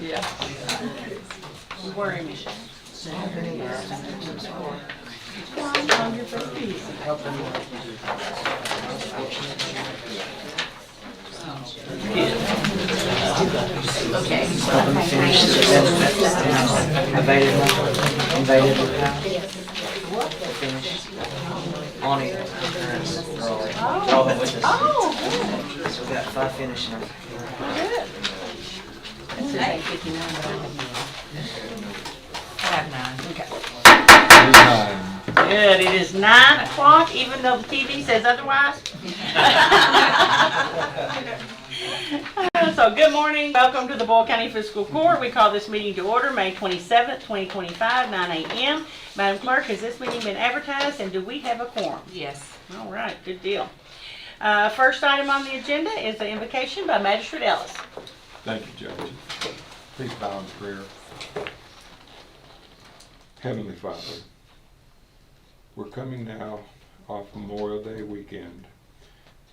Yeah. Where am I? Okay. On it. All been with us. Oh, good. So we got 5 finishing. Good. This is 8:59, but I have 9. Okay. Good. It is 9 o'clock, even though the TV says otherwise. So good morning. Welcome to the Boyle County Fiscal Court. We call this meeting to order May 27th, 2025, 9 a.m. Madam Clerk, has this meeting been advertised and do we have a quorum? Yes. All right, good deal. First item on the agenda is the invocation by Magistrate Ellis. Thank you, Judge. Please bow in prayer. Heavenly Father, we're coming now off Memorial Day weekend,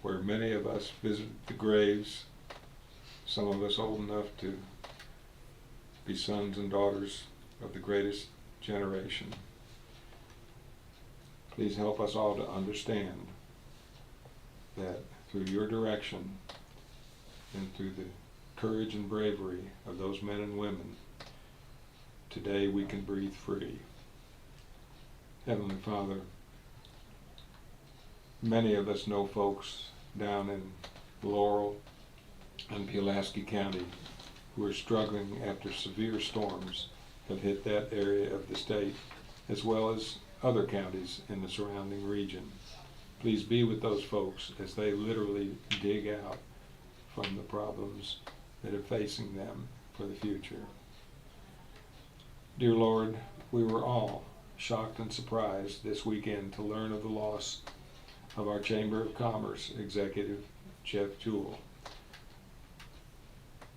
where many of us visit the graves, some of us old enough to be sons and daughters of the greatest generation. Please help us all to understand that through your direction and through the courage and bravery of those men and women, today we can breathe free. Heavenly Father, many of us know folks down in Laurel and Pulaski County who are struggling after severe storms have hit that area of the state, as well as other counties in the surrounding region. Please be with those folks as they literally dig out from the problems that are facing them for the future. Dear Lord, we were all shocked and surprised this weekend to learn of the loss of our Chamber of Commerce executive, Jeff Jewell.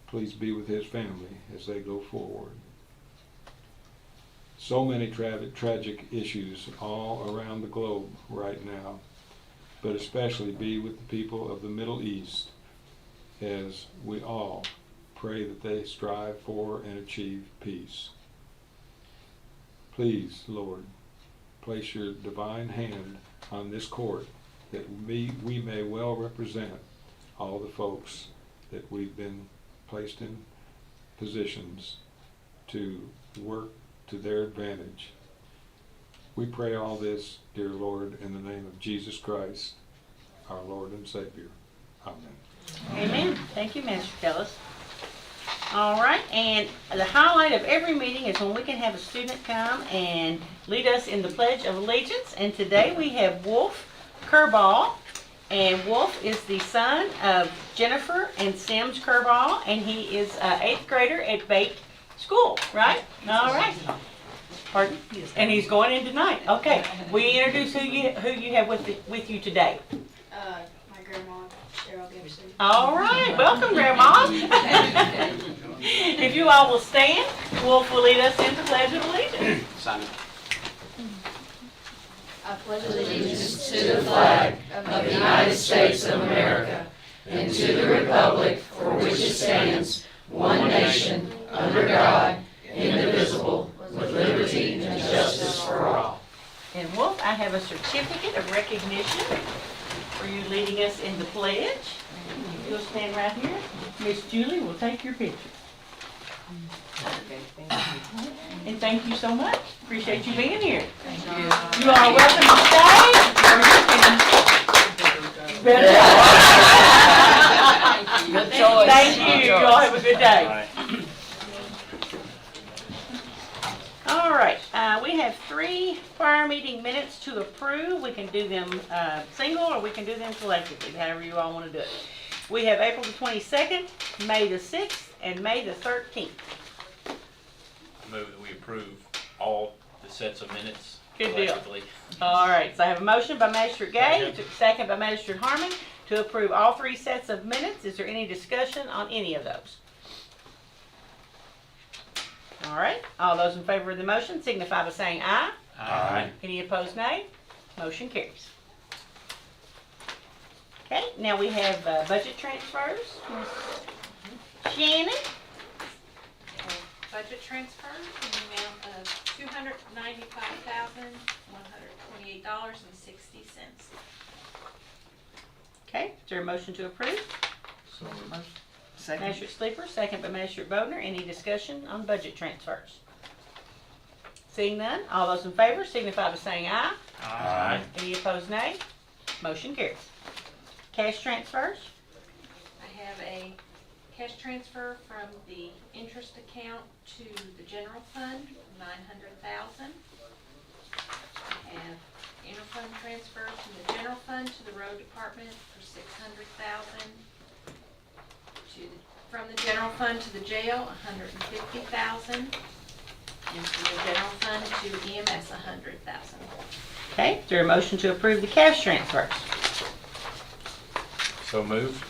Please be with his family as they go forward. So many tragic issues all around the globe right now, but especially be with the people of the Middle East as we all pray that they strive for and achieve peace. Please, Lord, place your divine hand on this court that we may well represent all the folks that we've been placed in positions to work to their advantage. We pray all this, dear Lord, in the name of Jesus Christ, our Lord and Savior. Amen. Amen. Thank you, Master Ellis. All right, and the highlight of every meeting is when we can have a student come and lead us in the Pledge of Allegiance. And today we have Wolf Kerball, and Wolf is the son of Jennifer and Sims Kerball, and he is an 8th grader at Bate School, right? All right. Pardon? And he's going in tonight. Okay. Will you introduce who you have with you today? My grandma, Cheryl Gibson. All right. Welcome, Grandma. If you all will stand, Wolf will lead us in the Pledge of Allegiance. Simon. I pledge allegiance To the flag of the United States of America and to the republic for which it stands, one nation, under God, indivisible, with liberty and justice for all. And Wolf, I have a certificate of recognition for you leading us in the pledge. You'll stand right here. Miss Julie will take your picture. And thank you so much. Appreciate you being here. Thank you. You are welcome to stay. Good choice. Thank you. You all have a good day. All right. All right. We have 3 prior meeting minutes to approve. We can do them single or we can do them collectively, however you all want to do it. We have April the 22nd, May the 6th, and May the 13th. I move that we approve all the sets of minutes Good deal. collectively. All right, so I have a motion by Magistrate Gay, second by Magistrate Harmon, to approve all 3 sets of minutes. Is there any discussion on any of those? All right, all those in favor of the motion signify by saying aye. Aye. Any opposed, nay? Motion carries. Okay, now we have budget transfers. Ms. Shannon? budget transfer in the amount of $295,128.60. Okay, is there a motion to approve? So Second. Magistrate Sleeper, second by Magistrate Bodner. Any discussion on budget transfers? Seeing none, all those in favor signify by saying aye. Aye. Any opposed, nay? Motion carries. Cash transfers? I have a cash transfer from the interest account to the general fund, $900,000. I have interfund transfers from the general fund to the road department for $600,000. From the general fund to the jail, $150,000. And from the general fund to EMS, $100,000. Okay, is there a motion to approve the cash transfers? So moved.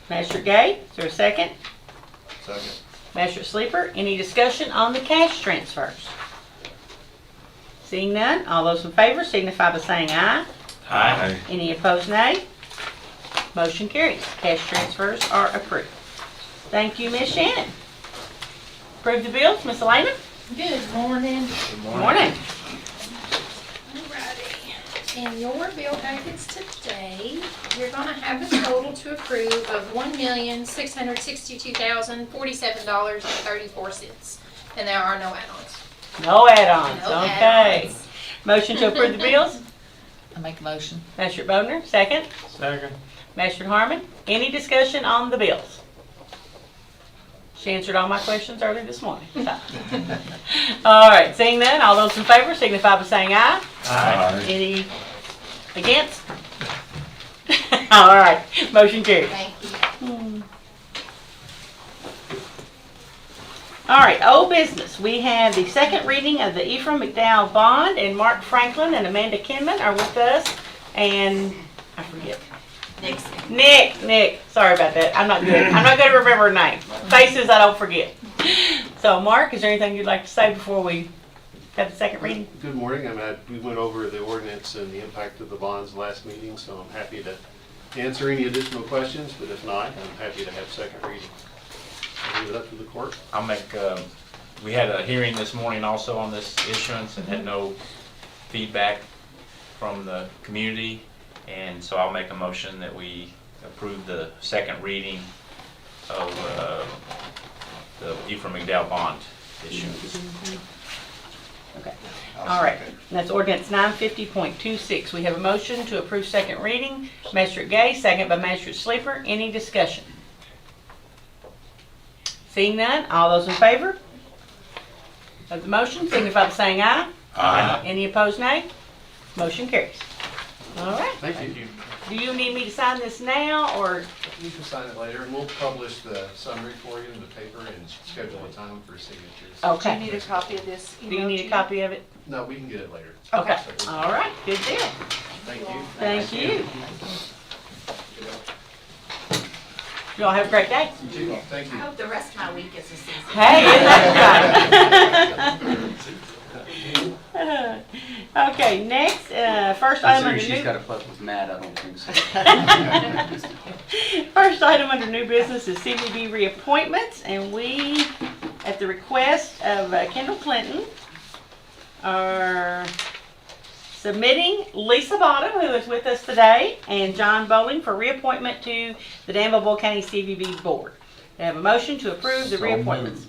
Magistrate Gay, is there a second? Second. Magistrate Sleeper, any discussion on the cash transfers? Seeing none, all those in favor signify by saying aye. Aye. Any opposed, nay? Motion carries. Cash transfers are approved. Thank you, Miss Shannon. Approve the bills, Miss Elena? Good morning. Good Morning. Alrighty. In your bill packets today, you're gonna have a total to approve of $1,662,047.34. And there are no add-ons. No add-ons, No okay. add-ons. Motion to approve the bills? I make a motion. Magistrate Bodner, second. Second. Magistrate Harmon, any discussion on the bills? She answered all my questions earlier this morning. All right, seeing none, all those in favor signify by saying aye. Aye. Any against? All right, motion carries. Thank you. All right, old business. We have the second reading of the Ephriam McDowell Bond, and Mark Franklin and Amanda Kinman are with us. And I forget. Nick. Sorry about that. I'm not good. I'm not good at remembering names. Faces I don't forget. So, Mark, is there anything you'd like to say before we have the second reading? Good morning. We went over the ordinance and the impact of the bonds last meeting, so I'm happy to answer any additional questions, but if not, I'm happy to have second reading. I'll leave it up to the court. I'll make, we had a hearing this morning also on this issuance and had no feedback from the community. And so I'll make a motion that we approve the second reading of the Ephriam McDowell Bond issuance. Okay. All right. That's ordinance 950.26. We have a motion to approve second reading. Magistrate Gay, second by Magistrate Sleeper. Any discussion? Seeing none, all those in favor of the motion signify by saying aye. Aye. Any opposed, nay? Motion carries. All right. Thank you. Do you need me to sign this now, or? You can sign it later, and we'll publish the summary for you in the paper and schedule a time for signatures. Okay. Do you need a copy of this? Do you need a copy of it? No, we can get it later. Okay. All right. Good deal. Thank you. Thank you. You all have a great day. You too. Thank you. I hope the rest of my week is a season. Hey, isn't that right? Okay, next, first item under She's new. got a fuss with Matt, I don't think so. First item under new business is CVB Re-Appointments, and we, at the request of Kendall Clinton, are submitting Lisa Bottom, who is with us today, and John Bowling for reappointment to the Danville County CVB Board. They have a motion to approve the reappointments.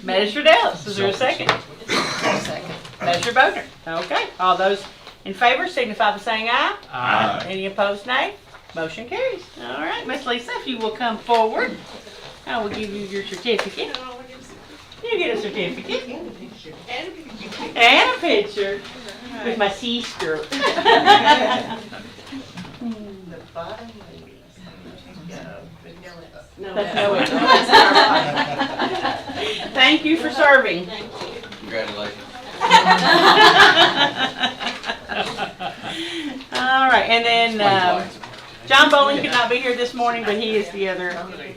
Magistrate Ellis, is there a second? Second. Magistrate Bodner. Okay, all those in favor signify by saying aye. Aye. Any opposed, nay? Motion carries. All right, Miss Lisa, if you will come forward, I will give you your certificate. You get a certificate. And a picture with my sister. That's no way. Thank you for serving. Congratulations. All right, and then John Bowling could not be here this morning, but he is the other. All right.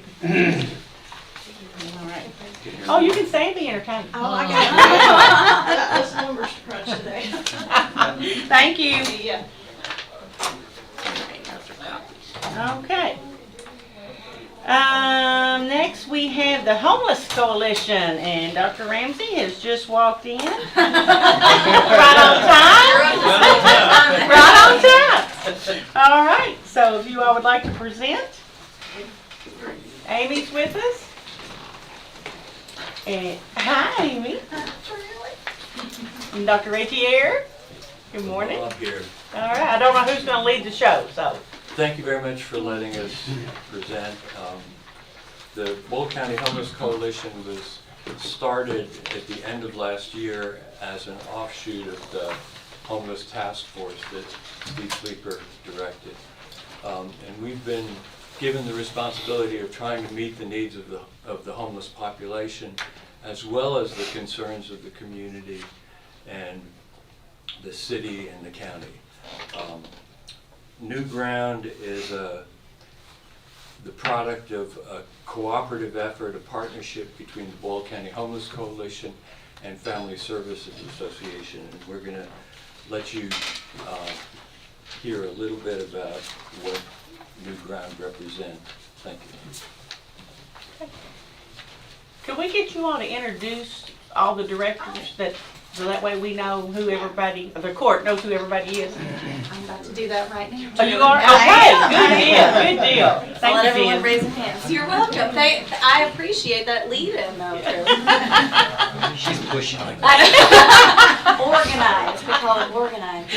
Oh, you can stay and be entertained. Oh, I got those numbers to crunch today. Thank you. Yeah. Okay. Next we have the Homeless Coalition, and Dr. Ramsey has just walked in. Right on time. Right on time. All right, so if you all would like to present. Amy's with us. And hi, Amy. And Dr. Raitiere. Good morning. Well, I'm here. All right, I don't know who's going to lead the show, so. Thank you very much for letting us present. The Boyle County Homeless Coalition was started at the end of last year as an offshoot of the homeless task force that Steve Sleeper directed. And we've been given the responsibility of trying to meet the needs of the homeless population, as well as the concerns of the community and the city and the county. New Ground is the product of a cooperative effort, a partnership between the Boyle County Homeless Coalition and Family Services Association. And we're going to let you hear a little bit about what New Ground represents. Thank you. Could we get you all to introduce all the directors so that way we know who everybody, the court knows who everybody is? I'm about to do that right now. Oh, you are? Okay, good deal. I'll Thank let you, everyone Jen. raise their hands. You're welcome. I appreciate that lead-in, though, too. She's pushing. Organized. We call it organized.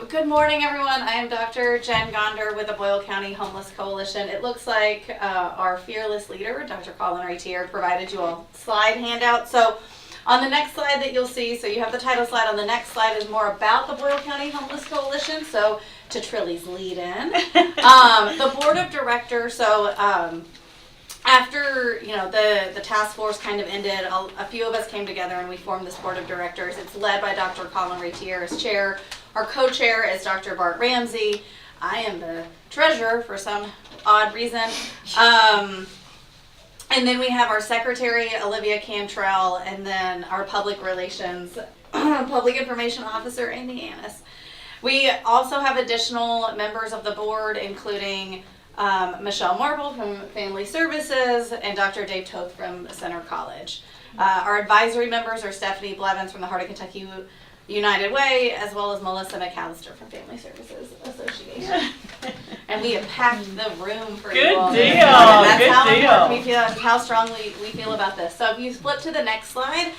Good morning, everyone. I am Dr. Jen Gonder with the Boyle County Homeless Coalition. It looks like our fearless leader, Dr. Colin Raitiere, provided you all slide handout. So on the next slide that you'll see, so you have the title slide. On the next slide is more about the Boyle County Homeless Coalition. So to Trilly's lead in, the board of directors. So after the task force kind of ended, a few of us came together and we formed this board of directors. It's led by Dr. Colin Raitiere as chair. Our co-chair is Dr. Bart Ramsey. I am the treasurer for some odd reason. And then we have our secretary, Olivia Cantrell, and then our public relations, public information officer, Amy Anness. We also have additional members of the board, including Michelle Marble from Family Services and Dr. Dave Toth from Center College. Our advisory members are Stephanie Blevins from the Heart of Kentucky United Way, as well as Melissa McAllister from Family Services Association. And we have packed the room for you all. Good deal. That's Good how deal. important we feel, how strongly we feel about this. So if you flip to the next slide,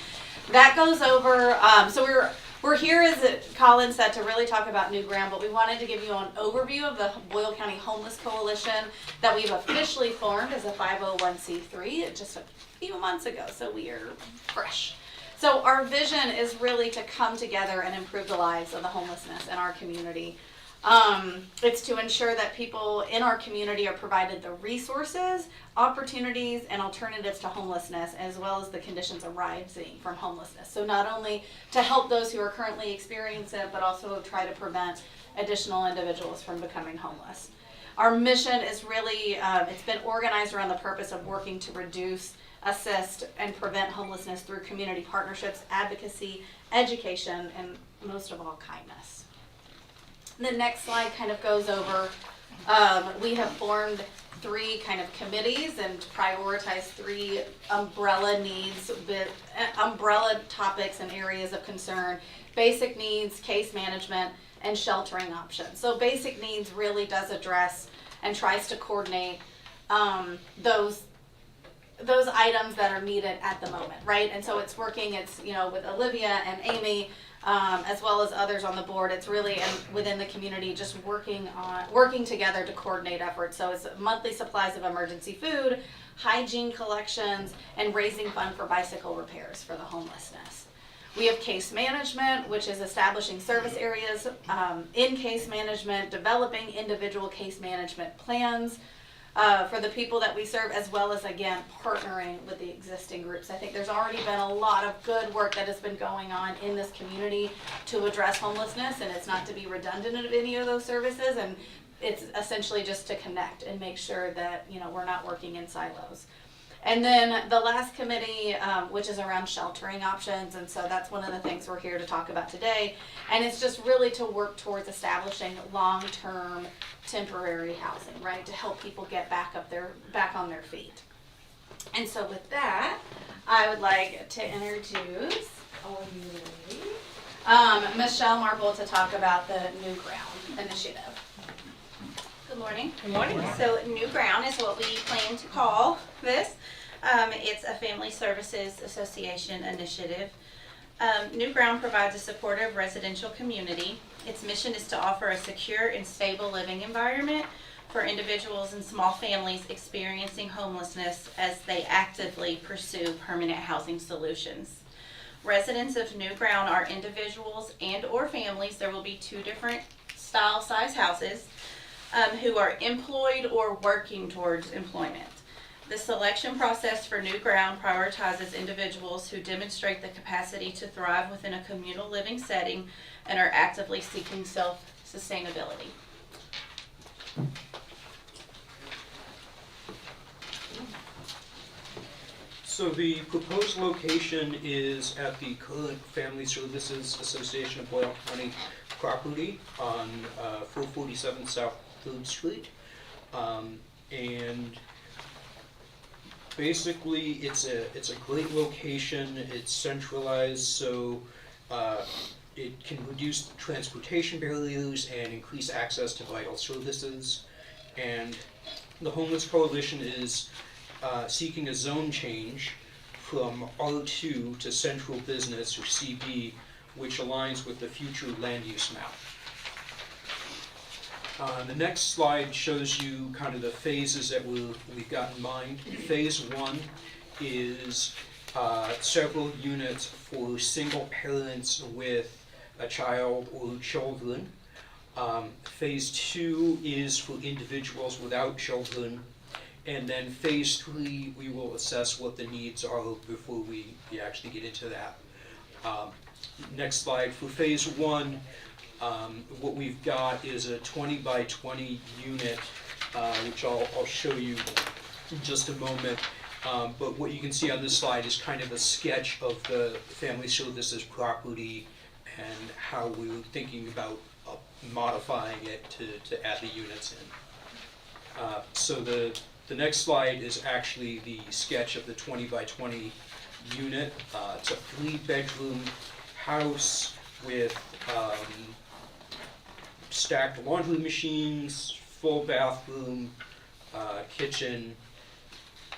that goes over. So we're here, as Colin said, to really talk about New Ground, but we wanted to give you an overview of the Boyle County Homeless Coalition that we've officially formed as a 501c3 just a few months ago. So we are fresh. So our vision is really to come together and improve the lives of the homelessness in our community. It's to ensure that people in our community are provided the resources, opportunities, and alternatives to homelessness, as well as the conditions arising from homelessness. So not only to help those who are currently experiencing it, but also try to prevent additional individuals from becoming homeless. Our mission is really, it's been organized around the purpose of working to reduce, assist, and prevent homelessness through community partnerships, advocacy, education, and most of all, kindness. The next slide kind of goes over, we have formed 3 kind of committees and prioritized 3 umbrella needs, umbrella topics and areas of concern: basic needs, case management, and sheltering options. So basic needs really does address and tries to coordinate those items that are needed at the moment, right? And so it's working, with Olivia and Amy, as well as others on the board. It's really within the community, just working together to coordinate efforts. So it's monthly supplies of emergency food, hygiene collections, and raising fund for bicycle repairs for the homelessness. We have case management, which is establishing service areas in case management, developing individual case management plans for the people that we serve, as well as, again, partnering with the existing groups. I think there's already been a lot of good work that has been going on in this community to address homelessness, and it's not to be redundant of any of those services, and it's essentially just to connect and make sure that we're not working in silos. And then the last committee, which is around sheltering options, and so that's one of the things we're here to talk about today. And it's just really to work towards establishing long-term temporary housing, right, to help people get back on their feet. And so with that, I would like to introduce Michelle Marple to talk about the New Ground Initiative. Good morning. Good morning. So New Ground is what we plan to call this. It's a Family Services Association initiative. New Ground provides a supportive residential community. Its mission is to offer a secure and stable living environment for individuals and small families experiencing homelessness as they actively pursue permanent housing solutions. Residents of New Ground are individuals and or families. There will be 2 different size houses who are employed or working towards employment. The selection process for New Ground prioritizes individuals who demonstrate the capacity to thrive within a communal living setting and are actively seeking self-sustainability. So the proposed location is at the current Family Services Association of Boyle County property on 447 South 3rd Street. And basically it's a great location. It's centralized, so it can reduce transportation barriers and increase access to vital services. And the Homeless Coalition is seeking a zone change from R2 to Central Business, or CB, which aligns with the future land use map. The next slide shows you kind of the phases that we've got in mind. Phase 1 is several units for single parents with a child or children. Phase 2 is for individuals without children. And then phase 3, we will assess what the needs are before we actually get into that. Next slide. For phase 1, what we've got is a 20 by 20 unit, which I'll show you in just a moment. But what you can see on this slide is kind of a sketch of the Family Services property and how we were thinking about modifying it to add the units in. So the next slide is actually the sketch of the 20 by 20 unit. It's a 3-bedroom house with stacked laundry machines, full bathroom, kitchen.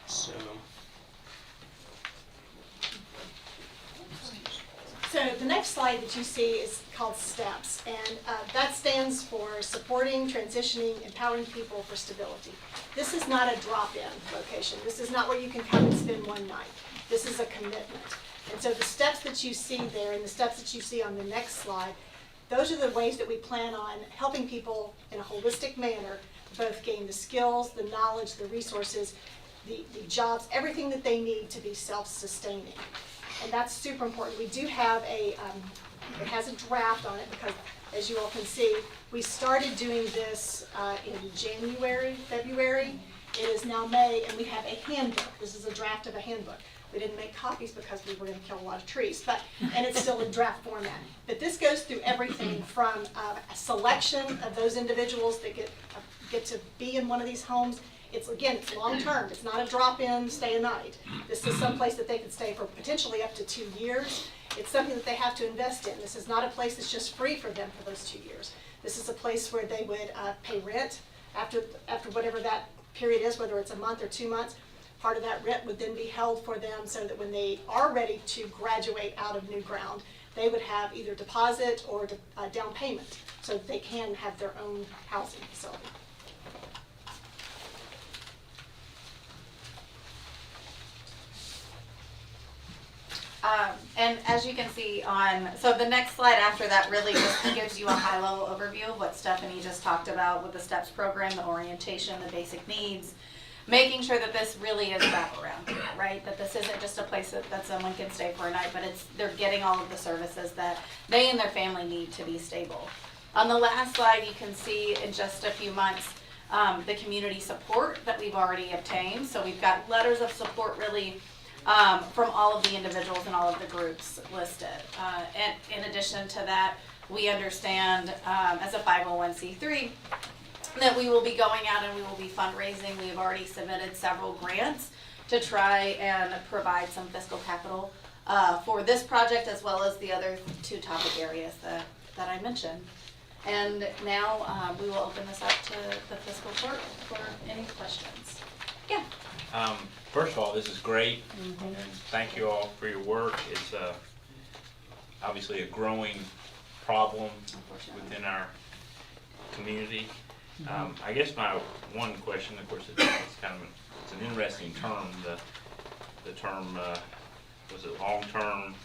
So the next slide that you see is called STEPS, and that stands for Supporting, Transitioning, Empowering People for Stability. This is not a drop-in location. This is not where you can come and spend one night. This is a commitment. And so the steps that you see there and the steps that you see on the next slide, those are the ways that we plan on helping people in a holistic manner both gain the skills, the knowledge, the resources, the jobs, everything that they need to be self-sustaining. And that's super important. We do have it has a draft on it because, as you all can see, we started doing this in January, February. It is now May, and we have a handbook. This is a draft of a handbook. We didn't make copies because we were going to kill a lot of trees, and it's still in draft format. But this goes through everything from a selection of those individuals that get to be in one of these homes. It's long-term. It's not a drop-in, stay a night. This is someplace that they could stay for potentially up to 2 years. It's something that they have to invest in. This is not a place that's just free for them for those 2 years. This is a place where they would pay rent after whatever that period is, whether it's a month or 2 months. Part of that rent would then be held for them so that when they are ready to graduate out of New Ground, they would have either deposit or down payment so that they can have their own housing facility. And as you can see so the next slide after that really just gives you a high-level overview of what Stephanie just talked about with the STEPS program, the orientation, the basic needs, making sure that this really is wraparound, right? That this isn't just a place that someone can stay for a night, but they're getting all of the services that they and their family need to be stable. On the last slide, you can see in just a few months, the community support that we've already obtained. So we've got letters of support really from all of the individuals and all of the groups listed. And in addition to that, we understand as a 501c3 that we will be going out and we will be fundraising. We have already submitted several grants to try and provide some fiscal capital for this project as well as the other two topic areas that I mentioned. And now we will open this up to the fiscal court for any questions. Yeah. First of all, this is great, and thank you all for your work. It's obviously a growing problem within our community. I guess my one question, of course, it's kind of it's an interesting term. The term was it long-term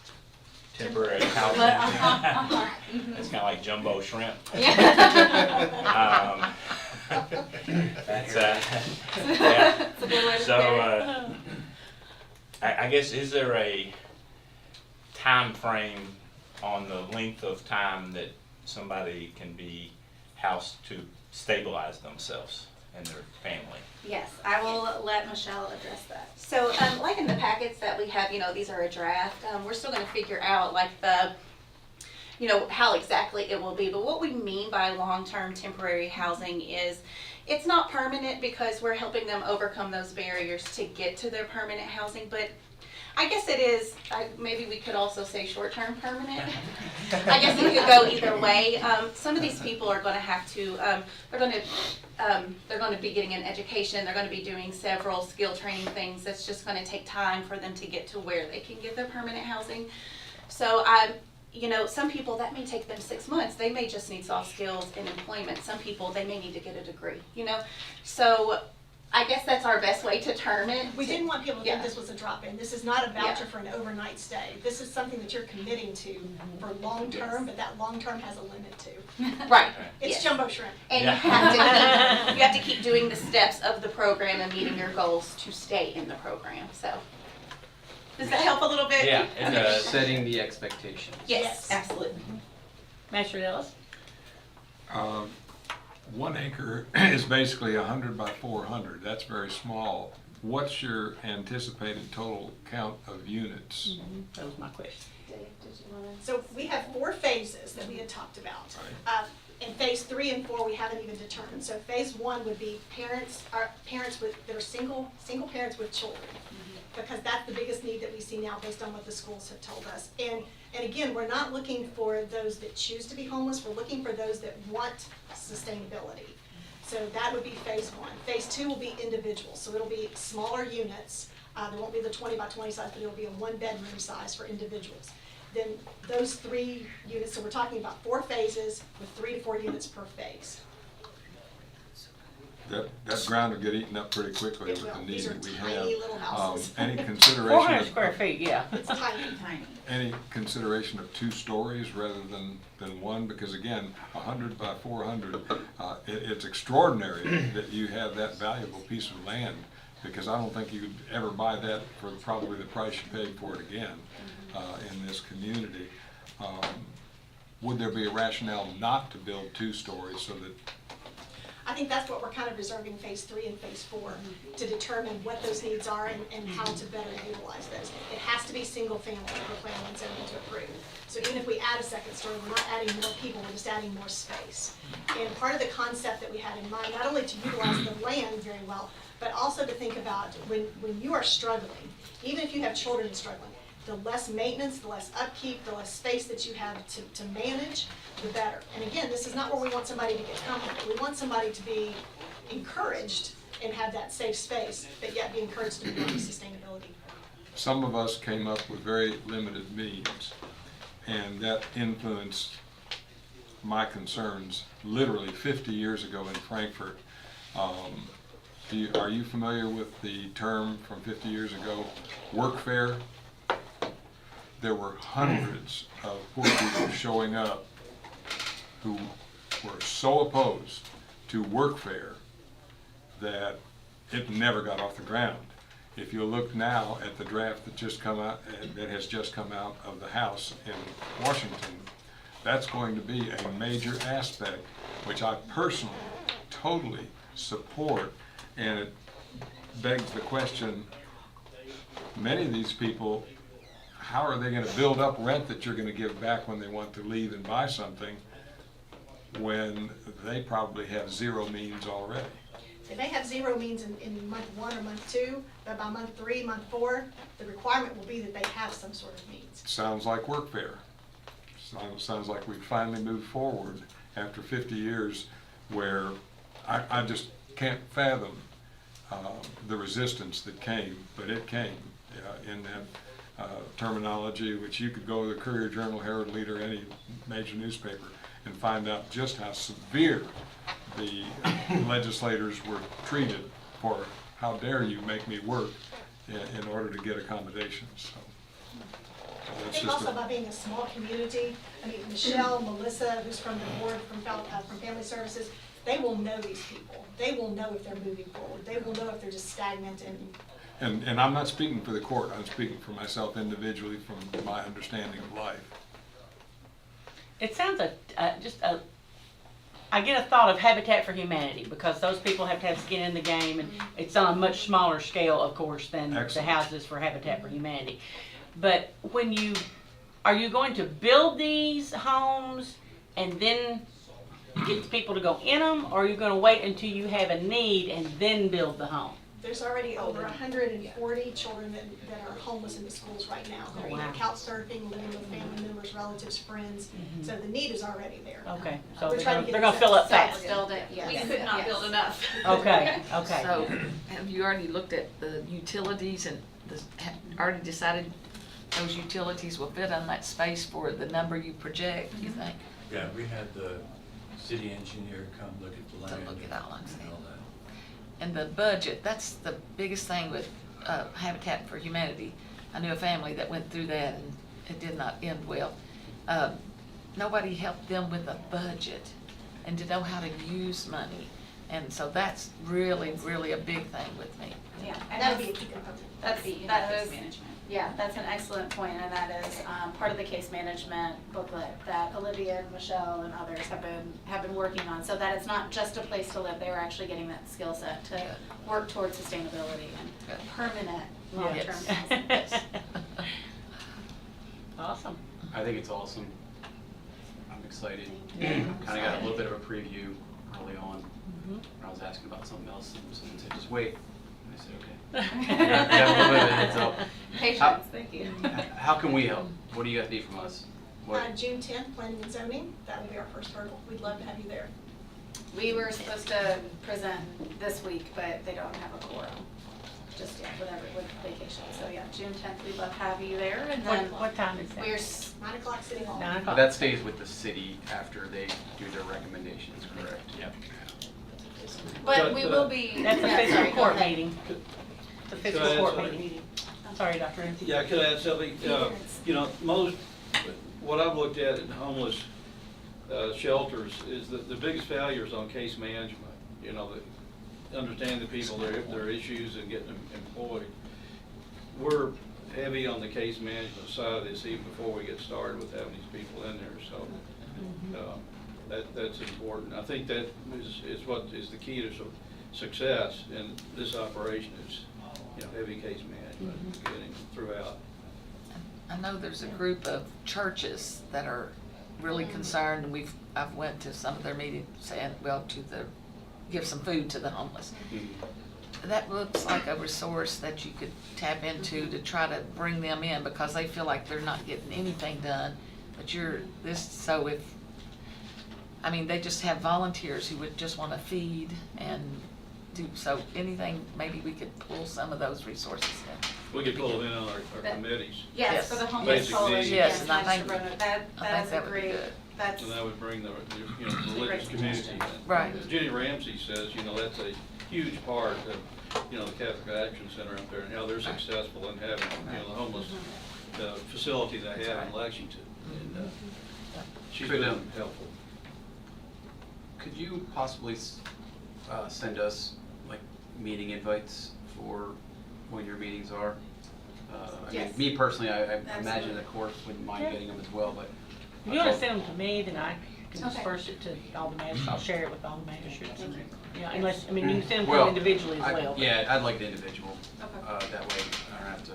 temporary housing? It's kind of like jumbo shrimp. Yeah. Yeah. So I guess, is there a time frame on the length of time that somebody can be housed to stabilize themselves and their family? Yes, I will let Michelle address that. So, like in the packets that we have, these are a draft. We're still going to figure out like how exactly it will be. But what we mean by long-term temporary housing is it's not permanent because we're helping them overcome those barriers to get to their permanent housing. But I guess it is, maybe we could also say short-term permanent. I guess it could go either way. Some of these people are going to have to, they're going to be getting an education. They're going to be doing several skill training things. That's just going to take time for them to get to where they can get their permanent housing. So some people, that may take them 6 months. They may just need soft skills in employment. Some people, they may need to get a degree, So I guess that's our best way to term it. We didn't want people to think this was a drop-in. This is not a voucher for an overnight stay. This is something that you're committing to for long-term, but that long-term has a limit too. Right. It's jumbo shrimp. And you have to keep doing the steps of the program and meeting your goals to stay in the program. So does that help a little bit? Yeah, it does. Setting the expectations. Yes, absolutely. Magistrate Ellis? 1 acre is basically 100 by 400. That's very small. What's your anticipated total count of units? That was my question. So we have 4 phases that we had talked about. In phase 3 and 4, we haven't even determined. So phase 1 would be parents that are single parents with children, because that's the biggest need that we see now based on what the schools have told us. And again, we're not looking for those that choose to be homeless. We're looking for those that want sustainability. So that would be phase 1. Phase 2 will be individuals. So it'll be smaller units. There won't be the 20 by 20 size, but it'll be a 1-bedroom size for individuals. Then those 3 units, so we're talking about 4 phases with 3 to 4 units per phase. That ground will get eaten up pretty quickly with the need that we have. These are tiny little houses. Any consideration 400 of, square feet, yeah. It's tiny. any consideration of 2 stories rather than 1? Because again, 100 by 400, it's extraordinary that you have that valuable piece of land, because I don't think you could ever buy that for probably the price you paid for it again in this community. Would there be a rationale not to build 2 stories so that? I think that's what we're kind of reserving phase 3 and phase 4 to determine what those needs are and how to better utilize those. It has to be single family for planning and zoning to approve. So even if we add a second story, we're not adding more people, we're just adding more space. And part of the concept that we had in mind, not only to utilize the land very well, but also to think about when you are struggling, even if you have children struggling, the less maintenance, the less upkeep, the less space that you have to manage, the better. And again, this is not where we want somebody to get comfortable. We want somebody to be encouraged and have that safe space, but yet be encouraged to promote sustainability. Some of us came up with very limited means, and that influenced my concerns literally 50 years ago in Frankfurt. Are you familiar with the term from 50 years ago, workfare? There were hundreds of poor people showing up who were so opposed to workfare that it never got off the ground. If you look now at the draft that has just come out of the House in Washington, that's going to be a major aspect, which I personally totally support, and it begs the question, many of these people, how are they gonna build up rent that you're gonna give back when they want to leave and buy something when they probably have zero means already? They may have zero means in month 1 or month 2, but by month 3, month 4, the requirement will be that they have some sort of means. Sounds like workfare. Sounds like we finally moved forward after 50 years where I just can't fathom the resistance that came, but it came in that terminology, which you could go to the Courier Journal, Herald Leader, any major newspaper, and find out just how severe the legislators were treated for how dare you make me work in order to get accommodations. So I think also by being a small community, I mean, Michelle, Melissa, who's from the board, from Family Services, they will know these people. They will know if they're moving forward. They will know if they're just stagnant and I'm not speaking for the court, I'm speaking for myself individually from my understanding of life. It sounds I get a thought of Habitat for Humanity, because those people have to have skin in the game, and it's on a much smaller scale, of course, than the houses for Habitat for Humanity. But are you going to build these homes and then get the people to go in them, or are you going to wait until you have a need and then build the home? There's already over 140 children that are homeless in the schools right now. They're either couch surfing, living with family members, relatives, friends. So the need is already there. Okay, so We're trying to they're get going to fill up fast. Build it, yes. We could not build enough. Okay. So, have you already looked at the utilities and already decided those utilities will fit on that space for the number you project, you think? Yeah, we had the city engineer come look at the land. To look at all, I see. and all that. And the budget, that's the biggest thing with Habitat for Humanity. I knew a family that went through that and it did not end well. Nobody helped them with a budget and to know how to use money. And so that's really, really a big thing with me. Yeah, and That would be a key component. that is, yeah, that's an excellent point, and that is part of the case management booklet that Olivia and Michelle and others have been working on, so that it's not just a place to live, they're actually getting that skill set to work towards sustainability and permanent long-term Yes. housing. Awesome. I think it's awesome. I'm excited. Kind of got a little bit of a preview early on. When I was asking about something else, and someone said, just wait. And I said, okay. Yeah, a little bit of a heads up. Patience, thank you. How can we help? What do you guys need from us? June 10th, planning and zoning, that will be our first hurdle. We'd love to have you there. We were supposed to present this week, but they don't have a quorum just yet, with vacation. So yeah, June 10th, we'd love to have you there, and then. What time is that? We're 9 o'clock City Hall. 9 But o'clock. that stays with the city after they do their recommendations, correct? Yep. But we will be. That's a yeah, fiscal sorry, go court ahead. meeting. It's a Could I fiscal add court something? meeting. Sorry, Dr. Ramsey. Yeah, could I add something? You know, what I've looked at in homeless shelters is that the biggest failure is on case management. You know, understanding the people, their issues, and getting them employed. We're heavy on the case management side of this even before we get started with having these people in there. So that's important. I think that is what is the key to success in this operation is, you know, heavy case management, getting throughout. I know there's a group of churches that are really concerned, and I've went to some of their meetings saying, well, give some food to the homeless. That looks like a resource that you could tap into to try to bring them in, because they feel like they're not getting anything done. But they just have volunteers who would just want to feed and do, so anything, maybe we could pull some of those resources in. We could pull them in on our committees. Yes, for the homeless Basic coalition. needs. Yes, and I think That's a that would be great, good. that's. And that would bring the religious community in. Right. As Jenny Ramsey says, you know, that's a huge part of, you know, the Catholic Action Center up there and how they're successful in having, you know, the homeless facility they have in Lexington. And she's been helpful. Could you possibly send us like meeting invites for when your meetings are? Yes. Me personally, I imagine Absolutely. the court wouldn't mind getting them as well, but. If you want to send them to me, then can Okay. disperse it to all the magistrates. I'll share it with all the magistrates. Yeah, unless, I mean, you can send them Well, individually as well. but- Yeah, I'd like the individual. Okay. That way I don't have to,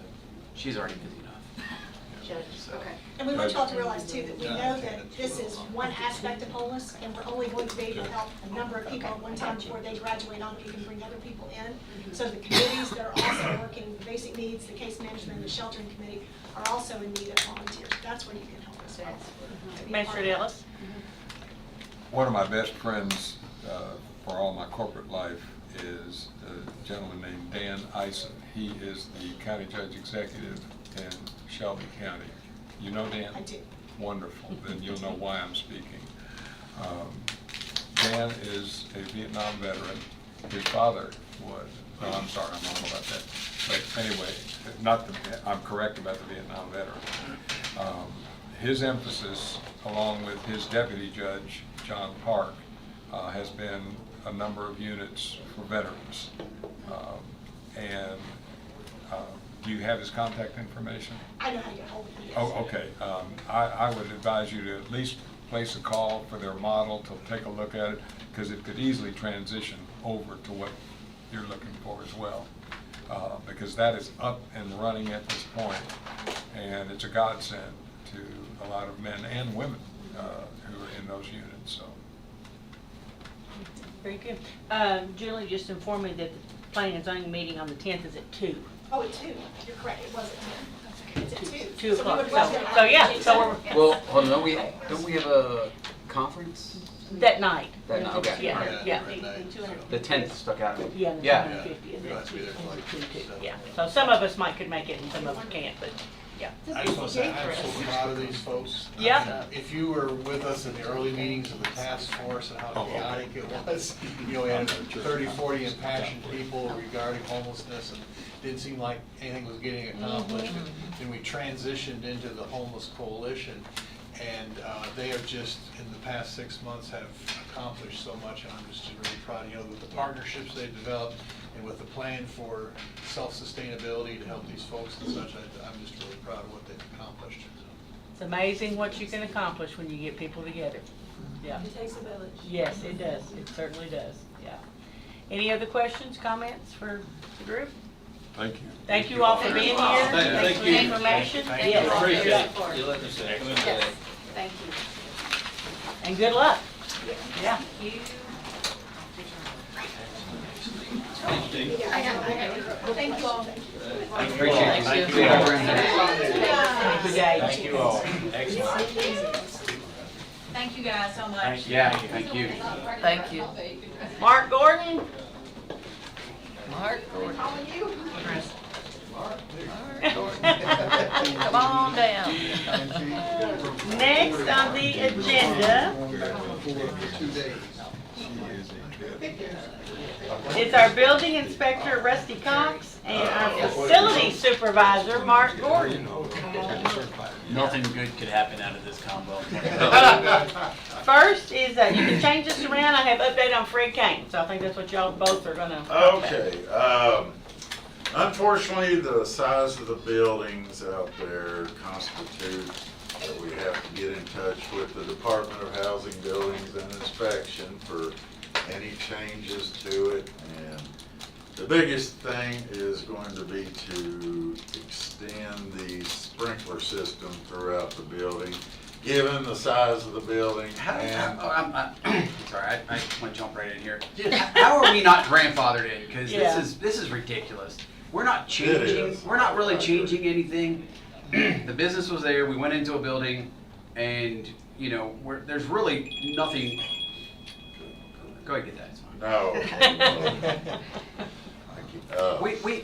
she's already busy enough. So- Okay. And we want you all to realize too, that we know that this is one aspect of homeless, and we're only going to be able to help a number of people at one time before they graduate on, you can bring other people in. So the committees that are also working, the basic needs, the case management, and the sheltering committee are also in need of volunteers. That's where you can help us. Magistrate Ellis? One of my best friends for all my corporate life is a gentleman named Dan Eisen. He is the county judge executive in Shelby County. You know Dan? I do. Wonderful. Then you'll know why I'm speaking. Dan is a Vietnam veteran. His father was. No, I'm sorry, I'm wrong about that. But anyway, I'm correct about the Vietnam veteran. His emphasis, along with his deputy judge, John Park, has been a number of units for veterans. Do you have his contact information? I know how to get hold of you. Oh, okay. I would advise you to at least place a call for their model to take a look at it, because it could easily transition over to what you're looking for as well. Because that is up and running at this point, and it's a godsend to a lot of men and women who are in those units. So. Very good. Julie just informed me that the planning and zoning meeting on the 10th is at 2. Oh, at 2. You're correct. It was at 10. It's at 2. 2 So we o'clock. would rather- So yeah, so we're Well, hold on, don't we have a conference? that night. That night, okay. Yeah. The 10th stuck out of me. Yeah, the Yeah. 250th. We don't have to be there for like Yeah, so some of us could make it and some of us can't, but yeah. I just want to say, I'm so proud of these folks. Yeah. If you were with us in the early meetings of the task force and how chaotic it was, you know, we had 30, 40 impassioned people regarding homelessness, and didn't seem like anything was getting accomplished. Then we transitioned into the Homeless Coalition, and they are just, in the past 6 months, have accomplished so much, and I'm just really proud, you know, with the partnerships they've developed, and with the plan for self-sustainability to help these folks and such, I'm just really proud of what they've accomplished. It's amazing what you can accomplish when you get people together. Yeah. It takes a village. Yes, it does. It certainly does. Yeah. Any other questions, comments for the group? Thank you. Thank you all for being here. Thanks for the information. Yes. Appreciate it. You let us come in today. Thank you. And good luck. Yeah. Thank you all. Appreciate it. Thank you. Good day. Thank you all. Excellent. Thank you guys so much. Yeah, thank you. Thank you. Mark Gordon. Mark Gordon. Calling you. Come on down. Next on the agenda is our building inspector, Rusty Cox, and our facility supervisor, Mark Gordon. Nothing good could happen out of this combo. First is, you can change this around, I have update on Fred Cain, so I think that's what y'all both are gonna talk about. Okay, unfortunately, the size of the buildings out there constitute that we have to get in touch with the Department of Housing, Buildings and Inspection for any changes to it. And the biggest thing is going to be to extend the sprinkler system throughout the building, given the size of the building. And Sorry, I want to jump right in here. How are we not grandfathered in? Because this is ridiculous. We're not changing. We're not really changing anything. The business was there. We went into a building, and you know, there's really nothing. Go ahead, get that. It's fine. No.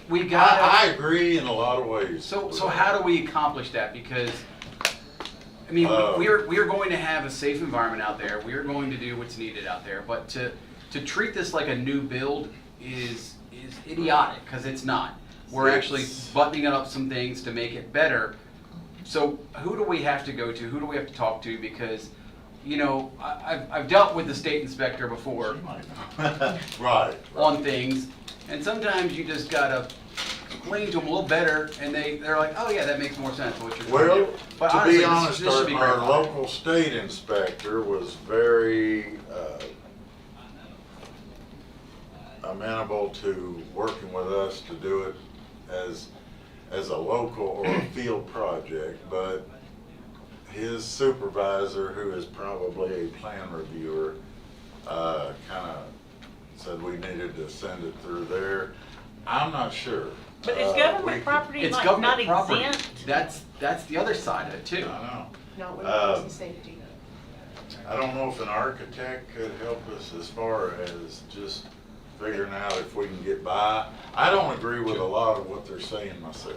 We got. I agree in a lot of ways. So how do we accomplish that? Because I mean, we are going to have a safe environment out there. We are going to do what's needed out there. But to treat this like a new build is idiotic, because it's not. We're actually buttoning up some things to make it better. So who do we have to go to? Who do we have to talk to? Because, you know, I've dealt with the state inspector before right. on things, and sometimes you just gotta explain to them a little better, and they're like, oh yeah, that makes more sense what you're trying Well, to do. But to honestly, be honest, this should be our gratified. local state inspector was very amenable to working with us to do it as a local or a field project, but his supervisor, who is probably a plan reviewer, kind of said we needed to send it through there. I'm not sure. But is government property It's like government not property. exempt? That's the other side of it too. I know. No, when it comes to safety. I don't know if an architect could help us as far as just figuring out if we can get by. I don't agree with a lot of what they're saying myself.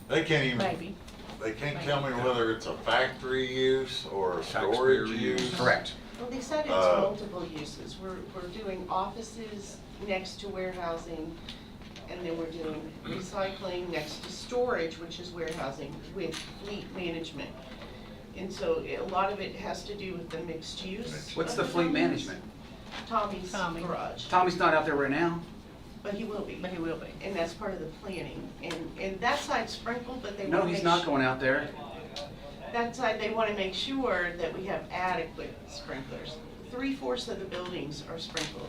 They can't even, Maybe. they can't tell me whether it's a factory use or a storage use. Correct. Well, they said it's multiple uses. We're doing offices next to warehousing, and then we're doing recycling next to storage, which is warehousing, with fleet management. And so a lot of it has to do with the mixed use. What's the fleet management? Tommy's garage. Tommy's not out there right now. But he will be. But he will be. And that's part of the planning. And that side's sprinkled, but they want to No, make he's not sure- going out there. That side, they want to make sure that we have adequate sprinklers. 3/4 of the buildings are sprinkled.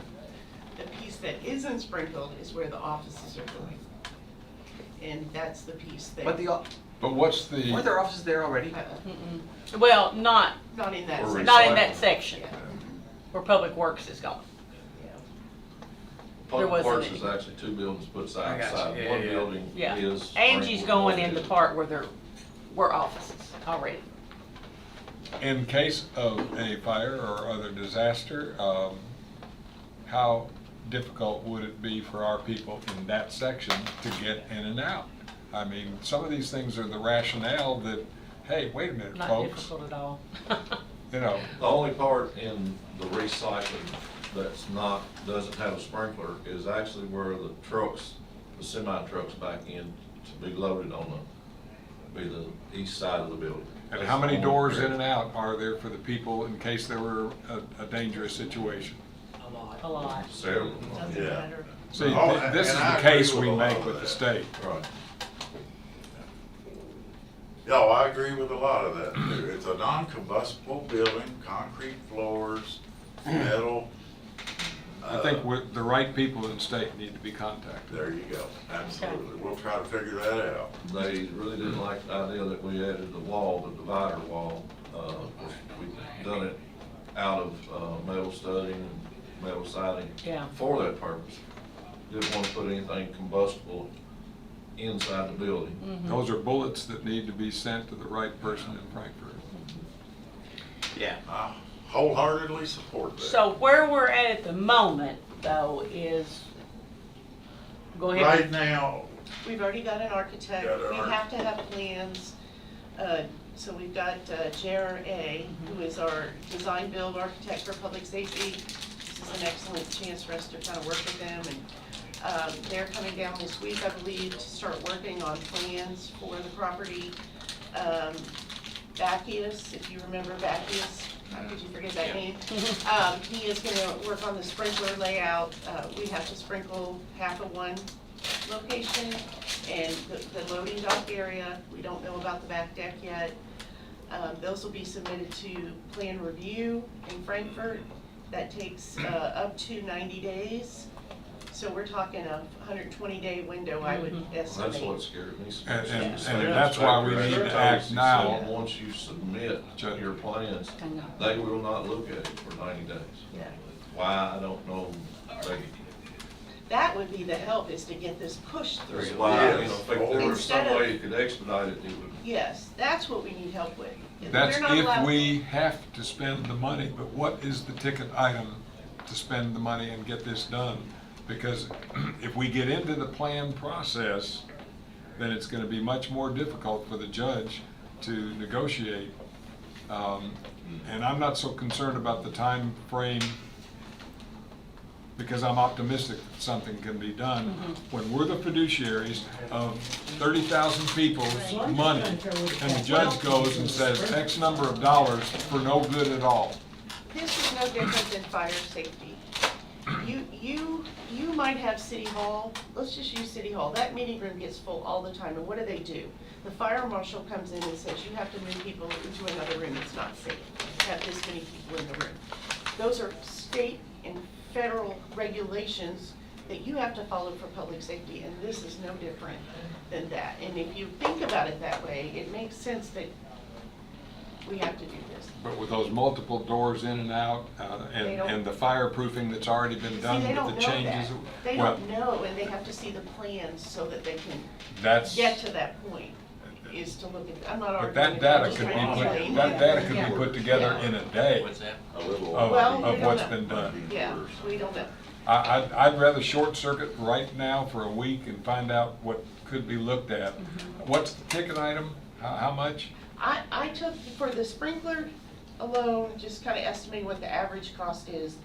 The piece that isn't sprinkled is where the offices are going. And that's the piece that. But what's the? Weren't there offices there already? Well, not in that Or section. not in that section where Public Works is going. Public wasn't Works any. is actually two buildings put I side by got side. you. Yeah, One yeah. building Yeah. is. Angie's sprinkled, going one in the is- part where were offices already. In case of a fire or other disaster, how difficult would it be for our people in that section to get in and out? I mean, some of these things are the rationale that, hey, wait a minute, Not folks. difficult at all. You know, The only part in the recycling doesn't have a sprinkler is actually where the trucks, the semi trucks back in to be loaded on the east side of the building. and That's how many the only doors in area. and out are there for the people in case there were a dangerous situation? A lot. Several. Yeah. See, Oh, this is and the I agree case with we a lot make of with the that. state. Right. No, I agree with a lot of that too. It's a non-combustible building, concrete floors, metal. I think the right people in the state need to be contacted. There you go, absolutely. We'll try to figure that out. They really didn't like the idea that we added the wall, the divider wall. We've done it out of metal studding and metal siding Yeah. for that purpose. Didn't want to put anything combustible inside the building. Those are bullets that need to be sent to the right person in Frankfurt. Yeah. I wholeheartedly support that. So where we're at the moment, though, is, go ahead. Right now, We've already got an architect. Got an We have to have plans. So we've got JRA, who is our design build architect for public safety. This is an excellent chance for us to kind of work with them. And they're coming down this week, I believe, to start working on plans for the property. Bacchius, if you remember Bacchius, how could you forget that name? He is gonna work on the sprinkler layout. We have to sprinkle half of one location and the loading dock area. We don't know about the back deck yet. Those will be submitted to plan review in Frankfurt. That takes up to 90 days. So we're talking a 120-day window, I would estimate. That's what scared me. And that's why we need to act now. Once you submit your plans, they will not look at it for 90 days. Yeah. Why, I don't know. That would be the help, is to get this pushed through. That's why, you know, if there was Instead some of- way you could expedite it, it would. Yes, that's what we need help with. If That's they're not if allowed- we have to spend the money, but what is the ticket item to spend the money and get this done? Because if we get into the plan process, then it's gonna be much more difficult for the judge to negotiate. And I'm not so concerned about the time frame, because I'm optimistic that something can be done. When we're the fiduciaries of 30,000 people's money, and the judge goes and says X number of dollars for no good at all. This is no different than fire safety. You might have City Hall, let's just use City Hall, that meeting room gets full all the time, and what do? The fire marshal comes in and says, you have to move people into another room, it's not safe, to have this many people in the room. Those are state and federal regulations that you have to follow for public safety, and this is no different than that. And if you think about it that way, it makes sense that we have to do this. But with those multiple doors in and out, and the fireproofing that's already been done See, they with don't the know changes. that. They well, don't know, and they have to see the plans so that they can That's- get to that point, is to look at, I'm not But arguing. that data I'm just could be trying to put, explain. that data could Yeah. be put together Yeah. in a day. What's that? Well, we Of don't what's know. been done. Yeah, we don't know. I'd rather short circuit right now for a week and find out what could be looked at. What's the ticket item? How much? I took, for the sprinkler alone, just kind of estimating what the average cost is,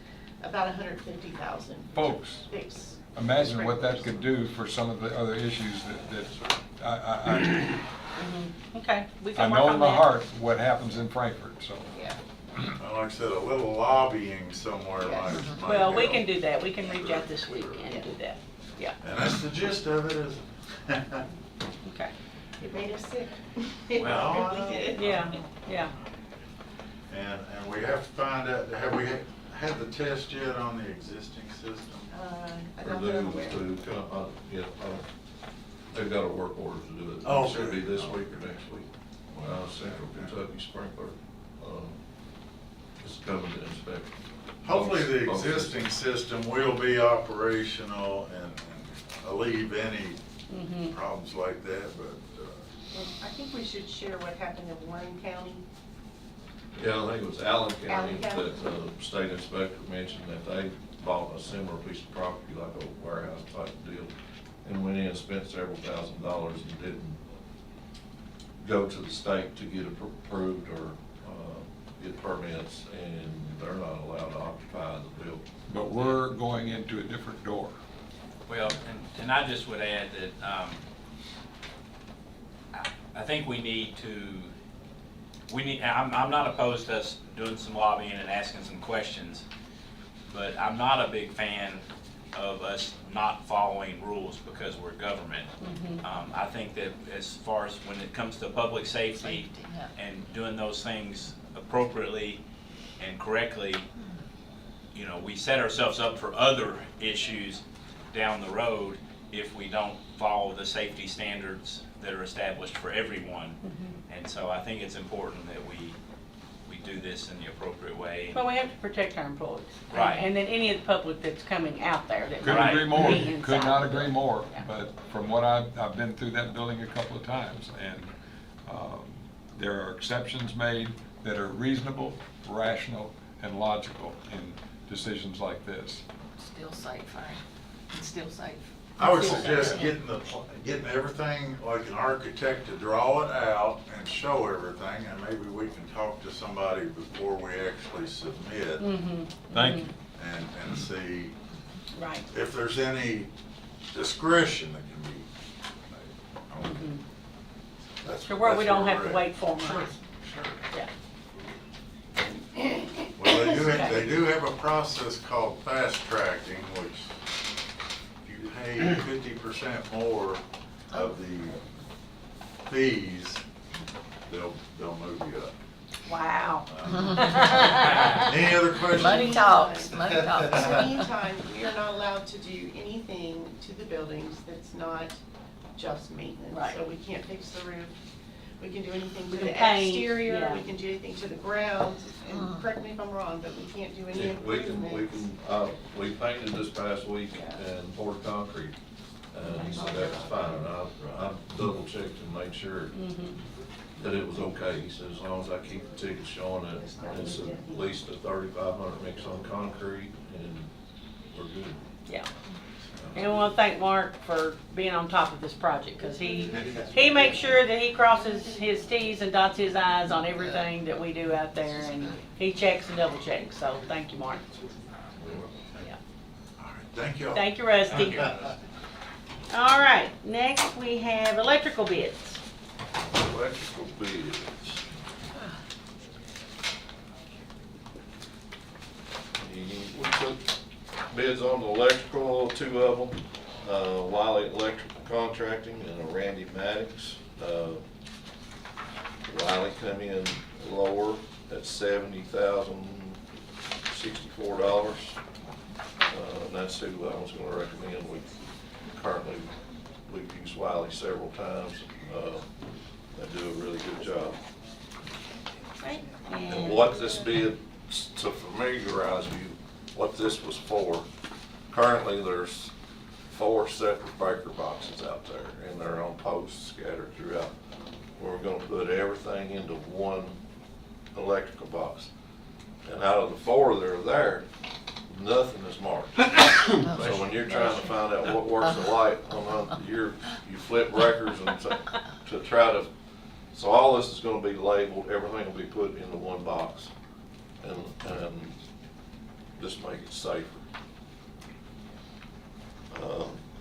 about 150,000. Folks, Fix. imagine what that could do for some of the other issues that Okay, we I can work know on in my that. heart what happens in Frankfurt, so. Yeah. Well, like I said, a little lobbying somewhere might Well, we help. can do that. We can reach out this week and do that. Yeah. And that's the gist of it, isn't it? Okay. It made us sick. Well, It really did. Yeah, yeah. And we have to find out, have we had the test yet on the existing system? I For don't know them where. they've got a work order to do it. Oh, It should be good. this week or next week. Central Kentucky Sprinkler, is coming to inspect. Hopefully the Both existing system will be operational and alleviate any problems like that, but, I think we should share what happened in Warren County. Yeah, I think it was Allen County Allen County. that the state inspector mentioned that they bought a similar piece of property, like a warehouse type deal, and went in and spent several $1,000s and didn't go to the state to get approved or get permits, and they're not allowed to occupy the building. But we're going into a different door. Well, and I just would add that I think we need to, I'm not opposed to us doing some lobbying and asking some questions, but I'm not a big fan of us not following rules because we're government. I think that as far as when it comes to public safety and doing those things appropriately and correctly, you know, we set ourselves up for other issues down the road if we don't follow the safety standards that are established for everyone. And so I think it's important that we do this in the appropriate way. Well, we have to protect our employees. Right. And then any of the public that's coming out there that Couldn't might agree more, be inside. could not agree more. But from what I've been through that building a couple of times, and there are exceptions made that are reasonable, rational, and logical in decisions like this. Still safe, right? It's still safe. I would suggest getting everything, like an architect to draw it out and show everything, and maybe we can talk to somebody before we actually submit. Thank you. And see Right. if there's any discretion that can be made. That's- So where we that's don't where have to we're wait at. 4 months. Yeah. Well, they do have a process called fast tracking, which if you pay 50% more of the fees, they'll move you up. Wow. Any other questions? Money talks, money talks. In the meantime, we are not allowed to do anything to the buildings that's not just maintenance. Right. So we can't fix the roof. We can do anything We to the can paint, exterior, yeah. we can do anything to the grounds, and correct me if I'm wrong, but we can't do any Yeah, we improvements. we painted this past week and poured concrete, and he said that was fine, and I double checked and made sure that it was okay. He said, as long as I keep the tickets showing that it's at least a 3,500 mix on concrete, and we're good. Yeah. And we want to thank Mark for being on top of this project, because he makes sure that he crosses his T's and dots his I's on everything that we do out there, and he checks and double checks, so thank you, Mark. Yeah. Thank you all. Thank you, Rusty. All right, next we have electrical bids. Electrical bids. We took bids on the electrical, 2 of them. Wiley Electrical Contracting and a Randy Maddox. Wiley come in lower at $70,064. And that's who I was gonna recommend. We've used Wiley several times. They do a really good job. Right. And what this bid, to familiarize you, what this was for, currently there's 4 separate breaker boxes out there, and they're on posts scattered throughout. We're gonna put everything into one electrical box. And out of the 4 that are there, nothing is marked. So when you're trying to find out what works the light, you flip breakers and to try to, so all this is gonna be labeled, everything will be put into one box and just make it safer.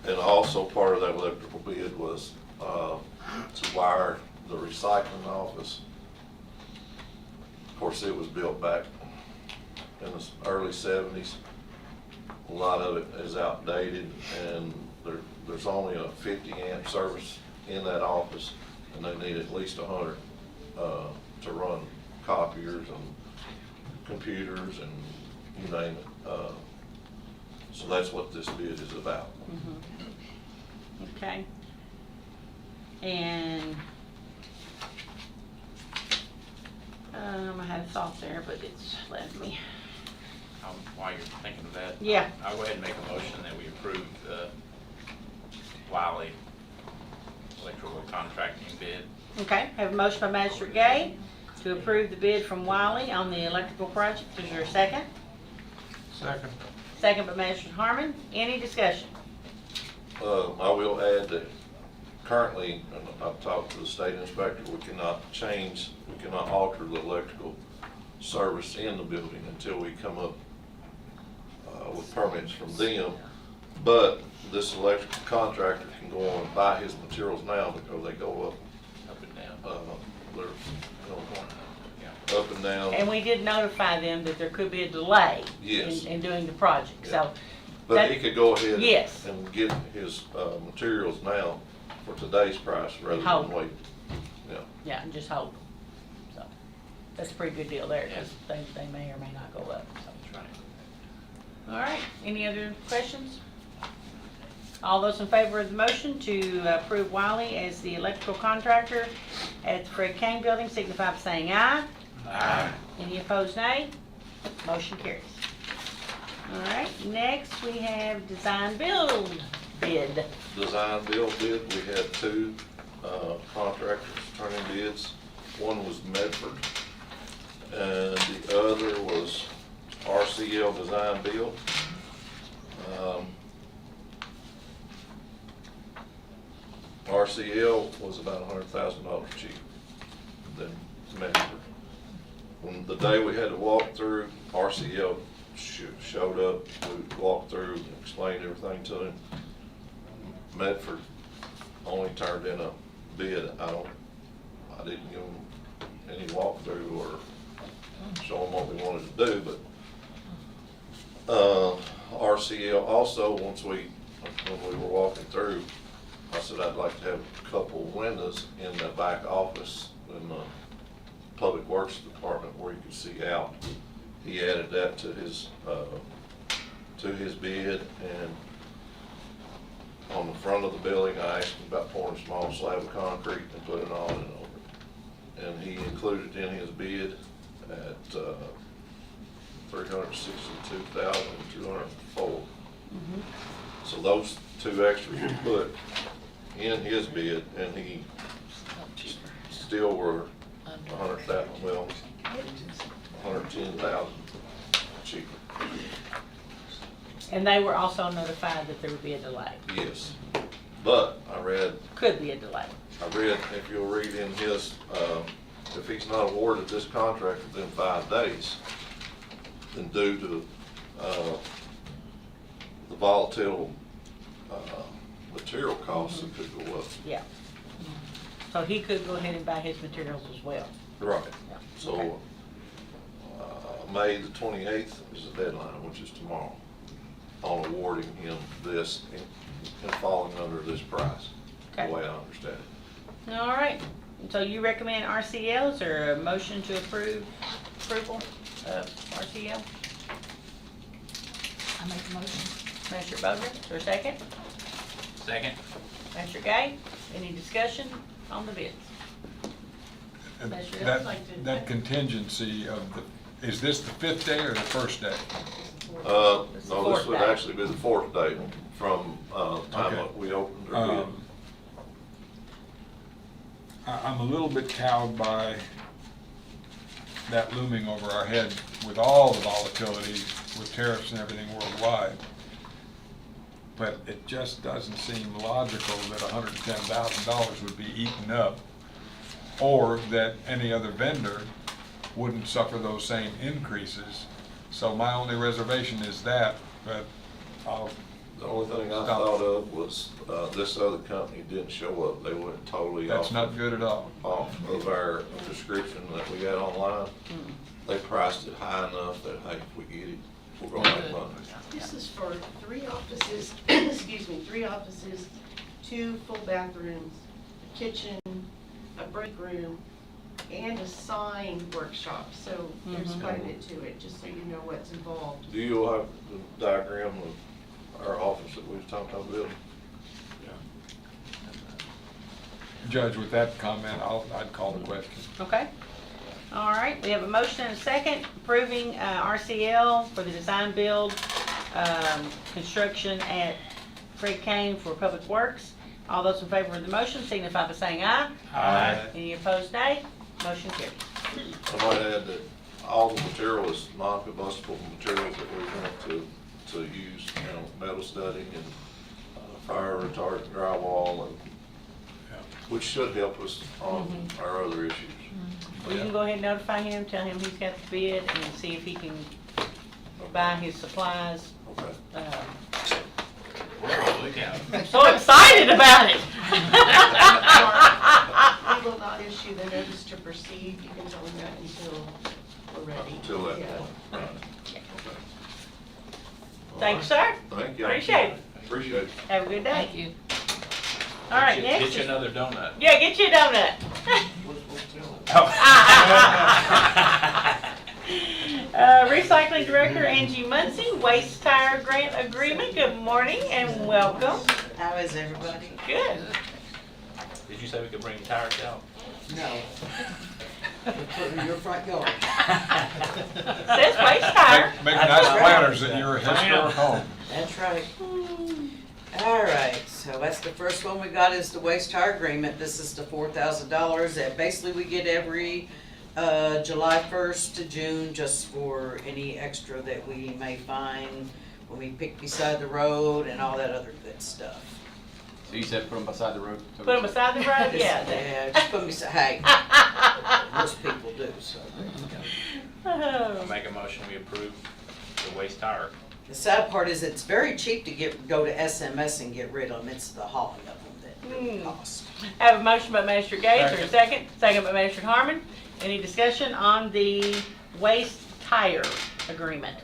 And also part of that electrical bid was to wire the recycling office. Of course, it was built back in the early 70s. A lot of it is outdated, and there's only a 50 amp service in that office, and they need at least 100 to run copiers and computers and you name it. So that's what this bid is about. Okay. And I had a thought there, but it's left me. While you're thinking of that, Yeah. I'll go ahead and make a motion that we approve the Wiley electrical contracting bid. Okay, have a motion by Magistrate Gay to approve the bid from Wiley on the electrical project. Is there a second? Second. Second by Magistrate Harmon. Any discussion? I will add that currently, and I've talked to the state inspector, we cannot alter the electrical service in the building until we come up with permits from them. But this electrical contractor can go on and buy his materials now because they go Up and down. they're up and down. And we did notify them that there could be a delay Yes. in doing the project, so. But he could go ahead Yes. and get his materials now for today's price rather Hold. than wait. Yeah. Yeah, and just hold them. So, that's a pretty good deal there, because they may or may not go up, so. All right, any other questions? All those in favor of the motion to approve Wiley as the electrical contractor at the Fred Cain building signify by saying aye. Aye. Any opposed, nay? Motion carries. All right, next we have design build bid. Design build bid, we had 2 contractors turning bids. One was Medford, and the other was RCL Design Build. RCL was about $100,000 cheaper than Medford. When the day we had to walk through, RCL showed up, we walked through and explained everything to him. Medford only turned in a bid. I didn't give them any walkthrough or show them what we wanted to do, but RCL also, when we were walking through, I said I'd like to have a couple windows in the back office in the Public Works Department where you could see out. He added that to his bid, and on the front of the building, I asked him about pouring a small slab of concrete and put an awning over it. And he included in his bid at $362,204. So those 2 extras were put in his bid, and he still were $110,000 cheaper. And they were also notified that there would be a delay. Yes, but Could be a delay. if you'll read in his, if he's not awarded this contract within 5 days, then due to the volatile material costs, it could go up. Yeah. So he could go ahead and buy his materials as well. Right. Yeah. So May the 28th is the deadline, which is tomorrow. on awarding him this and falling under this price, the Okay. way I understand it. All right, so you recommend RCLs or a motion to approval of RCL? I make a motion. Commissioner Bowden, or second? Second. Commissioner Gay, any discussion on the bids? That contingency of is this the 5th day or the 1st day? No, It's this the fourth would day. actually be the 4th day from time Okay. that we opened our bid. I'm a little bit cowed by that looming over our head with all the volatility with tariffs and everything worldwide. But it just doesn't seem logical that $110,000 would be eaten up, or that any other vendor wouldn't suffer those same increases. So my only reservation is that, but I'll The only thing I stop. thought of was, this other company didn't show up. They went totally That's off. not good at all. Off of our description that we had online. They priced it high enough that, hey, if we get it, we're gonna make money. This is for 3 offices, excuse me, 3 offices, 2 full bathrooms, a kitchen, a break room, and a sign workshop. So there's quite a bit to it, just so you know what's involved. Do you have the diagram of our office that we was talking about building? Judge, with that comment, I'd call the question. Okay. All right, we have a motion and a second approving RCL for the design build construction at Fred Cain for Public Works. All those in favor of the motion signify by saying aye. Aye. Any opposed, nay. Motion carries. I might add that all the material is non-combustible materials that we want to use, metal studding and fire retardant drywall, and which should help us on our other issues. Well, you can go ahead and notify him, tell him he's got the bid, and see if he can buy his supplies. Okay. Look out. I'm so excited about it. We will not issue the notice to proceed. You can tell them that until we're ready. Until that Yeah. point, right. Thank you, sir. Thank you. Appreciate it. Appreciate it. Have a good day. Thank you. All right, Get next. you is- another donut. Yeah, get you a donut. Recycling Director Angie Muncy, Waste Tire Grant Agreement. Good morning and welcome. How is everybody? Good. Did you say we could bring tires out? No. Put in your front yard. Says Waste Tire. Make nice planners at your historic home. That's right. All right, so that's the first one we got is the waste tire agreement. This is the $4,000 that basically we get every July 1st to June, just for any extra that we may find when we pick beside the road and all that other good stuff. So you said put them beside the road? Put them beside the road, yeah. Yeah, just put them beside, hey, most people do, so. I'll make a motion, we approve the waste tire. The sad part is it's very cheap to go to SMS and get rid of them. It's the hauling of them that really costs. I have a motion by Magistrate Gates, or a second? Second by Magistrate Harmon. Any discussion on the waste tire agreement?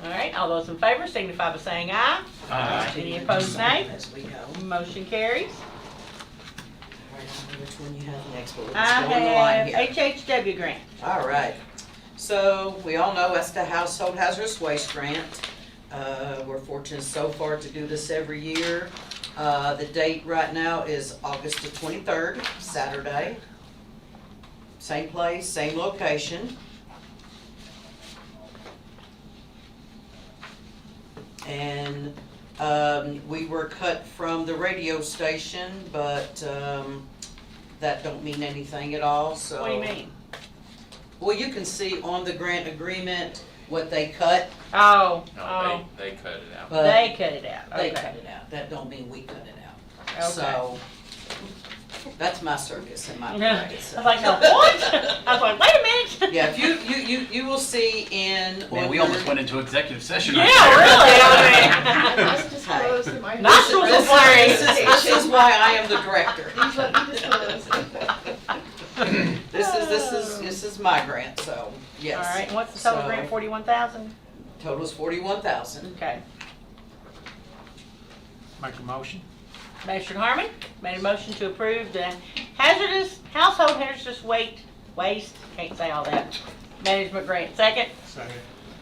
All right, all those in favor signify by saying aye. Aye. Any opposed, nay? As we go. Motion carries. All right, I don't know which one you have next, but we'll I just go on the line have here. HHW Grant. All right. So we all know that's the Household Hazardous Waste Grant. We're fortunate so far to do this every year. The date right now is August the 23rd, Saturday. Same place, same location. And we were cut from the radio station, but that don't mean anything at all, so. What do you mean? Well, you can see on the grant agreement what they cut. Oh, No, they cut it out. But they cut it out. They Okay. cut it out. That don't mean we cut it out. Okay. So, that's my circus and my Yeah. parade. I was like, no, what? I was like, wait a minute. Yeah, if you will see in. Man, we almost went into executive session. Yeah, right really. Must disclose that my. Nostrils are flaring. This is why I am the director. Please let me disclose. This is my grant, so, yes. All right, and what's the total So, grant, 41,000? Total is 41,000. Okay. Make a motion. Magistrate Harmon made a motion to approve the household hazardous waste, can't say all that, management grant. Second. Second.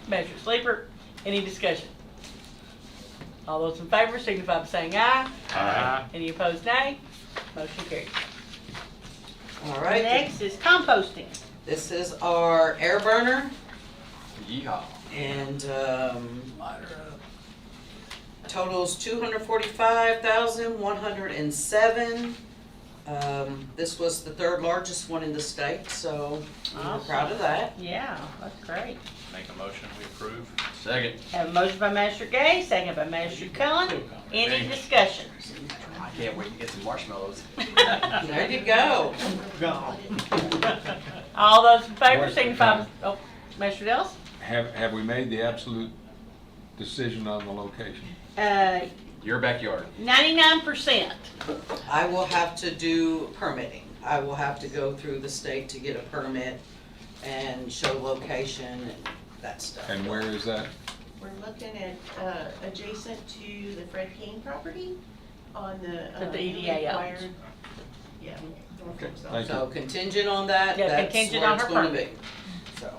Magistrate Sleeper, any discussion? All those in favor signify by saying aye. Aye. Any opposed, nay? Motion carries. All right. Next is composting. This is our air burner. Yeehaw. And totals 245,107. This was the third largest one in the state, so we're proud of that. Yeah, that's great. Make a motion, we approve. Second. Have a motion by Magistrate Gay, second by Magistrate Cullen. Any discussion? I can't wait to get some marshmallows. There you go. All those in favor signify by, Magistrate Ellis? Have we made the absolute decision on the location? Your backyard. 99%. I will have to do permitting. I will have to go through the state to get a permit and show location and that stuff. And where is that? We're looking at, adjacent to the Fred Cain property on the. That the EDA owns. required- Yeah. Okay, thank So you. contingent on that, Yeah, that's contingent where on it's her gonna be. permit. So.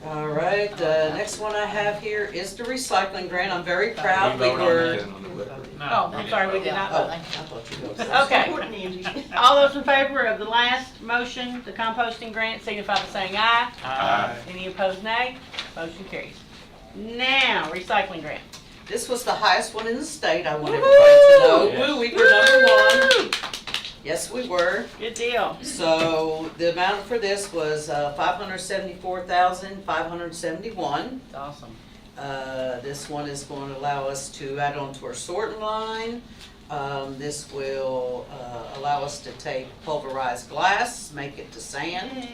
All right, the next one I have here is the recycling grant. I'm very proud. We were. Oh, I'm sorry, we did not Oh, vote. I thought you were. Okay. All those in favor of the last motion, the composting grant, signify by saying aye. Aye. Any opposed, nay? Motion carries. Now, recycling grant. This was the highest one in the state. I want everybody to know. Yes. Woo, we were number one. Yes, we were. Good deal. So the amount for this was $574,571. That's awesome. This one is going to allow us to add on to our sorting line. This will allow us to take pulverized glass, make it to sand.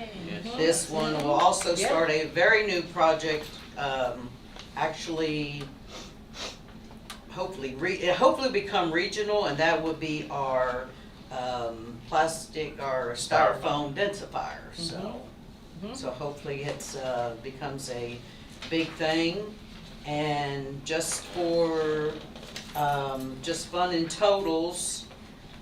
This one will also start a very new project, actually, hopefully become regional, and that would be our plastic or styrofoam densifier. So hopefully it's becomes a big thing. And just for just fun and totals,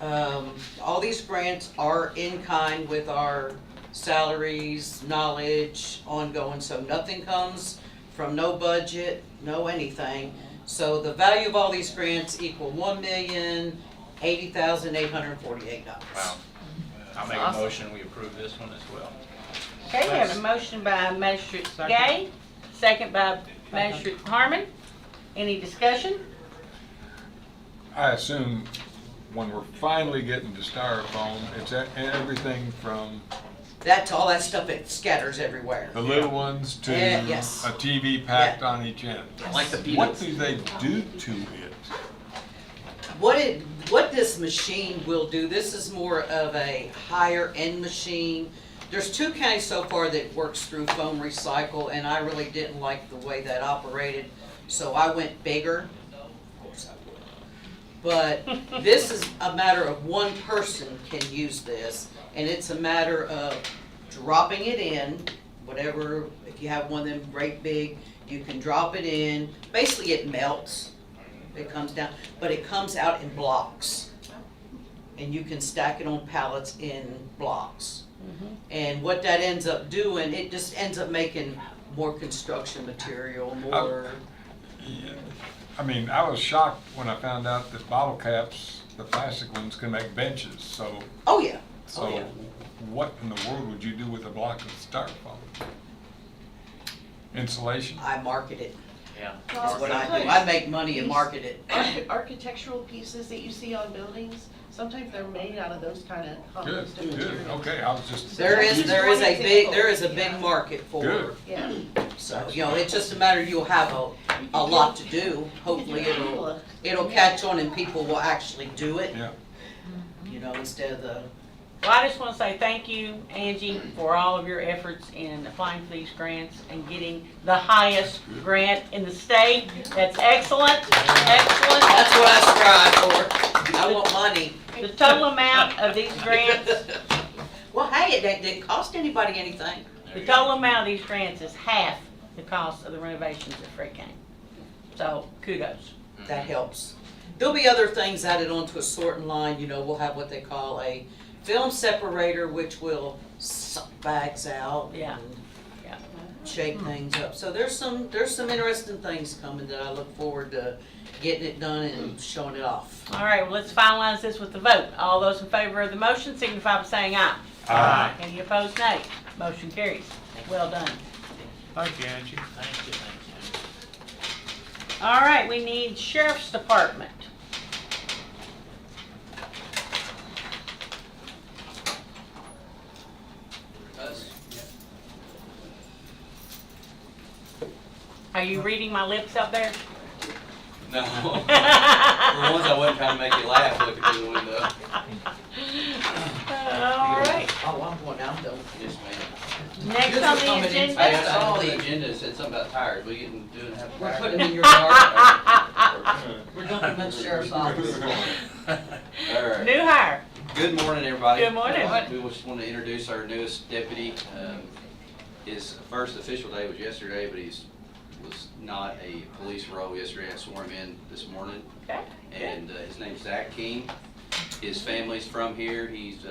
all these grants are in kind with our salaries, knowledge, ongoing, so nothing comes from no budget, no anything. So the value of all these grants equal $1,080,848. Wow. I'll make a motion, we approve this one as well. Okay, we have a motion by Magistrate Gay, second by Magistrate Harmon. Any discussion? I assume when we're finally getting to styrofoam, it's everything from That's all that stuff, it scatters everywhere. the little ones to yes. a TV packed on each end. Like the What peanuts. do they do to it? What this machine will do, this is more of a higher end machine. There's two counties so far that works through foam recycle, and I really didn't like the way that operated, so I went bigger. Of course I would. But this is a matter of one person can use this, and it's a matter of dropping it in, whatever, if you have one of them great big, you can drop it in. Basically it melts, it comes down, but it comes out in blocks. And you can stack it on pallets in blocks. And what that ends up doing, it just ends up making more construction material, more. Yeah. I mean, I was shocked when I found out that bottle caps, the plastic ones, can make benches, so. Oh, yeah. So Oh, yeah. what in the world would you do with a block of styrofoam? Insulation? I market it. Yeah. That's what I do. I make money and market it. Architectural pieces that you see on buildings, sometimes they're made out of those kind of Good, composted good, materials. okay, I was just. There is a big market for it. Good. Yeah. So, you know, it's just a matter, you'll have a lot to do. Hopefully it'll catch on and people will actually do it. Yeah. You know, instead of the. Well, I just want to say thank you, Angie, for all of your efforts in applying for these grants and getting the highest grant in the state. That's excellent, excellent. That's what I strive for. I want money. The total amount of these grants, Well, hey, it didn't cost anybody anything. the total amount of these grants is half the cost of the renovations at Fred Cain. So kudos. That helps. There'll be other things added onto a sorting line, you know, we'll have what they call a film separator, which will suck bags out. Yeah. and Yeah. Shape things up. So there's some interesting things coming that I look forward to getting it done and showing it off. All right, well, let's finalize this with the vote. All those in favor of the motion signify by saying aye. Aye. Any opposed, nay. Motion carries. Well done. Thank you, Angie. Thank you, thank you. All right, we need Sheriff's Department. Are you reading my lips up there? No. For once I wasn't trying to make you laugh looking through the window. All right. Oh, I'm going down, though. Yes, ma'am. Next on the agenda. Hey, I saw the agenda, it said something about tires. We getting doing have We're tires? putting them in your yard. We're dumping them in the sheriff's office. All right. New hire. Good morning, everybody. Good morning. We just want to introduce our newest deputy. His first official day was yesterday, but was not a police role yesterday. I swore him in this morning. Okay. And his name's Cain. His family's from here. He's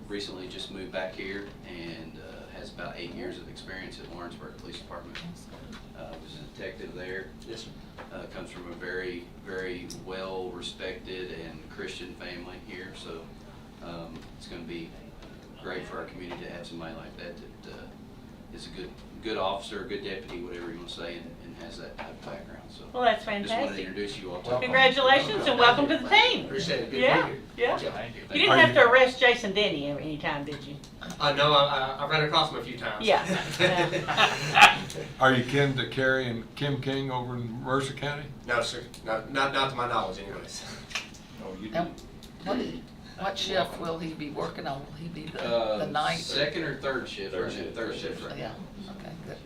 recently just moved back here and has about 8 years of experience at Lawrenceburg Police Department. Was a detective there. Yes, sir. Comes from a very, very well-respected and Christian family here. So it's going to be great for our community to have somebody like that is a good officer, a good deputy, whatever you want to say, and has that type of background. So Well, that's just wanted to fantastic. introduce you all to him. Congratulations and welcome to the team. Appreciate it. Good Yeah, to be here. yeah. Thank you. You didn't have to arrest Jason Denny any time, did you? No, I ran across him a few times. Yeah. Are you kin to Carrie and Kim King over in Mercer County? No, sir. Not to my knowledge, anyways. Oh, you And what shift will he be working on? Will he be the night? Second or third shift? Third shift right Yeah, now. okay, good.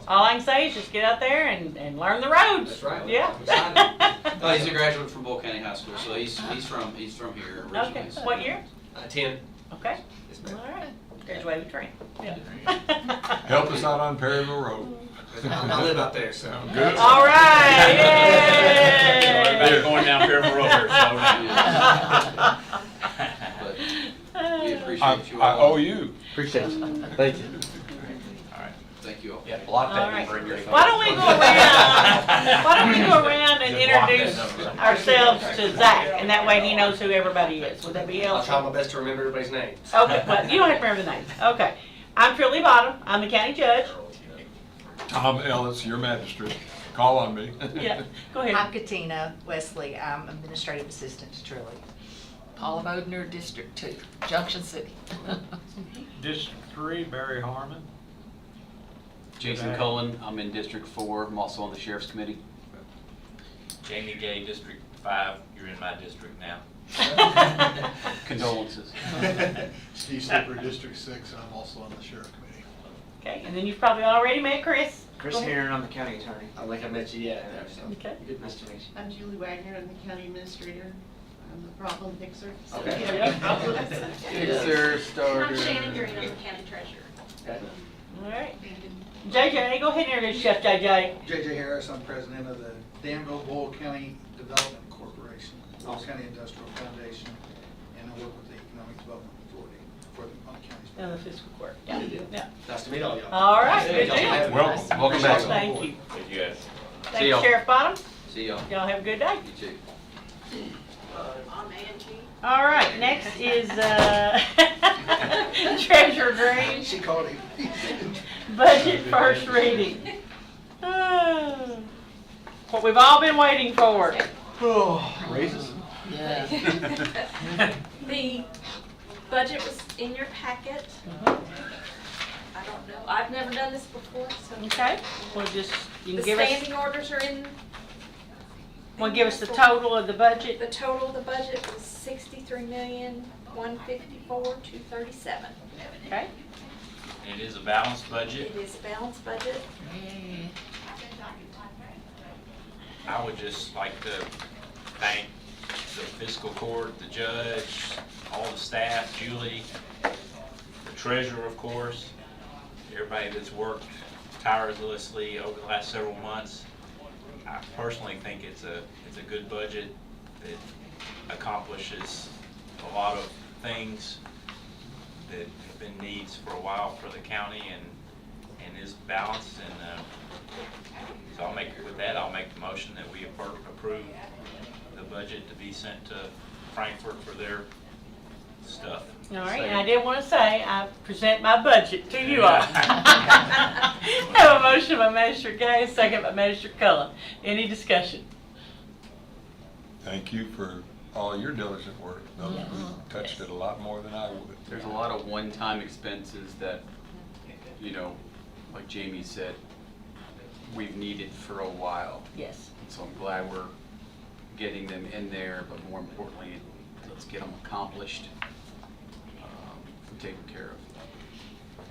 All I can say is just get out there and learn the roads. That's right. Yeah. I'm excited. Oh, he's a graduate from Boyle County High School, so he's from here originally. Okay. so- What year? 10. Okay. Yes, All ma'am. right. Graduated with train. Yeah. Help us out on Perryville Road. I live out there, so. Good. All right. Yay. Everybody going down Perryville Road here, slow down. But we appreciate you I all. owe you. Appreciate it. Thank you. Thank you all. Yeah, block All that right. number in your phone. Why don't we go around and Just block that introduce number. ourselves to Zach, and that way he knows who everybody is. Would that be I'll helpful? try my best to remember everybody's names. Okay, well, you don't have to remember the names. Okay. I'm Trilly Bottom. I'm the county judge. Tom Ellis, your magistrate. Call on me. Yeah, go ahead. I'm Katina Wesley. I'm administrative assistant to Trilly. Paula Bodner, District 2, Junction City. District 3, Barry Harmon. Jason Colin, I'm in District 4, I'm also on the Sheriff's Committee. Jamie Gay, District 5, you're in my district now. Condolences. Steve Slipper, District 6, and I'm also on the Sheriff Committee. Okay, and then you've probably already met Chris. Chris Go ahead. Heron, I'm the county attorney. I don't think I met you yet. Okay. Good, nice to meet you. I'm Julie Wagner, I'm the county administrator. I'm the problem fixer. So Okay. if you have any problems. Fixer, starter. I'm Shannon Greene, I'm the county treasurer. Okay. All right. JJ, go ahead and introduce Chef JJ. JJ Harris, I'm president of the Danville Boyle County Development Corporation, Boyle County Industrial Foundation, and I work with the Economic Development Authority for the county's. And the fiscal court. Yeah. Yeah. Nice to meet all y'all. All right, Hey, good y'all have deal. a nice- Welcome back. Thank you. Thank you guys. Thank you, Sheriff Bottom. See y'all. Y'all have a good day. You too. I'm Angie. All right, next is Treasurer Greene. She called him. Budget first reading. What we've all been waiting for. Raises? Yeah. The budget was in your packet. I don't know, I've never done this before, so. Okay, well just, you The can give us, standing orders are in. want to give us the total of the budget? The total of the budget was $63,154,237. Okay. It is a balanced budget. It is a balanced budget. I would just like to thank the fiscal court, the judge, all the staff, Julie, the treasurer, of course, everybody that's worked tirelessly over the last several months. I personally think it's a good budget that accomplishes a lot of things that have been needs for a while for the county and is balanced. And so I'll make the motion that we approve the budget to be sent to Frankfurt for their stuff. All right, and I did want to say, I present my budget to you all. Have a motion by Magistrate Cain, second by Magistrate Colin. Any discussion? Thank you for all your diligent work. Those who touched it a lot more than I would. There's a lot of one-time expenses that, you know, like Jamie said, we've needed for a while. Yes. So I'm glad we're getting them in there, but more importantly, let's get them accomplished, and taken care of.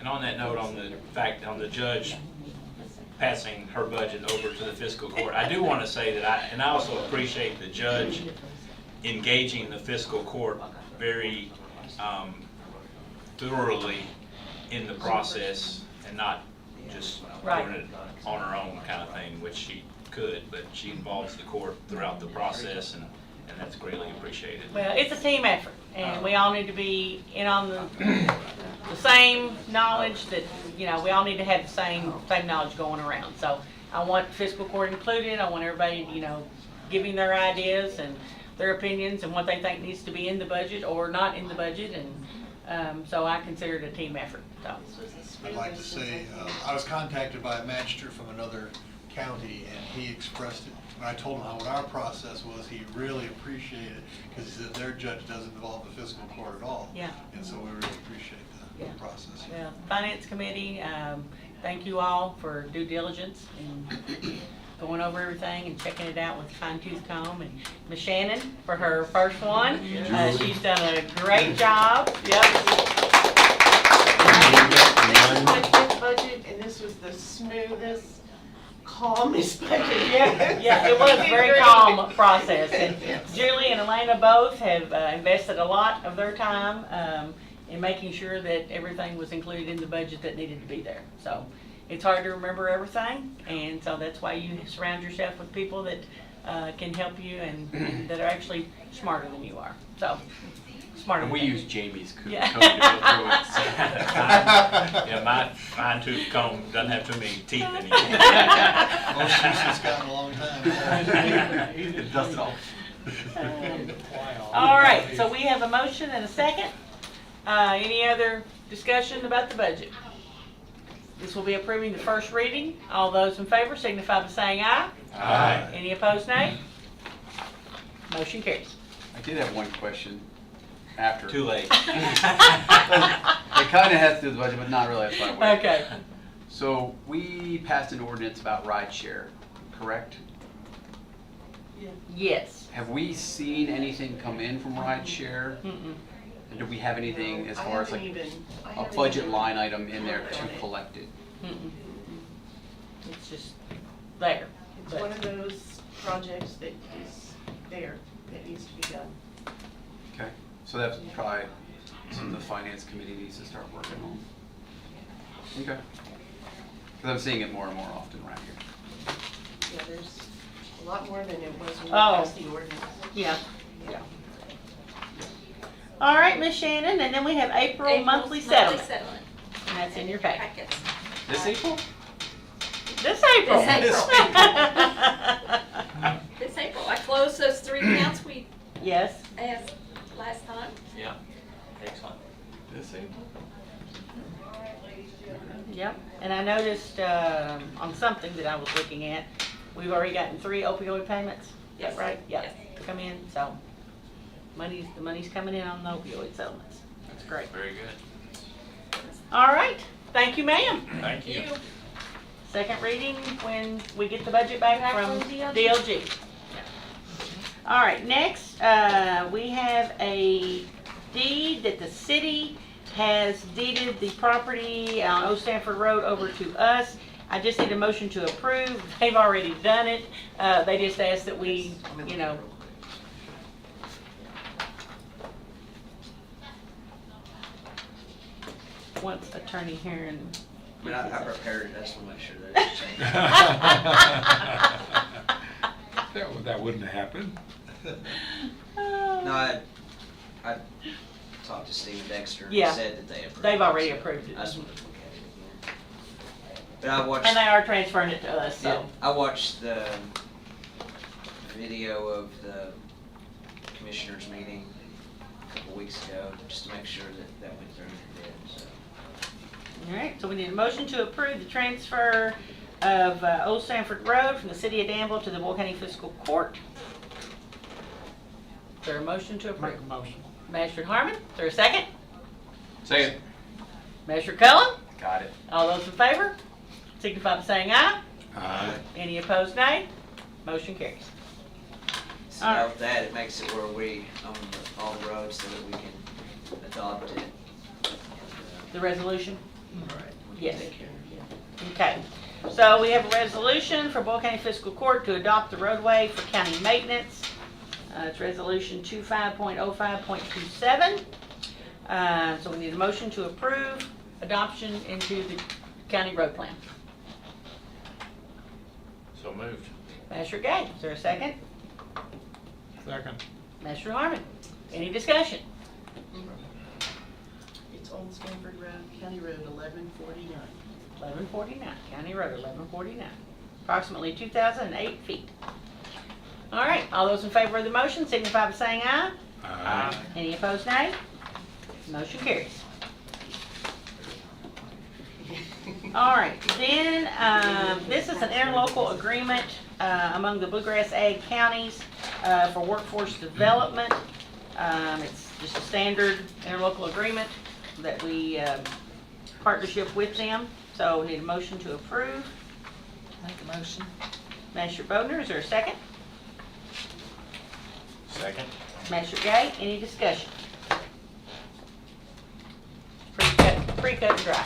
And on that note, on the judge passing her budget over to the fiscal court, I do want to say that I also appreciate the judge engaging the fiscal court very thoroughly in the process and not just doing it on her own kind of thing, which she could, but she involves the court throughout the process, and that's greatly appreciated. Well, it's a team effort, and we all need to be in on the same knowledge that, you know, we all need to have the same knowledge going around. So I want fiscal court included. I want everybody, you know, giving their ideas and their opinions and what they think needs to be in the budget or not in the budget, and so I consider it a team effort. So. I'd like to say, I was contacted by a magistrate from another county, and he expressed it. When I told him what our process was, he really appreciated it, because he said their judge doesn't involve the fiscal court at all. Yeah. And so we really appreciate the process. Yeah, Finance Committee, thank you all for due diligence and going over everything and checking it out with fine-tooth comb. And Ms. Shannon for her first one. She's done a great job. Yep. Budget, and this was the smoothest, calmest budget. Yeah, it was a very calm process. And Julie and Elena both have invested a lot of their time in making sure that everything was included in the budget that needed to be there. So it's hard to remember everything, and so that's why you surround yourself with people that can help you and that are actually smarter than you are. So smarter. And we than use you. Jamie's comb Yeah. to go through it. So. Yeah, my fine-tooth comb doesn't have too many teeth anymore. Most useless guy in a long time. It does it all. All right, so we have a motion and a second. Any other discussion about the budget? This will be approving the first reading. All those in favor signify by saying aye. Aye. Any opposed, nay? Motion carries. I did have one question after. Too late. It kind of has to do with the budget, but not really. That's why I waited. Okay. So we passed an ordinance about rideshare, correct? Yes. Have we seen anything come in from rideshare? Mm-mm. And do we have anything as I far as haven't like even- I a haven't budget even line item in there worked on to it. collect it? Mm-mm. It's just there. It's But- one of those projects that is there, that needs to be done. Okay, so that's probably something the finance committee needs to start working on. Okay. Because I'm seeing it more and more often around here. Yeah, there's a lot more than it was when we Oh. passed the ordinance. Yeah. Yeah. All right, Miss Shannon, and then we have April monthly settlement. And that's in your packet. This April? This April. This This April. I closed those 3 accounts we Yes. asked last time. Yeah, excellent. This April? Yep, and I noticed on something that I was looking at, we've already gotten 3 opioid payments. Is that Yes. right? Yeah, come in, so the money's coming in on the opioid settlements. That's great. Very good. All right, thank you, ma'am. Thank you. Second reading when we get the budget back from from DLG. All right, next, we have a deed that the city has deeded the property on Old Stanford Road over to us. I just need a motion to approve. They've already done it. They just asked that we, you know. Once Attorney Heron I mean, I prepared it, I just want to make sure that it's changed. That wouldn't have happened. No, I talked to Steve Dexter and he Yeah. said that they approved it. They've already so approved it. I just wanted to look at it again. But I watched. And they are transferring it to us, so. Yeah, I watched the video of the commissioners meeting a couple weeks ago, just to make sure that that went through and it did, so. All right, so we need a motion to approve the transfer of Old Sanford Road from the city of Danville to the Boyle County Fiscal Court. Is there a motion to approve? Make a motion. Magistrate Harmon, is there a second? Second. Magistrate Cullen? Got it. All those in favor, signify by saying aye. Aye. Any opposed, nay? Motion carries. So now with that, it makes it where we own all the roads so that we can adopt it. The resolution? Right. Yes. Okay, so we have a resolution for Boyle County Fiscal Court to adopt the roadway for county maintenance. It's resolution 25.05.27. So we need a motion to approve adoption into the county road plan. So moved. Magistrate Gay, is there a second? Second. Magistrate Harmon, any discussion? It's Old Stanford Road, County Road 1149. 1149, County Road 1149, approximately 2,008 feet. All right, all those in favor of the motion signify by saying aye. Aye. Any opposed, nay? Motion carries. All right, then, this is an interlocal agreement among the Bluegrass Ag counties for workforce development. It's just a standard interlocal agreement that we partnership with them. So we need a motion to approve. Make a motion. Magistrate Bodnar, is there a second? Second. Magistrate Gay, any discussion? Pretty cut and dry.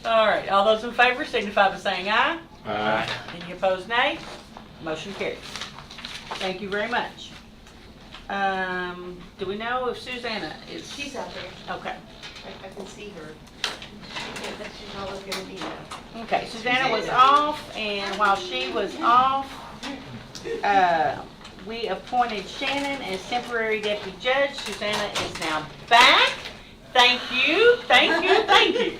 All right, all those in favor signify by saying aye. Aye. Any opposed, nay? Motion carries. Thank you very much. Do we know if Susanna is? She's out there. Okay. I can see her. She's always gonna be there. Okay, Susanna was off, and while she was off, we appointed Shannon as temporary deputy judge. Susanna is now back. Thank you, thank you, thank you.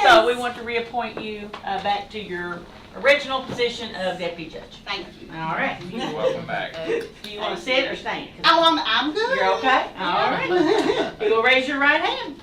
So we want to reappoint you back to your original position of deputy judge. Thank you. All right. You're welcome back. Do you want to sit or stand? Oh, I'm good. You're okay? All right. You will raise your right hand.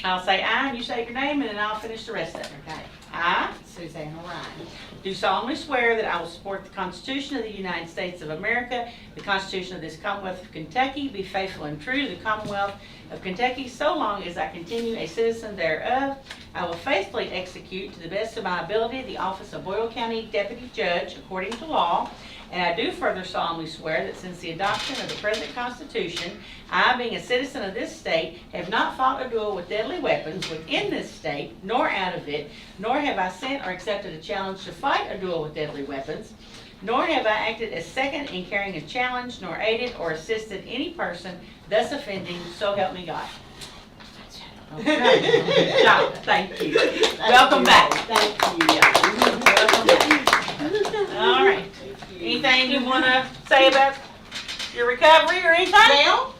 I'll say aye, and you say your name, and then I'll finish the rest of it. Okay. I Susanna Ryan. do solemnly swear that I will support the Constitution of the United States of America, the Constitution of this Commonwealth of Kentucky, be faithful and true to the Commonwealth of Kentucky so long as I continue a citizen thereof. I will faithfully execute to the best of my ability the office of Boyle County Deputy Judge according to law. And I do further solemnly swear that since the adoption of the present Constitution, I, being a citizen of this state, have not fought a duel with deadly weapons within this state, nor out of it, nor have I sent or accepted a challenge to fight a duel with deadly weapons, nor have I acted as second in carrying a challenge, nor aided or assisted any person thus offending, so help me God. Okay. Good job. Thank you. Welcome back. Thank you. Welcome back. All right. Anything you want to say about your recovery or anything? Well,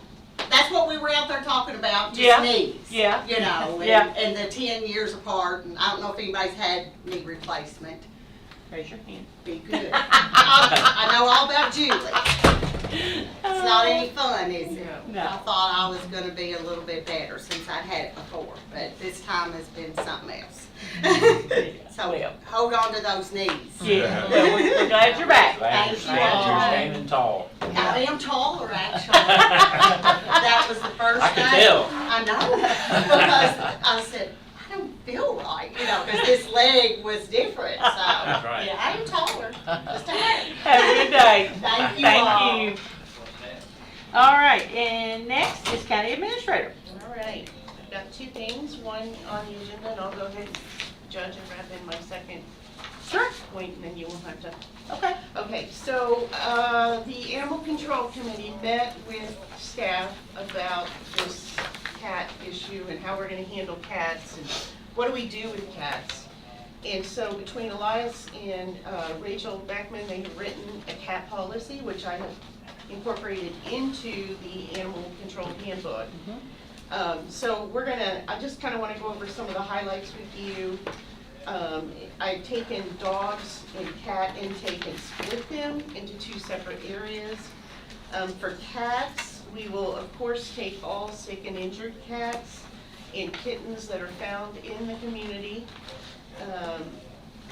that's what we were out there talking about, just Yeah. knees. Yeah. You know, and, Yeah. and the 10 years apart, and I don't know if anybody's had knee replacement. Raise your hand. Be good. I know all about Julie. It's not any fun, is it? No. I thought I was gonna be a little bit better since I'd had it before, but this time has been something else. So, Well. hold on to those knees. Yeah. Well, we're glad you're back. Glad Thank you're you all. standing tall. I am taller, actually. That was the first I thing. could tell. I know, because I said, I don't feel right, you know, because this leg was different, so. That's right. Yeah, I am taller, just a hair. Have a good day. Thank you all. Thank you. All right, and next is County Administrator. All right, I've got two things, one on the agenda, and I'll go ahead, Judge, and wrap in my second point, and then you will have to. Okay. Okay, so, the Animal Control Committee met with staff about this cat issue and how we're gonna handle cats and what do we do with cats. And so between Elias and Rachel Beckman, they have written a cat policy, which I have incorporated into the animal control handbook. So I just kind of want to go over some of the highlights with you. I've taken dogs and cat intake and split them into 2 separate areas. For cats, we will of course take all sick and injured cats and kittens that are found in the community.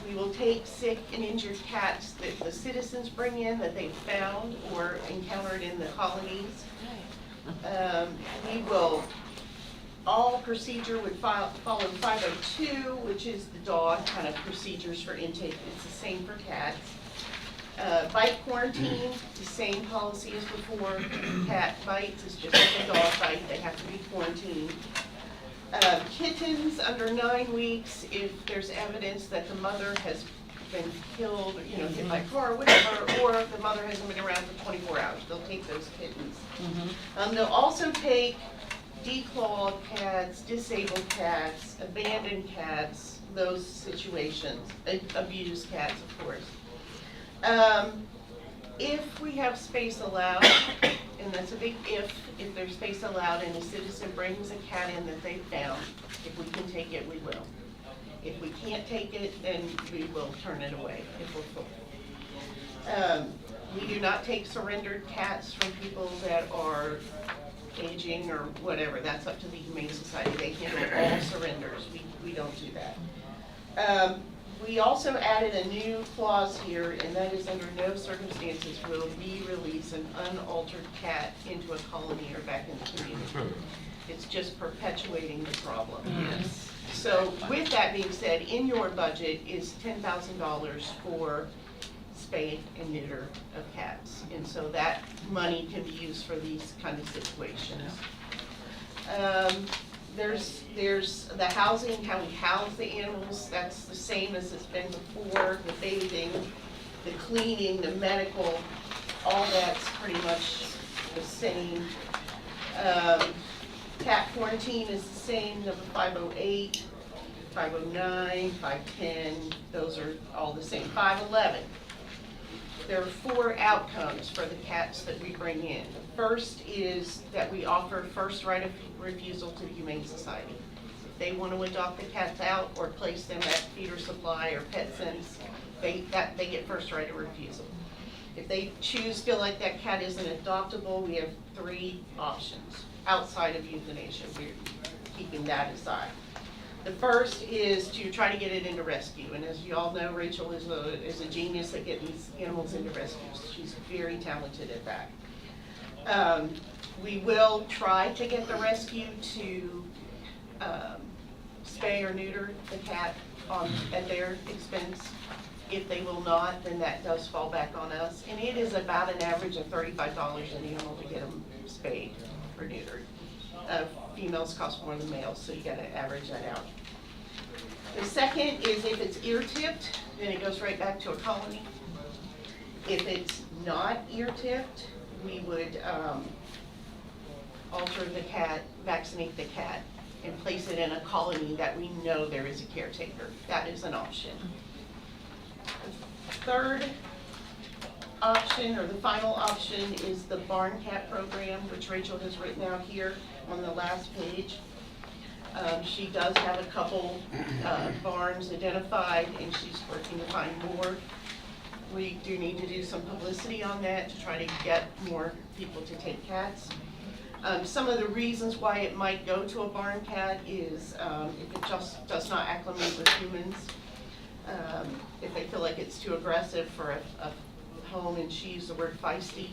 We will take sick and injured cats that the citizens bring in that they've found or encountered in the colonies. All procedure would follow 502, which is the dog kind of procedures for intake. It's the same for cats. Bite quarantine, the same policy as before. Cat bites is just like a dog bite, they have to be quarantined. Kittens under 9 weeks, if there's evidence that the mother has been killed, hit by a car or whatever, or the mother hasn't been around for 24 hours, they'll take those kittens. They'll also take declawed cats, disabled cats, abandoned cats, those situations, abused cats, of course. If we have space allowed, and that's a big if there's space allowed and a citizen brings a cat in that they found, if we can take it, we will. If we can't take it, then we will turn it away if we're full. We do not take surrendered cats from people that are aging or whatever. That's up to the Humane Society. They handle all surrenders. We don't do that. We also added a new clause here, and that is under no circumstances will we release an unaltered cat into a colony or back in the community. It's just perpetuating the problem. Yes. So with that being said, in your budget is $10,000 for spay and neuter of cats. And so that money can be used for these kind of situations. There's the housing, how we house the animals, that's the same as it's been before. The bathing, the cleaning, the medical, all that's pretty much the same. Cat quarantine is the same, number 508, 509, 510, those are all the same. 511. There are 4 outcomes for the cats that we bring in. The first is that we offer first right of refusal to the Humane Society. If they want to adopt the cats out or place them at Feeder Supply or PetSense, they get first right of refusal. If they feel like that cat isn't adoptable, we have 3 options outside of euthanasia. We're keeping that aside. The first is to try to get it into rescue, and as you all know, Rachel is a genius at getting these animals into rescues. She's very talented at that. We will try to get the rescue to spay or neuter the cat at their expense. If they will not, then that does fall back on us, and it is about an average of $35 an animal to get them spayed or neutered. Females cost more than males, so you gotta average that out. The second is if it's ear-tipped, then it goes right back to a colony. If it's not ear-tipped, we would alter the cat, vaccinate the cat, and place it in a colony that we know there is a caretaker. That is an option. The third option, or the final option, is the barn cat program, which Rachel has written out here on the last page. She does have a couple barns identified, and she's working to find more. We do need to do some publicity on that to try to get more people to take cats. Some of the reasons why it might go to a barn cat is if it just does not acclimate with humans, if they feel like it's too aggressive for a home, and she used the word feisty.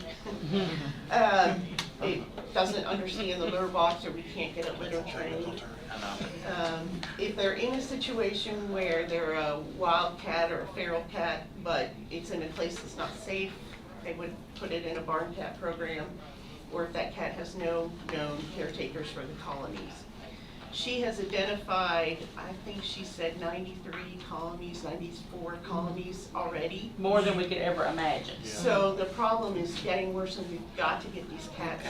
It doesn't understand the litter box, or we can't get it litter trained. If they're in a situation where they're a wild cat or a feral cat, but it's in a place that's not safe, they would put it in a barn cat program, or if that cat has no known caretakers for the colonies. She has identified, I think she said 93 colonies, 94 colonies already. More than we could ever imagine. So the problem is getting worse, and we've got to get these cats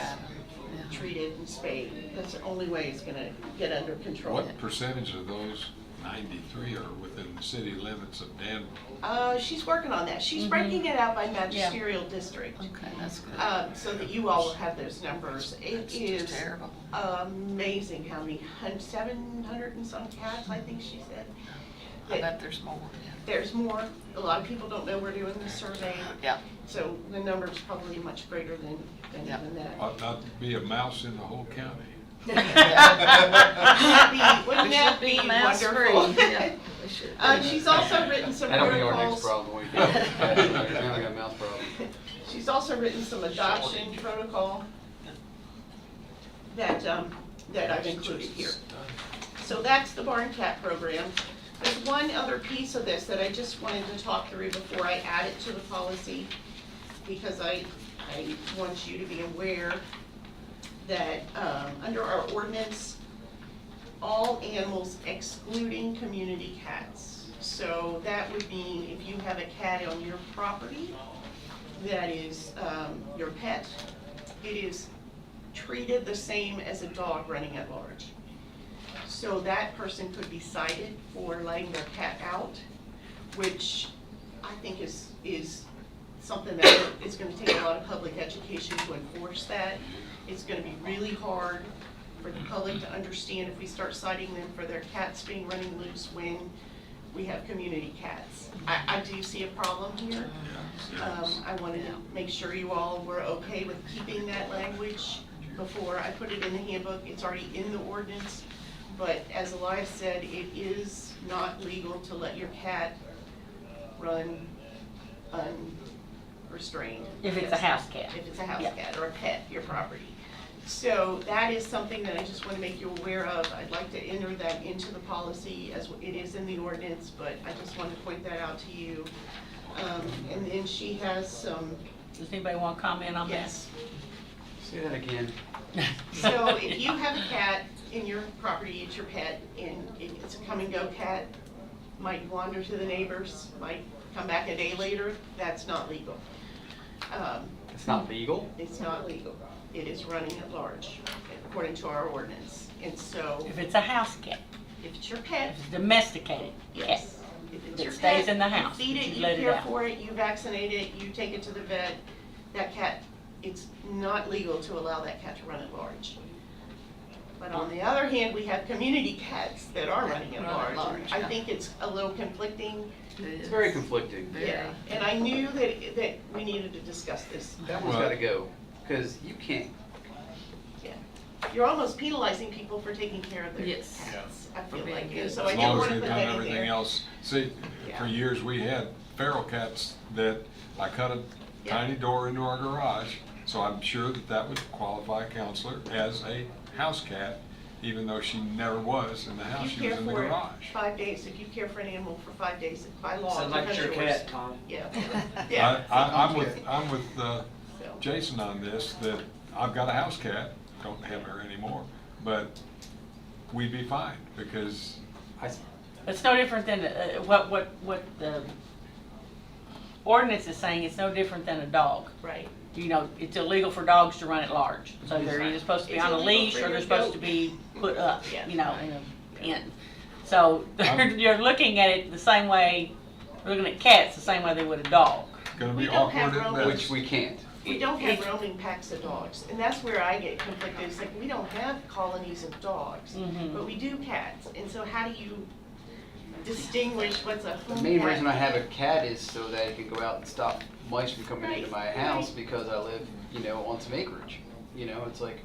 treated and spayed. That's the only way it's gonna get under control. What percentage of those 93 are within the city limits of Danville? She's working on that. She's breaking it out by magisterial district. Okay, that's good. So that you all will have those numbers. It is Terrible. amazing how many, 700 and some cats, I think she said. I bet there's more. There's more. A lot of people don't know we're doing this survey. Yeah. So the number's probably much greater than even that. Ought not to be a mouse in the whole county. Wouldn't that be wonderful? She's also written some That'll be our next protocols. problem. We got a mouse problem. She's also written some adoption protocol that, that I've included here. So that's the barn cat program. There's one other piece of this that I just wanted to talk through before I add it to the policy, because I want you to be aware that under our ordinance, all animals excluding community cats. So that would mean if you have a cat on your property that is your pet, it is treated the same as a dog running at large. So that person could be cited for letting their cat out, which I think is something that is going to take a lot of public education to enforce that. It's going to be really hard for the public to understand if we start citing them for their cats being running loose when we have community cats. I do see a problem here. I wanted to make sure you all were okay with keeping that language before I put it in the handbook. It's already in the ordinance, but as Elias said, it is not legal to let your cat run unrestrained. If it's a house cat. If it's a house Yeah. cat or a pet, your property. So that is something that I just want to make you aware of. I'd like to enter that into the policy as it is in the ordinance, but I just wanted to point that out to you. And then she has some. Does anybody want to comment on Yes. Say that again. So if you have a cat in your property, it's your pet, and it's a come and go cat, might wander to the neighbors, might come back a day later, that's not legal. It's not legal? It's not legal. It is running at large, according to our ordinance. And so, If it's a house cat, if it's your pet, if it's domesticated cat, yes. If it's that your stays pet, in the house, you feed but it, you you let it care out. for it, you vaccinate it, you take it to the vet, that cat, it's not legal to allow that cat to run at large. But on the other hand, we have community cats that are running at large. I think it's a little conflicting. It's very conflicting. Yeah, and I knew that we needed to discuss this. That one's gotta go, because you can't. Yeah. You're almost penalizing people for taking care of their Yes. cats, I For feel being like. good. So I As didn't long as want to they've put done that in everything there. else. See, Yeah. for years, we had feral cats that I cut a Yeah. tiny door into our garage, so I'm sure that that would qualify a counselor as a house cat, even though she never was in the house, You she care was in the for it garage. 5 days, if you care for an animal for 5 days, by law, Sounds like it's your yours. cat, Tom. Yeah. Yeah. I'm with So, Jason on this, that I've got a house cat, don't have her anymore, but we'd be fine, because it's no different than, what the ordinance is saying, it's no different than a dog. Right. You know, it's illegal for dogs to run at large, so they're either supposed to be It's on a illegal leash for or they're your supposed to goat. be put up, Yeah. you know, in a pen. So you're looking at it the same way, we're looking at cats the same way they would a dog. gonna We be don't have awkward at roaming- best. Which we can't. We don't have roaming packs of dogs, and that's where I get conflicted. It's like, we don't have colonies of dogs, Mhm. but we do cats. And so how do you distinguish what's a The home main cat? reason I have a cat is so that it can go out and stop mice from coming into my Right, house right. because I live, on some acreage. It's like,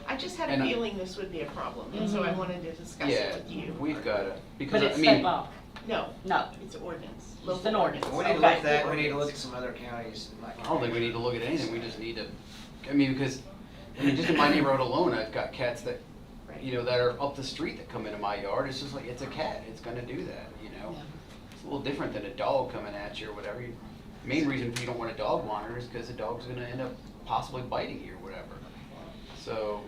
I just had a And, feeling this would be a problem, and so I wanted to discuss yeah, it with you. we've got to, But because it's I state mean, law. No, No, it's ordinance. it's Local an ordinance. We need to Okay. look at that, we need to look at some other counties. I don't think we need to look at anything, we just need to, because, just in my neighborhood alone, I've got cats that, Right. that are up the street that come into my yard, it's just like, it's a cat, it's gonna do that, It's a little different than a dog coming at you or whatever. Main reason you don't want a dog monitor is because the dog's gonna end up possibly biting you or whatever. So,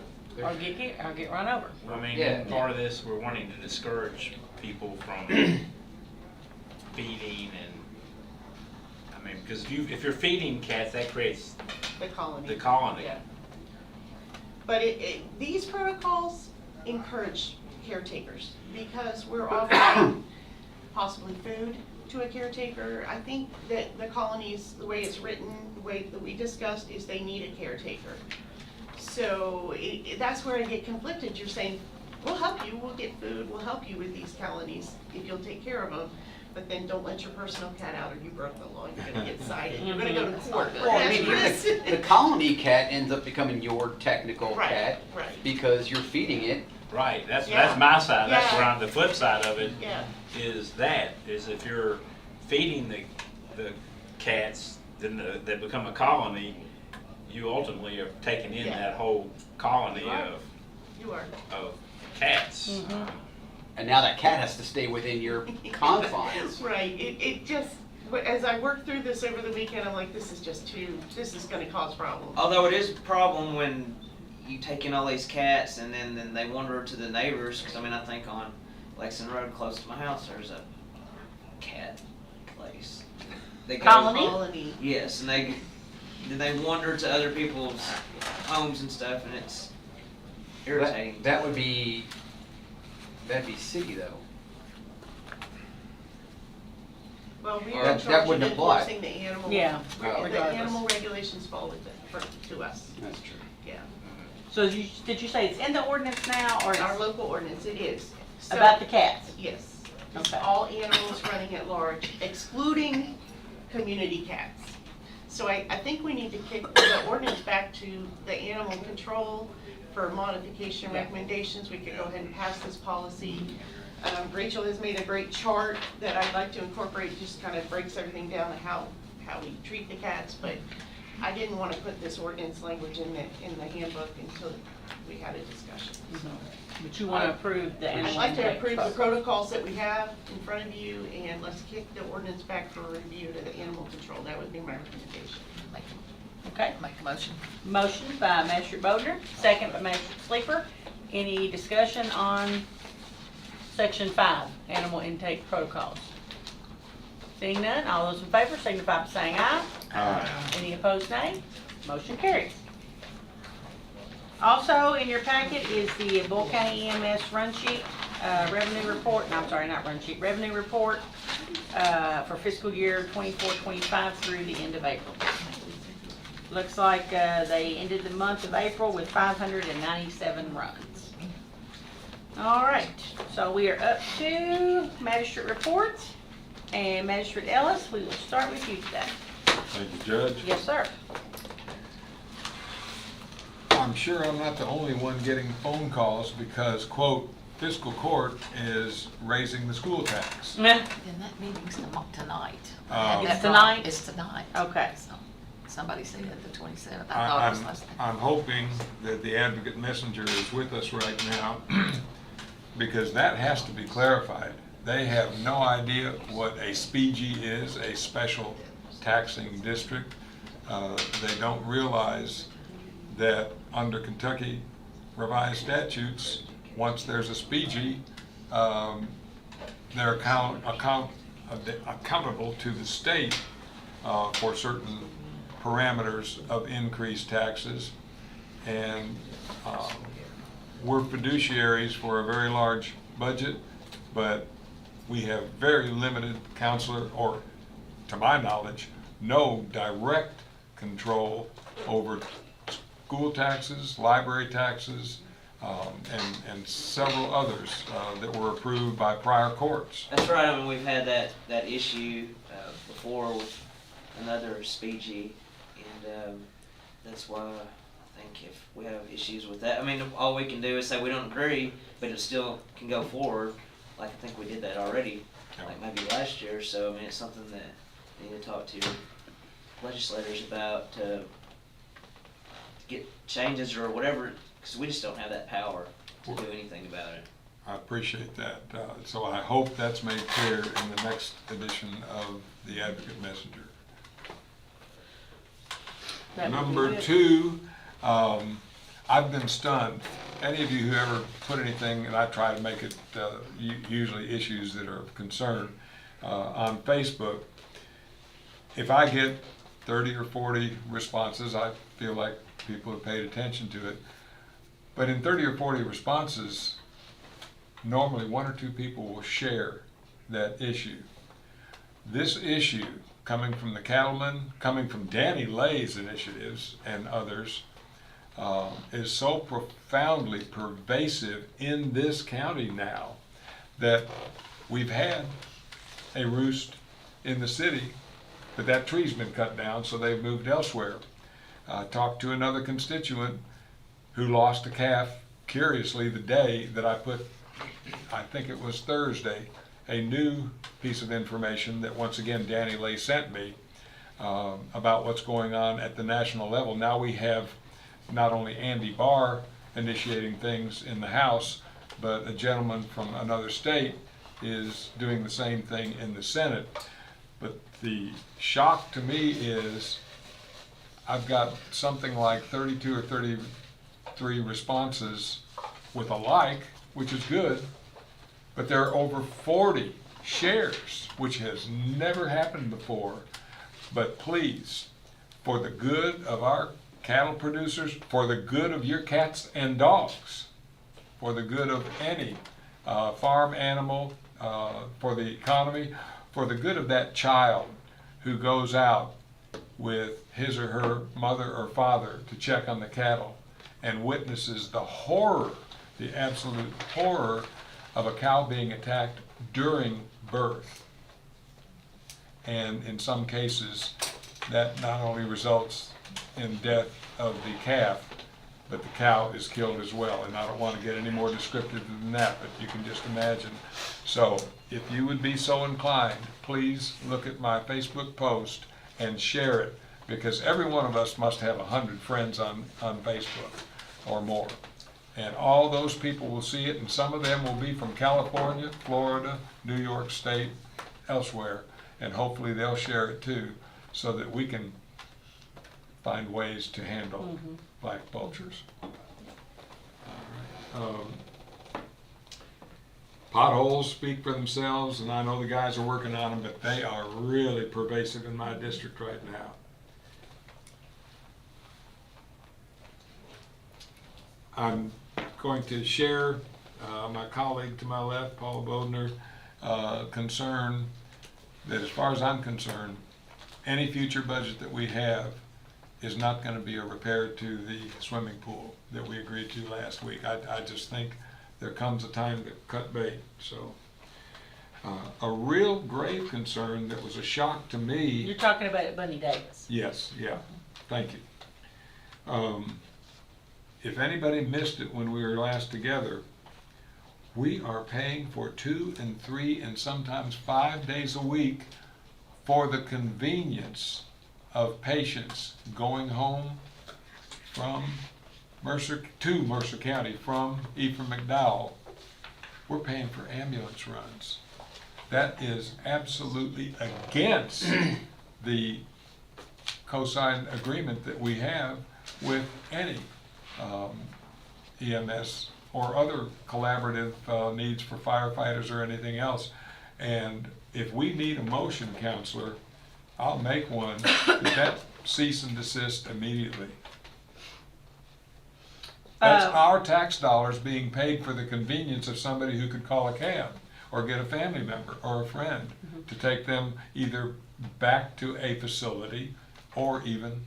Or get hit, or get run over. I mean, Yeah. part of this, we're wanting to discourage people from feeding because if you're feeding cats, that creates The colony. the colony. Yeah. But these protocols encourage caretakers because we're offering possibly food to a caretaker. I think that the colonies, the way it's written, the way that we discussed, is they need a caretaker. So that's where I get conflicted. You're saying, we'll help you, we'll get food, we'll help you with these colonies if you'll take care of them. But then don't let your personal cat out or you broke the law, you're gonna get cited, you're gonna go to court. Well, I mean, the colony cat ends up becoming your technical Right, cat right. because you're feeding it. Right, that's Yeah. my side, that's Yeah. where on the flip side of it, Yeah. is if you're feeding the cats, then they become a colony, you ultimately are taking in Yeah. that whole colony You are. of You are. cats. Mhm. And now that cat has to stay within your confines. Right, it just, as I worked through this over the weekend, I'm like, this is gonna cause problems. Although it is a problem when you take in all these cats and then they wander to the neighbors, because I mean, I think on Lexington Road close to my house, there's a cat place. They go- Colony? Yes, and they wander to other people's homes and stuff, and it's irritating. That'd be city though. Well, we That- are in that charge of wouldn't apply. enforcing the animal. Yeah, The regardless. animal regulations fall to us, That's true. yeah. So did you say it's in the ordinance now, or Our it's local ordinance, it is. So- about the cats? Yes. It's Okay. all animals running at large, excluding community cats. So I think we need to kick the ordinance back to the animal control for modification Yeah. recommendations. We could go ahead and pass this policy. Rachel has made a great chart that I'd like to incorporate, just kind of breaks everything down to how we treat the cats, but I didn't want to put this ordinance language in the handbook until we had a discussion, so. But you want to approve the animal I'd like to intake approve the protocol. protocols that we have in front of you, and let's kick the ordinance back for review to the animal control. That would be my recommendation. Okay. Make a motion. Motion by Magistrate Bodner, second by Magistrate Sleeper. Any discussion on Section 5, Animal Intake Protocols? Seeing none, all those in favor signify by saying aye. Aye. Any opposed, nay? Motion carries. Also in your packet is the Boyle County EMS run sheet, revenue report, no, I'm sorry, not run sheet, revenue report for fiscal year 24-25 through the end of April. Looks like they ended the month of April with 597 runs. All right, so we are up to magistrate reports. And Magistrate Ellis, we will start with you today. Thank you, Judge. Yes, sir. I'm sure I'm not the only one getting phone calls because, quote, fiscal court is raising the school tax. And that meeting's tonight. It's tonight? It's tonight. Okay. So, somebody said the 27th. I thought it was last night. I'm hoping that the advocate messenger is with us right now because that has to be clarified. They have no idea what a SPG is, a special taxing district. They don't realize that under Kentucky revised statutes, once there's a SPG, they're accountable to the state for certain parameters of increased taxes. And we're fiduciaries for a very large budget, but we have very limited counselor, or to my knowledge, no direct control over school taxes, library taxes, and several others that were approved by prior courts. That's right. I mean, we've had that issue before with another SPG, and that's why I think if we have issues with that, I mean, all we can do is say we don't agree, but it still can go forward. Like I think we did that already, like maybe last year. So I mean, it's something that you need to talk to your legislators about to get changes or whatever, because we just don't have that power to do anything about it. I appreciate that. So I hope that's made clear in the next edition of the Advocate Messenger. Number two, I've been stunned. Any of you who ever put anything, and I try to make it usually issues that are of concern, on Facebook, if I get 30 or 40 responses, I feel like people have paid attention to it. But in 30 or 40 responses, normally 1 or 2 people will share that issue. This issue, coming from the cattlemen, coming from Danny Lay's initiatives and others, is so profoundly pervasive in this county now that we've had a roost in the city, but that tree's been cut down, so they've moved elsewhere. I talked to another constituent who lost a calf, curiously, the day that I put, I think it was Thursday, a new piece of information that once again Danny Lay sent me about what's going on at the national level. Now we have not only Andy Barr initiating things in the House, but a gentleman from another state is doing the same thing in the Senate. But the shock to me is I've got something like 32 or 33 responses with a like, which is good, but there are over 40 shares, which has never happened before. But please, for the good of our cattle producers, for the good of your cats and dogs, for the good of any farm animal, for the economy, for the good of that child who goes out with his or her mother or father to check on the cattle and witnesses the horror, the absolute horror of a cow being attacked during birth. And in some cases, that not only results in death of the calf, but the cow is killed as well. And I don't want to get any more descriptive than that, but you can just imagine. So if you would be so inclined, please look at my Facebook post and share it, because every one of us must have 100 friends on Facebook or more. And all those people will see it, and some of them will be from California, Florida, New York State, elsewhere, and hopefully they'll share it too, so that we can find ways to handle black vultures. Potholes speak for themselves, and I know the guys are working on them, but they are really pervasive in my district right now. I'm going to share my colleague to my left, Paul Bodner, concern that as far as I'm concerned, any future budget that we have is not going to be a repair to the swimming pool that we agreed to last week. I just think there comes a time to cut bait. So a real grave concern that was a shock to me. You're talking about it, Bunny Davis. Yes, yeah, thank you. If anybody missed it when we were last together, we are paying for 2 and 3 and sometimes 5 days a week for the convenience of patients going home from Mercer County from Ephriam McDowell. We're paying for ambulance runs. That is absolutely against the co-signed agreement that we have with any EMS or other collaborative needs for firefighters or anything else. And if we need a motion, counselor, I'll make one that cease and desist immediately. That's our tax dollars being paid for the convenience of somebody who could call a cab or get a family member or a friend to take them either back to a facility or even,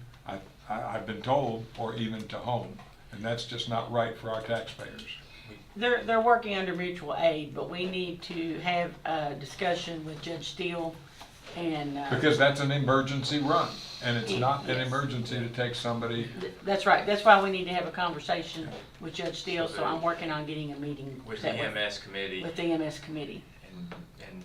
I've been told, or even to home. And that's just not right for our taxpayers. They're working under mutual aid, but we need to have a discussion with Judge Steele and because that's an emergency run, and it's not an emergency to take somebody. That's right. That's why we need to have a conversation with Judge Steele. So I'm working on getting a meeting with the EMS committee. With the EMS committee. And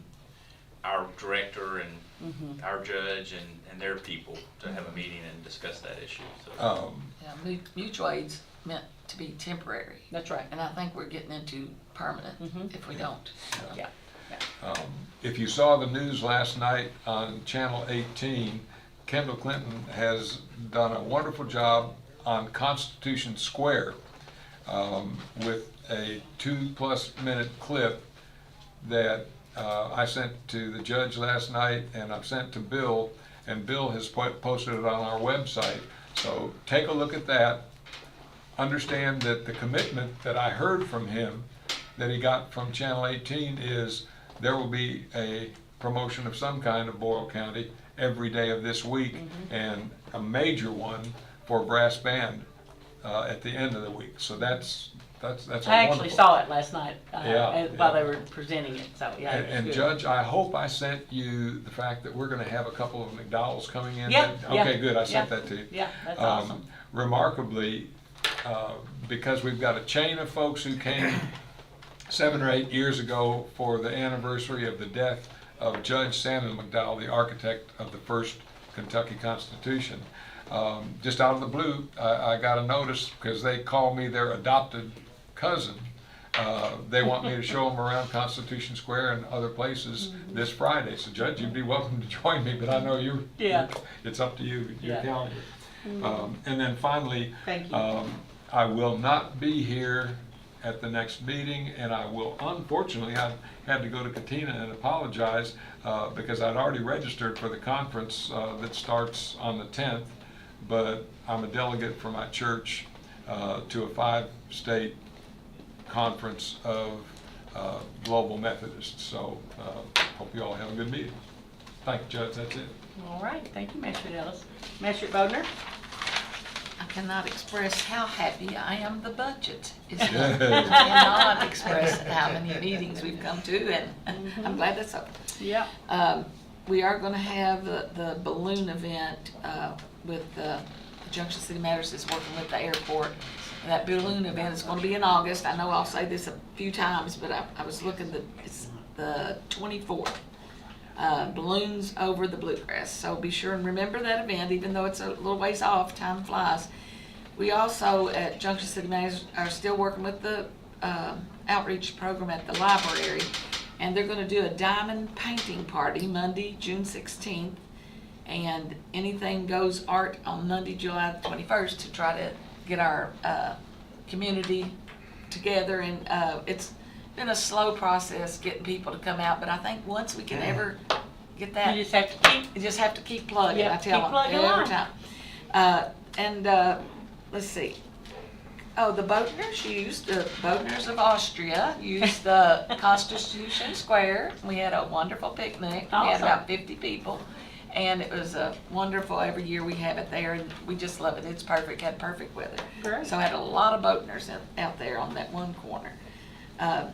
our director and our judge and their people to have a meeting and discuss that issue. So. Yeah, mutual aid's meant to be temporary. That's right. And I think we're getting into permanent if we don't. Yeah. If you saw the news last night on Channel 18, Kendall Clinton has done a wonderful job on Constitution Square with a 2+ minute clip that I sent to the judge last night, and I've sent to Bill, and Bill has posted it on our website. So take a look at that. understand that the commitment that I heard from him, that he got from Channel 18, is there will be a promotion of some kind of Boyle County every day of this week, and a major one for brass band at the end of the week. So that's a I actually wonderful. saw it last night Yeah, while yeah. they were presenting it, so yeah. it was And good. Judge, I hope I sent you the fact that we're gonna have a couple of McDowells coming in. Yeah, yeah, Okay, good, I sent yeah. that to you. Yeah, that's awesome. Remarkably, because we've got a chain of folks who came 7 or 8 years ago for the anniversary of the death of Judge Shannon McDowell, the architect of the first Kentucky Constitution. Just out of the blue, I got a notice because they call me their adopted cousin. They want me to show them around Constitution Square and other places this Friday. So Judge, you'd be welcome to join me, but I know it's up to you, your calendar. And then finally, Thank you. I will not be here at the next meeting, and I will, unfortunately, I had to go to Katina and apologize because I'd already registered for the conference that starts on the 10th, but I'm a delegate for my church to a 5-state conference of global Methodists. So hope you all have a good meeting. Thank you, Judge, that's it. All right, thank you, Magistrate Ellis. Magistrate Bodner? I cannot express how happy I am the budget is done. I cannot express how many meetings we've come to, and I'm glad that's over. Yeah. We are gonna have the balloon event with Junction City Matters is working with the airport. And that balloon event is gonna be in August. I know I'll say this a few times, but I was looking, it's the 24th. Balloons over the bluegrass. So be sure and remember that event, even though it's a little ways off, time flies. We also at Junction City Matters are still working with the outreach program at the library, and they're gonna do a diamond painting party Monday, June 16th, and Anything Goes art on Monday, July 21st to try to get our community together. And it's been a slow process getting people to come out, but I think once we can ever get that, You just have to keep plugging. Yep, I tell keep them plugging every along. time. Let's see. Oh, the Bodners of Austria used the Constitution Square. We had a wonderful picnic. We had Awesome. about 50 people. And it was wonderful. Every year we have it there, and we just love it. It's perfect. Had perfect weather. Great. So I had a lot of Bodners out there on that one corner. I've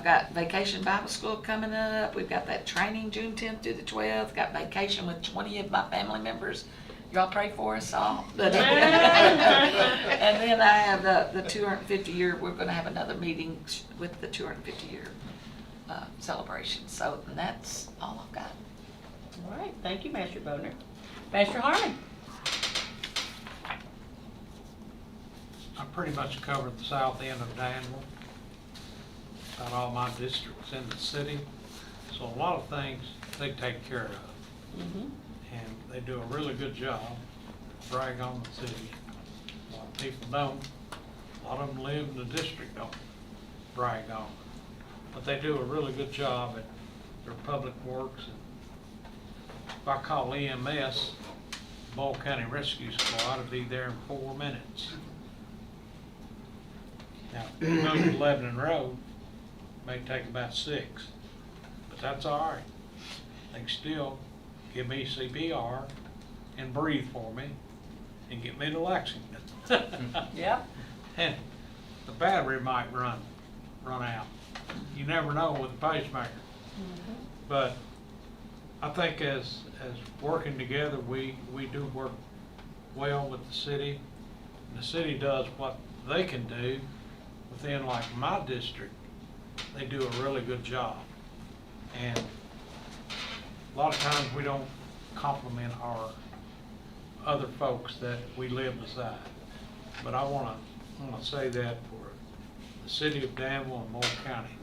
got Vacation Bible School coming up. We've got that training June 10th through the 12th. Got vacation with 20 of my family members. Y'all pray for us all. And then I have the 250 year. We're going to have another meeting with the 250 year celebration. So that's all I've got. All right, thank you, Master Bodner. Master Harmon? I pretty much covered the south end of Danville. Got all my districts in the city. So a lot of things they take care of. And they do a really good job. Brag on the city. A lot of people don't. A lot of them live in the district, don't brag on it. But they do a really good job at their public works. If I call EMS, Boyle County Rescue Squad, will be there in 4 minutes. Now, going to Lebanon Road may take about 6, but that's all right. They can still give me CPR and breathe for me and get me to Lexington. Yeah. And the battery might run out. You never know with a pacemaker. But I think as working together, we do work well with the city. And the city does what they can do within, like my district. They do a really good job. And a lot of times we don't compliment our other folks that we live beside. But I want to say that for the city of Danville and Boyle County,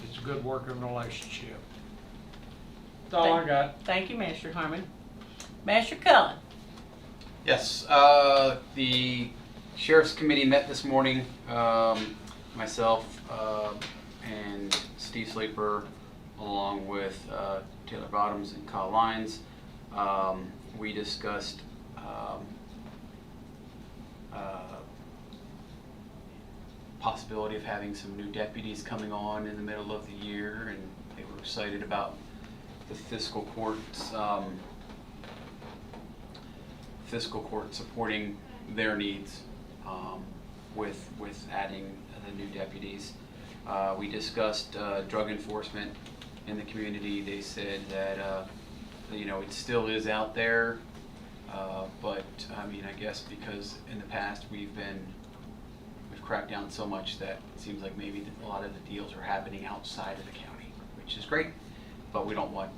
it's a good working relationship. That's all I got. Thank you, Master Harmon. Master Cullen? Yes, the Sheriff's Committee met this morning, myself and Steve Sleeper, along with Taylor Bottoms and Kyle Lyons. We discussed possibility of having some new deputies coming on in the middle of the year, and they were excited about the fiscal courts, supporting their needs with adding the new deputies. We discussed drug enforcement in the community. They said that it still is out there, but I mean, I guess because in the past we've cracked down so much that it seems like maybe a lot of the deals are happening outside of the county, which is great, but we don't want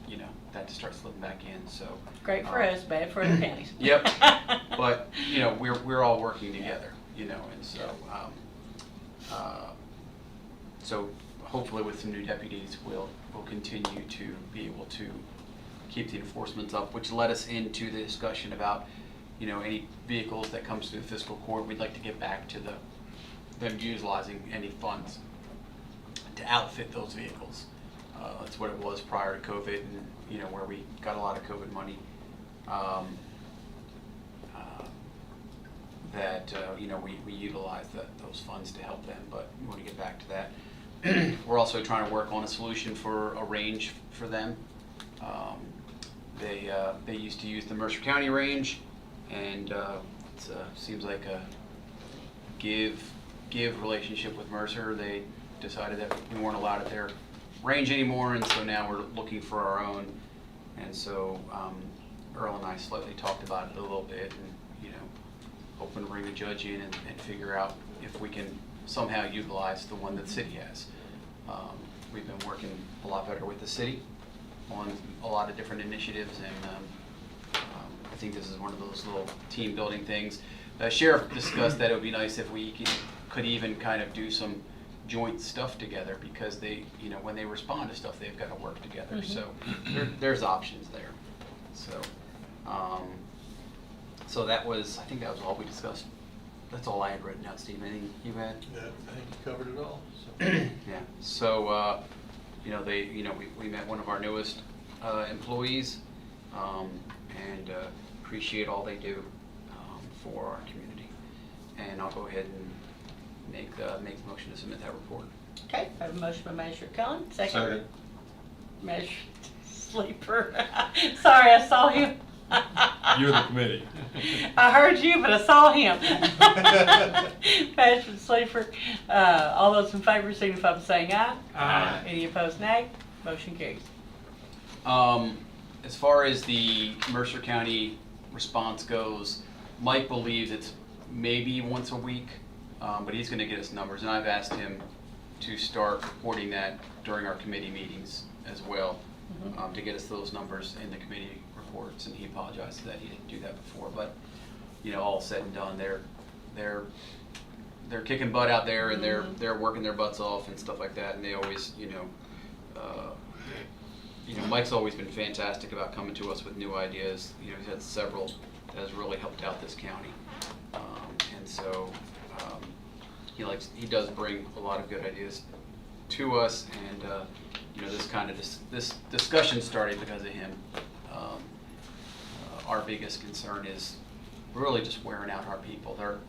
that to start slipping back in. So Great for us, bad for other counties. Yep. But we're all working together, and so so hopefully with some new deputies we'll continue to be able to keep the enforcement up, which led us into the discussion about any vehicles that comes through the fiscal court. We'd like to get back to them utilizing any funds to outfit those vehicles. That's what it was prior to COVID, and where we got a lot of COVID money. That we utilize those funds to help them, but we want to get back to that. We're also trying to work on a solution for a range for them. They used to use the Mercer County range, and it seems like a give relationship with Mercer. They decided that we weren't allowed at their range anymore, and so now we're looking for our own. And so Earl and I slightly talked about it a little bit, and hoping to bring a judge in and figure out if we can somehow utilize the one that the city has. We've been working a lot better with the city on a lot of different initiatives, and I think this is one of those little team building things. Sheriff discussed that it would be nice if we could even kind of do some joint stuff together, because they, when they respond to stuff, they've got to work together. Mm-hmm. So there's options there. So so I think that was all we discussed. That's all I had written down. Steve, anything you had? Yeah, I think you covered it all. So. Yeah. So we met one of our newest employees, and appreciate all they do for our community. And I'll go ahead and make the motion to submit that report. Okay, I have a motion by Magistrate Colin, second. Magistrate Sleeper. Sorry, I saw him. You're the committee. I heard you, but I saw him. Magistrate Sleeper. All those in favor signify by saying aye. Aye. Any opposed, nay. Motion carries. As far as the Mercer County response goes, Mike believes it's maybe once a week, but he's going to get us numbers, and I've asked him to start reporting that during our committee meetings as well, to get us those numbers in the committee reports, and he apologized that he didn't do that before. But all said and done, they're kicking butt out there, and they're working their butts off and stuff like that, and they always Mike's always been fantastic about coming to us with new ideas. He's had several that has really helped out this county, and so he does bring a lot of good ideas to us, and this discussion started because of him. Our biggest concern is really just wearing out our people. They're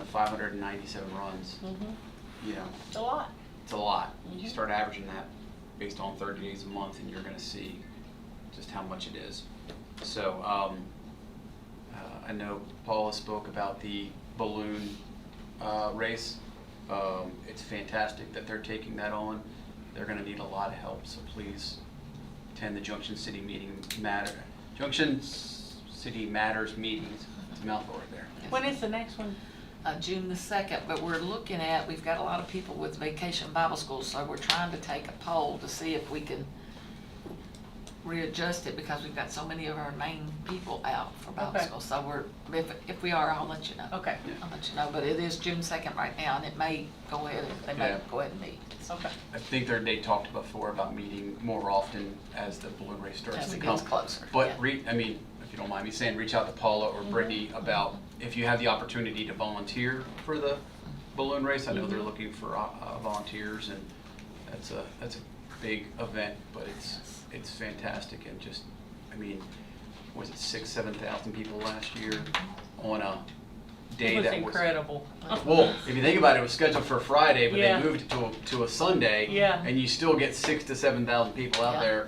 597 runs. It's a lot. It's a lot. You start averaging that based on 30 days a month, and you're going to see just how much it is. So I know Paula spoke about the balloon race. It's fantastic that they're taking that on. They're going to need a lot of help, so please attend the Junction City Matters meetings. It's a mouthful right there. When is the next one? June the 2nd, but we've got a lot of people with Vacation Bible School, so we're trying to take a poll to see if we can readjust it, because we've got so many of our main people out for Bible school. So if we are, I'll let you know. Okay. I'll let you know, but it is June 2nd right now, and it may go ahead, they may go ahead and meet. Okay. I think they talked before about meeting more often as the balloon race starts to come closer. But if you don't mind me saying, reach out to Paula or Brittany about if you have the opportunity to volunteer for the balloon race. I know they're looking for volunteers, and that's a big event, but it's fantastic. And just, was it 6,000-7,000 people last year on a day It was that incredible. Well, if you think about it, it was scheduled for Friday, but Yeah. they moved it to a Sunday. Yeah. And you still get 6,000 to 7,000 people out Yeah. there.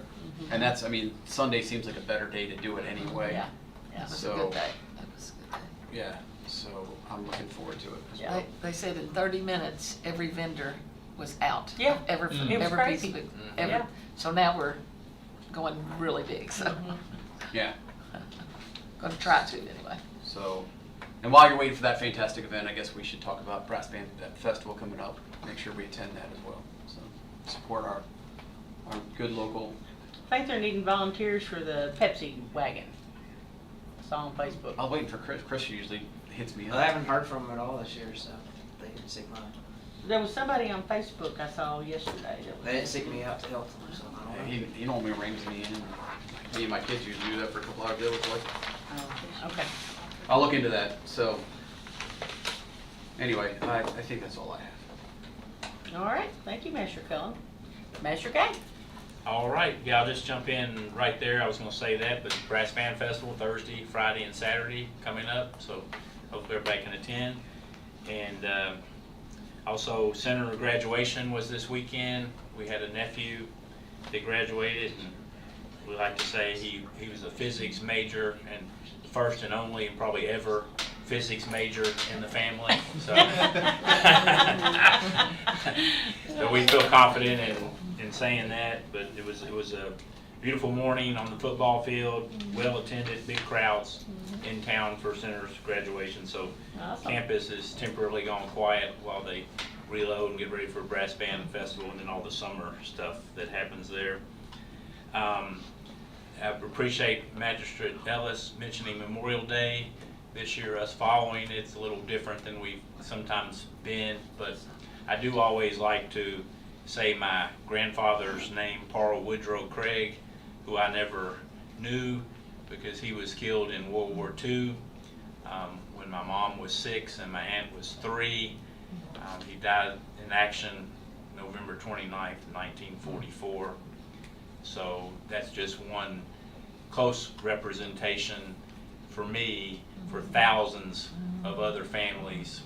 And that's, I mean, Sunday seems like a better day to do it anyway. Yeah, yeah, it was a So, good day. It was a good day. yeah, so I'm looking forward to it as Yeah. well. They said in 30 minutes, every vendor was out. Yeah. Every, It was every crazy. piece of it, every, Yeah. so now we're going really big, so. Yeah. Gonna try to anyway. So, and while you're waiting for that fantastic event, I guess we should talk about Brass Band Festival coming up. Make sure we attend that as well. So, support our good local. I think they're needing volunteers for the Pepsi wagon. I saw on Facebook. I was waiting for Chris. Chris usually hits me up. I haven't heard from them at all this year, so they didn't seek mine. There was somebody on Facebook I saw yesterday that was. They didn't seek me out to help them, so I don't know. He normally rings me in. Me and my kids usually do that for a couple hours. They look like. Okay. I'll look into that. So, anyway, I think that's all I have. All right. Thank you, Master Cullen. Master Cain. All right, yeah, I'll just jump in right there. I was gonna say that, but Brass Band Festival, Thursday, Friday, and Saturday coming up, so hopefully everybody can attend. And also, Senator graduation was this weekend. We had a nephew that graduated, and we like to say he was a physics major, and first and only, and probably ever, physics major in the family, so. So we feel confident in saying that, but it was a beautiful morning on the football field, well attended, big crowds in town for Senator's graduation, so Awesome. campus is temporarily gone quiet while they reload and get ready for Brass Band Festival and then all the summer stuff that happens there. I appreciate Magistrate Ellis mentioning Memorial Day. This year, us following, it's a little different than we've sometimes been, but I do always like to say my grandfather's name, Paul Woodrow Craig, who I never knew because he was killed in World War II when my mom was 6 and my aunt was 3. He died in action November 29th, 1944. So that's just one close representation for me, for thousands of other families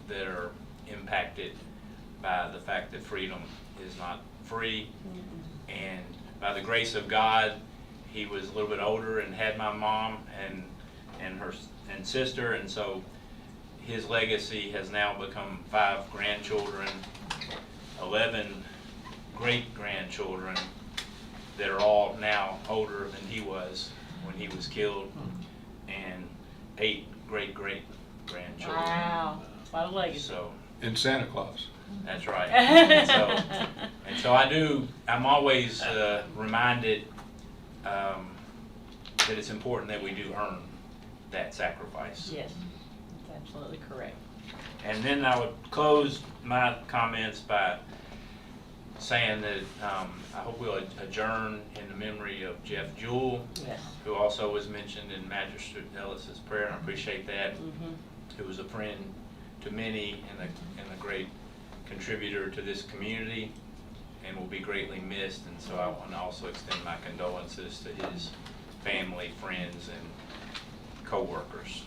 that are impacted by the fact that freedom is not free. And by the grace of God, he was a little bit older and had my mom and her sister, and so his legacy has now become 5 grandchildren, 11 great-grandchildren that are all now older than he was when he was killed, and 8 great-great-grandchildren. Wow. What a legacy. So, And Santa Claus. that's right. So I'm always reminded that it's important that we do earn that sacrifice. Yes, that's absolutely correct. And then I would close my comments by saying that I hope we'll adjourn in the memory of Jeff Jewell, Yes. who also was mentioned in Magistrate Ellis's prayer, and I appreciate that. Who was a friend to many and a great contributor to this community, and will be greatly missed. And so I want to also extend my condolences to his family, friends, and co-workers.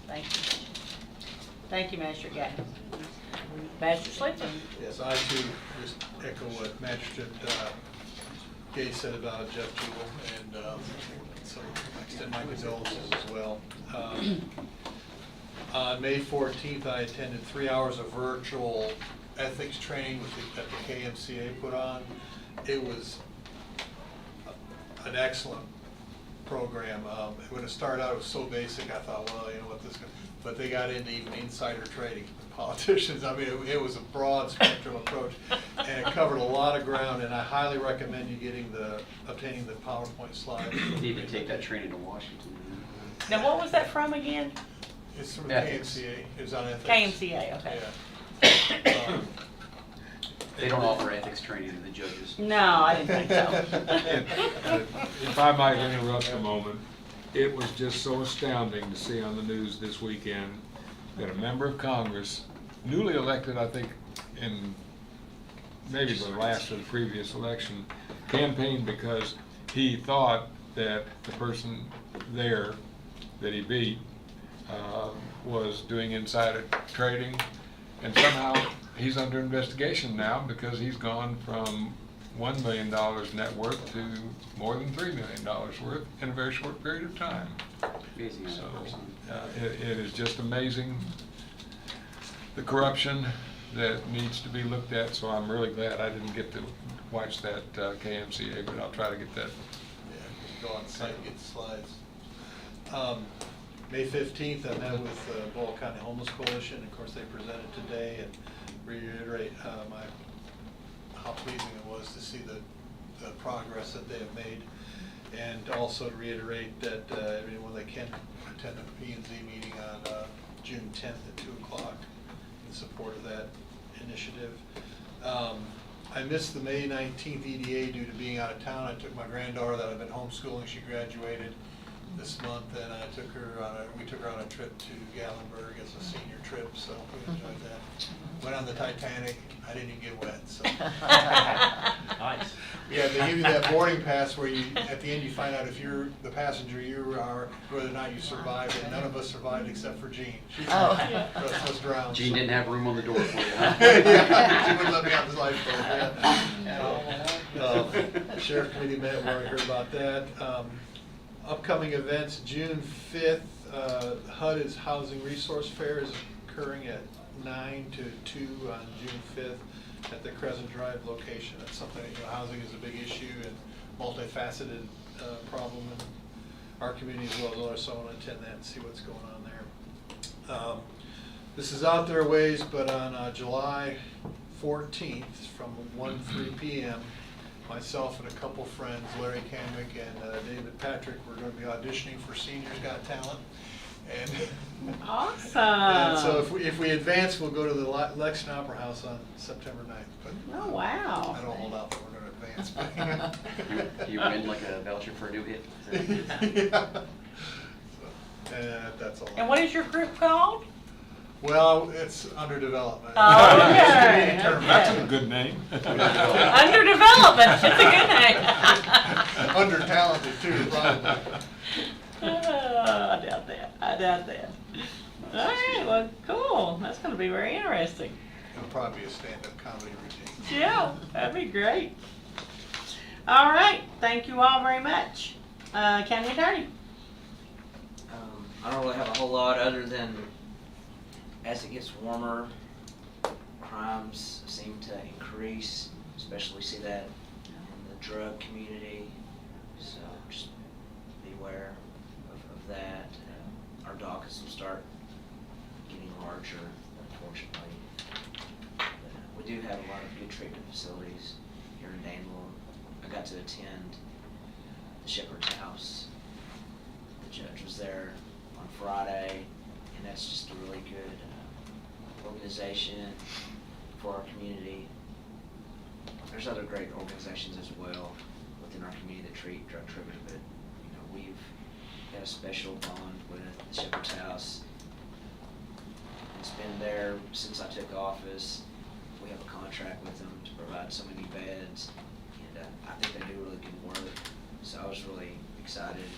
Thank you. Thank you, Master Cain. Master Slipton. Yes, I too just echo what Magistrate Gay said about Jeff Jewell, and so I extend my condolences as well. On May 14th, I attended 3 hours of virtual ethics training that the KMCA put on. It was an excellent program. When it started out, it was so basic, I thought, well, you know what, but they got into even insider trading with politicians. I mean, it was a broad spectrum approach, and it covered a lot of ground, and I highly recommend you obtaining the PowerPoint slides. You need to take that training to Washington. Now, what was that from again? It's from Ethics. KMCA, it was on ethics. KMCA, okay. Yeah. They don't offer ethics training to the judges. No, I didn't think so. If I might interrupt a moment, it was just so astounding to see on the news this weekend that a member of Congress, newly elected, I think, in maybe the last of the previous election, campaigned because he thought that the person there that he beat was doing insider trading, and somehow he's under investigation now because he's gone from $1 million net worth to more than $3 million worth in a very short period of time. Amazing. So it is just amazing, the corruption that needs to be looked at. So I'm really glad I didn't get to watch that KMCA, but I'll try to get that. Yeah, go on site and get the slides. May 15th, I met with Boyle County Homeless Coalition. Of course, they presented today, and reiterate how pleasing it was to see the progress that they have made, and also to reiterate that everyone that can attend the P&Z meeting on June 10th at 2 o'clock in support of that initiative. I missed the May 19th EDA due to being out of town. I took my granddaughter that I've been homeschooling. She graduated this month, and we took her on a trip to Gatlinburg as a senior trip, so we enjoyed that. Went on the Titanic. I didn't even get wet, so. Nice. Yeah, they give you that boarding pass where you, at the end, you find out if you're the passenger you are, whether or not you survived, and none of us survived except for Jean. She was drowned. Jean didn't have room on the door for you, huh? Yeah, she wouldn't let me out the lifeboat, yeah. Sheriff Committee met, we already heard about that. Upcoming events, June 5th, HUD Housing Resource Fair is occurring at 9 to 2 on June 5th at the Crescent Drive location. That's something, housing is a big issue and multifaceted problem in our community as well as others, so I want to attend that and see what's going on there. This is out there a ways, but on July 14th from 1-3 p.m., myself and a couple friends, Larry Kamick and David Patrick, we're going to be auditioning for Seniors Got Talent. And awesome. And so if we advance, we'll go to the Lexington Opera House on September 9th. But oh, wow. I don't hold out that we're going to advance. Do you win like a voucher for a new hit? Yeah. So, that's all. And what is your group called? Well, it's under development. Oh, okay. That's a good name. Under development. It's a good name. Under talented too, probably. I doubt that. I doubt that. All right. Well, cool. That's going to be very interesting. It'll probably be a stand-up comedy routine. Yeah, that'd be great. All right. Thank you all very much. County Attorney. I don't really have a whole lot other than as it gets warmer, crimes seem to increase, especially see that in the drug community. So just beware of that. Our dockets will start getting larger, unfortunately. But, we do have a lot of good treatment facilities here in Danville. I got to attend the Shepherd's House. The judge was there on Friday, and that's just a really good organization for our community. There's other great organizations as well within our community that treat drug treatment, but we've got a special bond with the Shepherd's House. It's been there since I took office. We have a contract with them to provide so many beds, and I think they do really good work. So I was really excited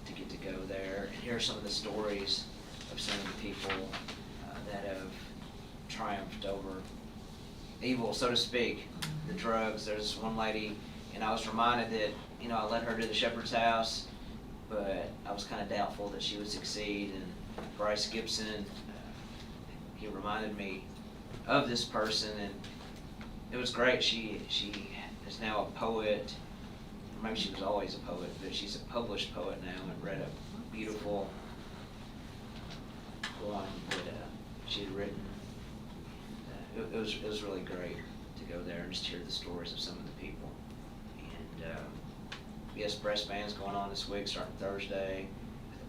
to get to go there and hear some of the stories of some of the people that have triumphed over evil, so to speak, the drugs. There's one lady, and I was reminded that, I led her to the Shepherd's House, but I was kind of doubtful that she would succeed. And Bryce Gibson, he reminded me of this person, and it was great. She is now a poet. Maybe she was always a poet, but she's a published poet now, and read a beautiful poem that she had written. It was really great to go there and just hear the stories of some of the people. And yes, breast band's going on this week, starting Thursday.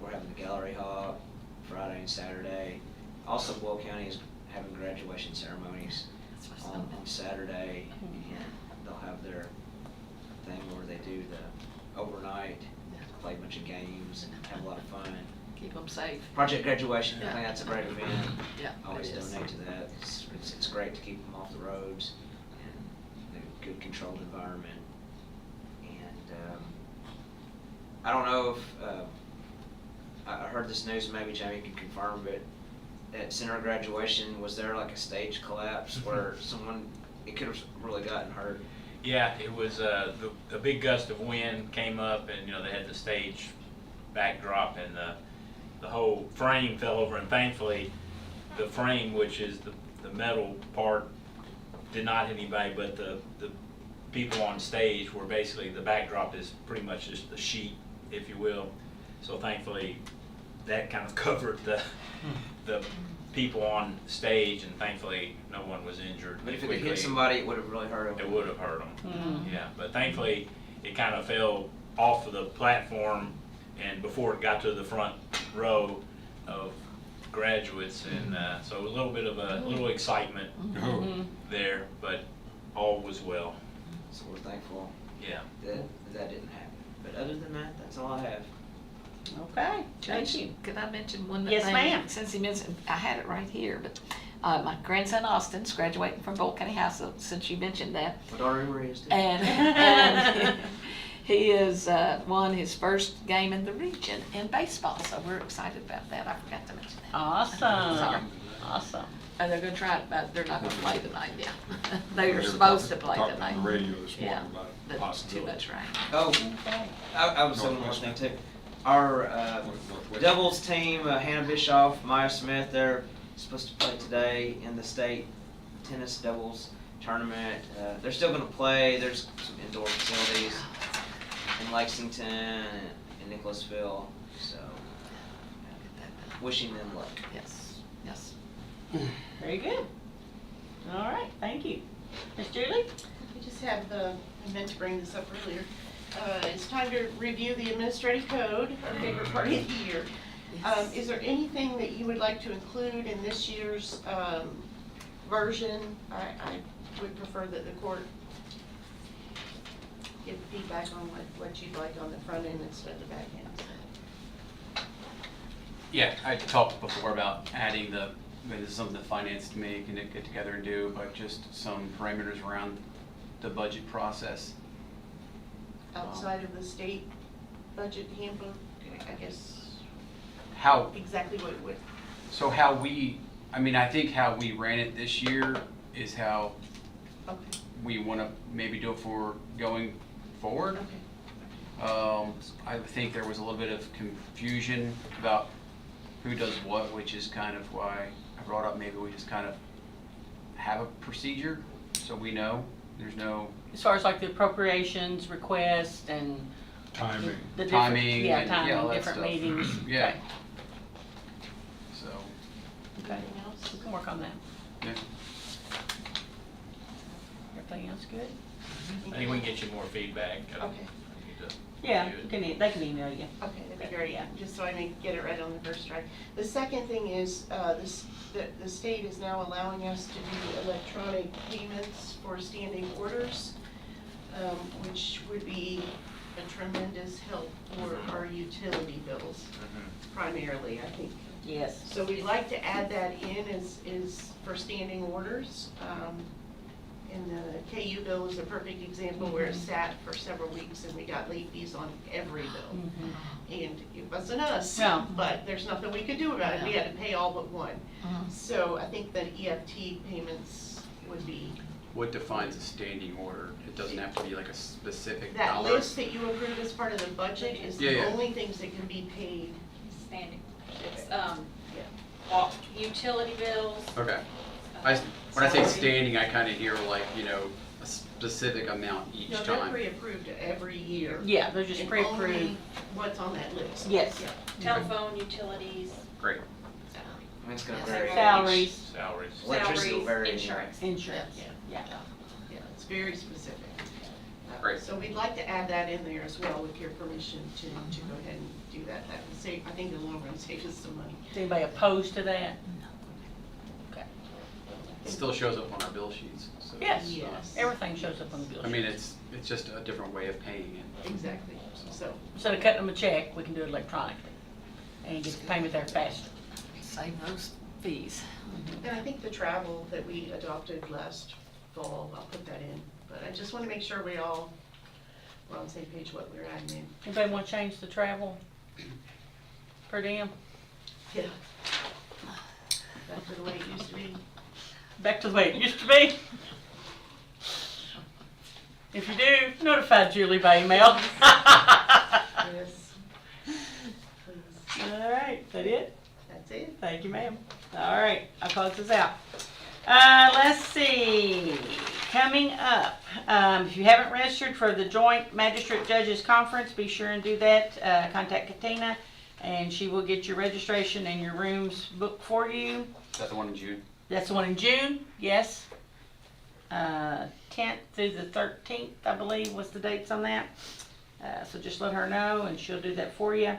We're having the gallery hop Friday and Saturday. Also, Boyle County is having graduation ceremonies on Saturday, and they'll have their thing where they do the overnight, play a bunch of games and have a lot of fun. Keep them safe. Project Graduation, I Yeah. think that's a great event. Yeah, Always it is. donate to that. It's great to keep them off the roads and a good controlled environment. And I don't know if I heard this news, maybe Jamie can confirm, but at center graduation, was there like a stage collapse where someone, it could have really gotten hurt? Yeah, it was, a big gust of wind came up and, they had the stage backdrop and the whole frame fell over, and thankfully the frame, which is the metal part, did not hit anybody, but the people on stage were basically, the backdrop is pretty much just the sheet, if you will. So thankfully that kind of covered the people on stage, and thankfully no one was injured. But if it had hit somebody, it would have really hurt them. It would have hurt them, yeah. But thankfully, it kind of fell off of the platform, and before it got to the front row of graduates, and so it was a little bit of a little excitement there, but all was well. So we're thankful Yeah. that didn't happen. But other than that, that's all I have. Okay, thank you. Could I mention one Yes, thing? ma'am. Since he mentioned, I had it right here, but my grandson Austin's graduating from Boyle County High, so since you mentioned that. My daughter Emery is too. And he has won his first game in the region in baseball, so we're excited about that. I forgot to mention that. Awesome. Sorry. Awesome. And they're gonna try it, but they're not gonna play tonight, yeah. They were were supposed to talking- play talking tonight. on the radio this morning Yeah, about but too possibility. much rain. Oh, I was saying one more thing too. Our doubles team, Hannah Bischoff, Maya Smith, they're supposed to play today in the state tennis doubles tournament. They're still going to play. There's some indoor facilities in Lexington and Nicholasville. So, wishing them luck. Yes, yes. Very good. All right, thank you. Ms. Julie? We just have I meant to bring this up earlier. It's time to review the administrative code, our favorite part of the year. Is there anything that you would like to include in this year's version? I would prefer that the court give feedback on what you'd like on the front end instead of the back end. Yeah, I talked before about adding this is something the finance committee can get together and do, but just some parameters around the budget process. Outside of the state budget handbook, I guess. How, Exactly what it would. so I think how we ran it this year is how Okay. we want to maybe do it for going forward. I think there was a little bit of confusion about who does what, which is kind of why I brought up maybe we just kind of have a procedure so we know there's no As far as like the appropriations request and Timing. the different, timing yeah, and timing, all that different stuff. meetings. Yeah. Okay. So, Okay, we can work on that. yeah. Everything else good? I think we can get you more feedback. Okay. Yeah, they can email you. Okay, that'd be great, yeah, just so I may get it right on the first try. The second thing is, the state is now allowing us to do electronic payments for standing orders, which would be a tremendous help for our utility bills, primarily, I think. Yes. So we'd like to add that in is for standing orders. And the KU bill is a perfect example where it sat for several weeks and we got late fees on every bill. And it wasn't us, No. but there's nothing we could do about it. We had to pay all but one. So I think that EFT payments would be, What defines a standing order? It doesn't have to be like a specific that dollar. list that you approved as part of the budget is the Yeah. only things that can be paid. Standing. It's, utility bills. Okay. When I say standing, I kind of hear like, a specific amount each No, they're time. pre-approved every year. Yeah, they're just And pre-approved. only what's on that list. Yes. Yeah. Telephone, utilities, Great. I mean, it's going to vary. Salaries. Salaries. Electricity will vary. insurance. Insurance, yeah. Yeah, it's very specific. Great. So we'd like to add that in there as well with your permission to go ahead and do that. That would save, I think in the long run, save us some money. Is anybody opposed to that? Okay. It still shows up on our bill sheets. So Yes, Yes. everything shows up on the bill sheet. I mean, it's just a different way of paying it. Exactly, so. Instead of cutting them a check, we can do it electronically and get the payment there faster. Save those fees. And I think the travel that we adopted last fall, I'll put that in. But I just want to make sure we're on the same page what we're adding in. Anybody want to change the travel per diem? Yeah. Back to the way it used to be. Back to the way it used to be? If you do, notify Julie by email. Yes. Please. All right, is that it? That's it. Thank you, ma'am. All right, I'll close this out. Let's see, coming up, if you haven't registered for the Joint Magistrate Judges Conference, be sure and do that. Contact Katina, and she will get your registration and your rooms booked for you. Is that the one in June? That's the one in June, yes. 10th through the 13th, I believe, was the dates on that. So just let her know, and she'll do that for you.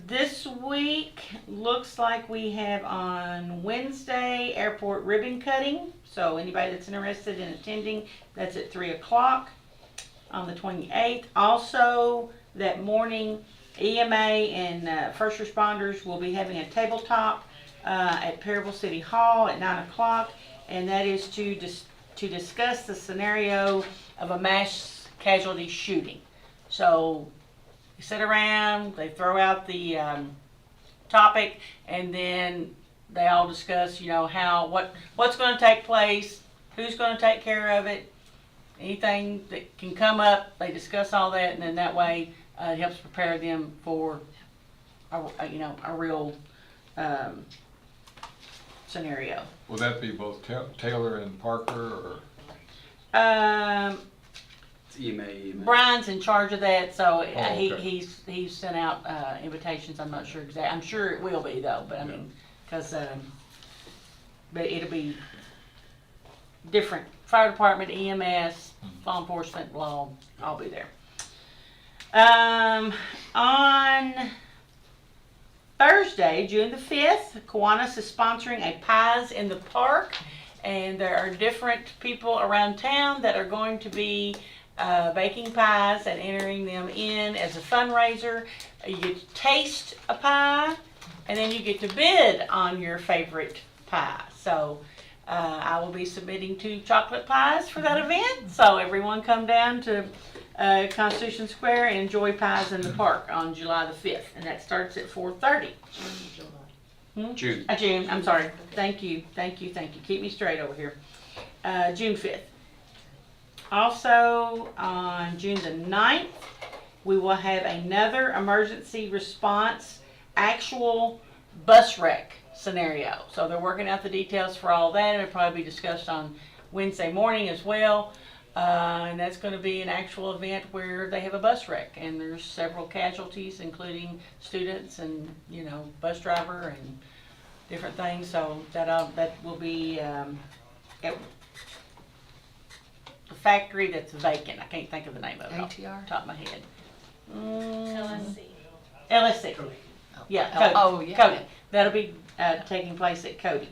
This week looks like we have on Wednesday airport ribbon cutting. So anybody that's interested in attending, that's at 3 o'clock on the 28th. Also that morning, EMA and first responders will be having a tabletop at Perryville City Hall at 9 o'clock, and that is to discuss the scenario of a mass casualty shooting. So you sit around, they throw out the topic, and then they all discuss, you know, what's going to take place, who's going to take care of it, anything that can come up. They discuss all that, and then that way it helps prepare them for a real scenario. Will that be both Taylor and Parker, or? It's EMA. Brian's in charge of that, so okay. he's sent out invitations. I'm not sure exactly. I'm sure it will be though, but I mean, because but it'll be different. Fire department, EMS, law enforcement, will all be there. On Thursday, June the 5th, Kiwanis is sponsoring a Pies in the Park, and there are different people around town that are going to be baking pies and entering them in as a fundraiser. You get to taste a pie, and then you get to bid on your favorite pie. So I will be submitting 2 chocolate pies for that event, so everyone come down to Constitution Square and enjoy Pies in the Park on July the 5th, and that starts at 4:30. June. June, I'm sorry. Thank you. Keep me straight over here. June 5th. Also, on June the 9th, we will have another emergency response actual bus wreck scenario. So they're working out the details for all that, and it'll probably be discussed on Wednesday morning as well. And that's going to be an actual event where they have a bus wreck, and there's several casualties, including students and, you know, bus driver and different things. So that will be at the factory that's vacant. I can't think of the name of it off the top of my head. LSC. Yeah, Cody. Oh, yeah. Cody. That'll be taking place at Cody,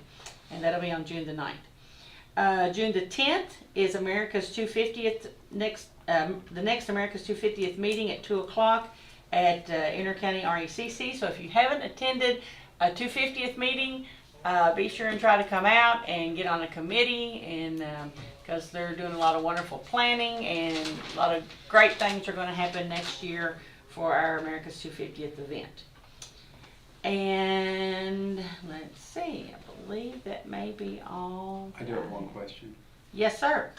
and that'll be on June the 9th. June the 10th is America's 250th the next America's 250th meeting at 2 o'clock at Intercounty RECC. So if you haven't attended a 250th meeting, be sure and try to come out and get on a committee, and because they're doing a lot of wonderful planning, and a lot of great things are going to happen next year for our America's 250th event. And let's see, I believe that may be all. I do have one question. Yes, sir.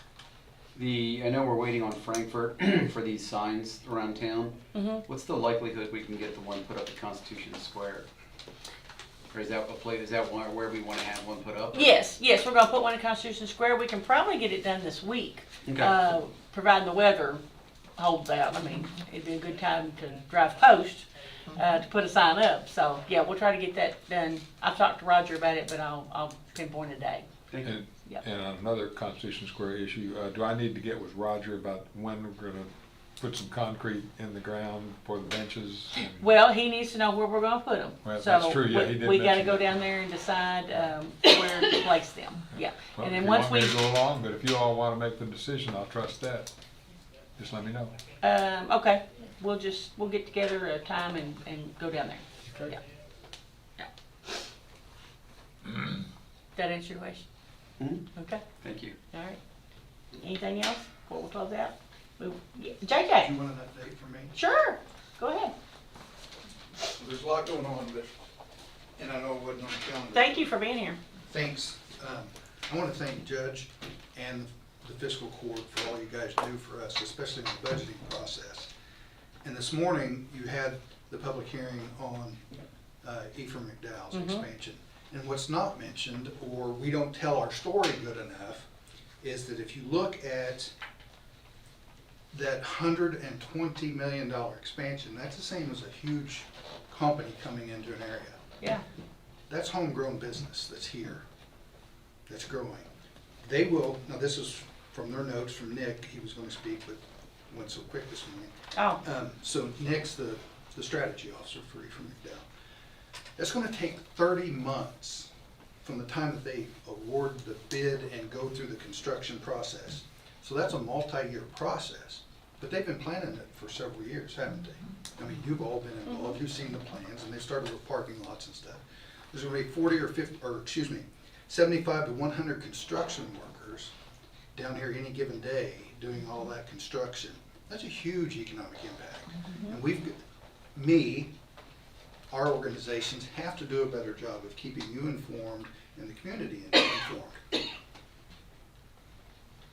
I know we're waiting on Frankfurt for these signs around town. Mm-hmm. What's the likelihood we can get the one put up at Constitution Square? Or is that a place? Is that where we want to have one put up? Yes, we're going to put one in Constitution Square. We can probably get it done this week, Okay. providing the weather holds out. I mean, it'd be a good time to drive post to put a sign up. So yeah, we'll try to get that done. I've talked to Roger about it, but I'll pinpoint a day. And, Yep. and on another Constitution Square issue, do I need to get with Roger about when we're going to put some concrete in the ground for the benches? Well, he needs to know where we're going to put them. Well, so that's true. Yeah, he did we got to mention go that. down there and decide where to place them. Yeah, Well, and then if you once want me to go along, but if you all want to make the decision, I'll trust that. Just let me know. Okay, we'll get together a time and go down there. Okay. Yeah. That answer your question? Mm-hmm. Okay. Thank you. All right. Anything else before we close out? JJ. Do you want an update from me? Sure. Go ahead. there's a lot going on, but, and I know it wasn't on the calendar. Thank you for being here. Thanks. I want to thank the judge and the fiscal court for all you guys do for us, especially in the budgeting process. And this morning, you had the public hearing on Ephriam McDowell's expansion. And what's not mentioned, or we don't tell our story good enough, is that if you look at that $120 million expansion, that's the same as a huge company coming into an area. Yeah. That's homegrown business that's here, that's growing. They will, now this is from their notes from Nick, he was going to speak, but went so quick this morning. Oh. So Nick's the strategy officer for Ephriam McDowell. That's going to take 30 months from the time that they award the bid and go through the construction process. So that's a multi-year process. But they've been planning it for several years, haven't they? I mean, you've all been involved, you've seen the plans, and they started with parking lots and stuff. There's going to be 75 to 100 construction workers down here any given day doing all that construction. That's a huge economic impact. And our organizations have to do a better job of keeping you informed and the community informed.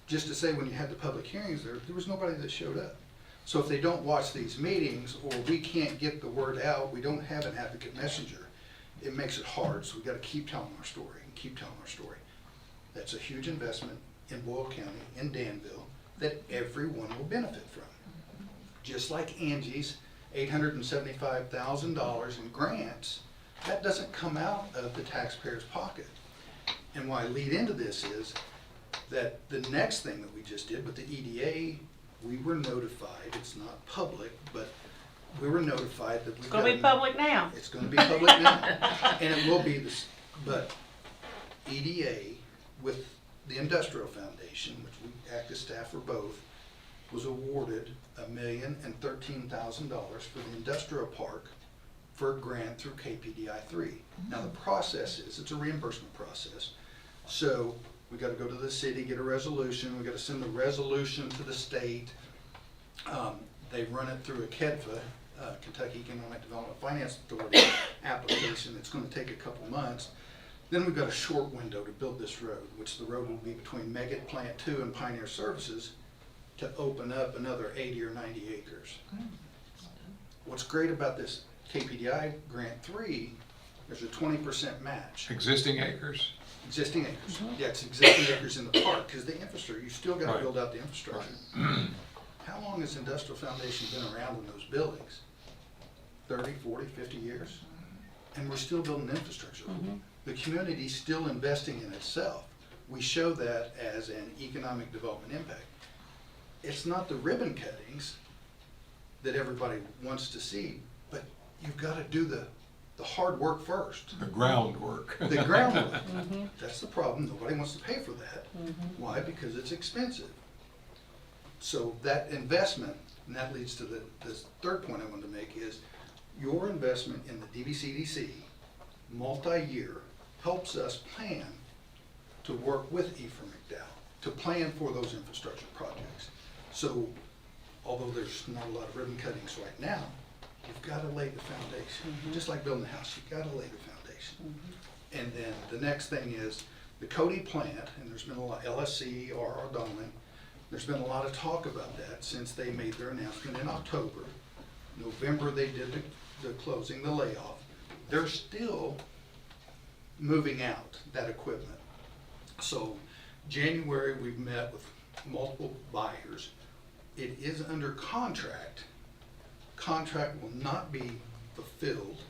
Just to say, when you had the public hearings there was nobody that showed up. So if they don't watch these meetings, or we can't get the word out, we don't have an advocate messenger, it makes it hard. So we got to keep telling our story and keep telling our story. That's a huge investment in Boyle County, in Danville, that everyone will benefit from. Just like Angie's $875,000 in grants, that doesn't come out of the taxpayer's pocket. And why I lead into this is that the next thing that we just did with the EDA, we were notified, it's not public, but we were notified that we've It's going to be public now. It's going to be public now. And it will be this, but EDA with the Industrial Foundation, which we act as staff for both, was awarded $1,013,000 for the industrial park for a grant through KPDI 3. Now the process is, it's a reimbursement process. So we got to go to the city, get a resolution, we got to send the resolution to the state. They run it through a KEDFA, Kentucky Economic Development Finance Authority application. It's going to take a couple months. Then we've got a short window to build this road, which the road will be between Megget Plant 2 and Pioneer Services, to open up another 80 or 90 acres. What's great about this KPDI Grant 3, there's a 20% match. Existing acres? Existing acres. Yeah, it's existing acres in the park, because the infrastructure, you still got to build out the infrastructure. How long has Industrial Foundation been around in those buildings? 30, 40, 50 years? And we're still building infrastructure. The community's still investing in itself. We show that as an economic development impact. It's not the ribbon cuttings that everybody wants to see, but you've got to do the hard work first. The groundwork. The groundwork. That's the problem. Nobody wants to pay for that. Why? Because it's expensive. So that investment, and that leads to this third point I wanted to make, is your investment in the DBCDC, multi-year, helps us plan to work with Ephriam McDowell, to plan for those infrastructure projects. So although there's not a lot of ribbon cuttings right now, you've got to lay the foundation. Just like building a house, you've got to lay the foundation. And then the next thing is the Cody plant, and there's been a lot, LSC, R.R. Dolan, there's been a lot of talk about that since they made their announcement in October. November they did the closing, the layoff. They're still moving out that equipment. So January we've met with multiple buyers. It is under contract. Contract will not be fulfilled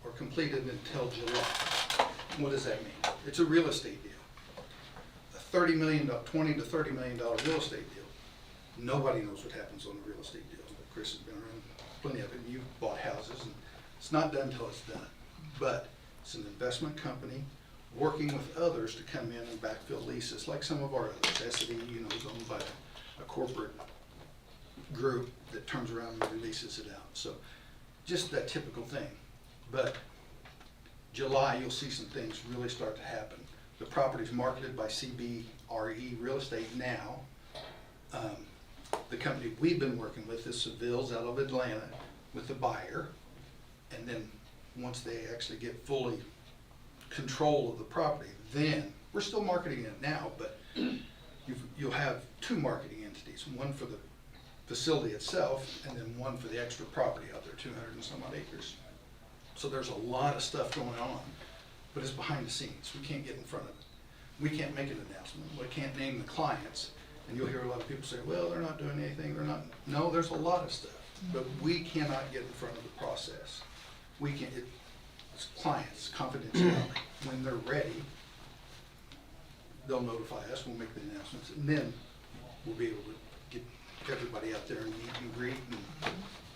or completed until July. What does that mean? It's a real estate deal. A $20 to $30 million real estate deal. Nobody knows what happens on a real estate deal. Chris has been around plenty of it. You've bought houses, and it's not done until it's done. But it's an investment company working with others to come in and backfill leases, like some of our others. SED, is owned by a corporate group that turns around and releases it out. So just that typical thing. But July, you'll see some things really start to happen. The property's marketed by CVB Real Estate now. The company we've been working with is Seville's out of Atlanta with the buyer. And then, once they actually get fully control of the property, then, we're still marketing it now, but you'll have two marketing entities, one for the facility itself, and then one for the extra property out there, 200 and some odd acres. So there's a lot of stuff going on, but it's behind the scenes. We can't get in front of it. We can't make an announcement. We can't name the clients. And you'll hear a lot of people say, well, they're not doing anything, they're not. No, there's a lot of stuff, but we cannot get in front of the process. We can, it's clients, confidentiality. When they're ready, they'll notify us, we'll make the announcements, and then we'll be able to get everybody out there and meet and greet and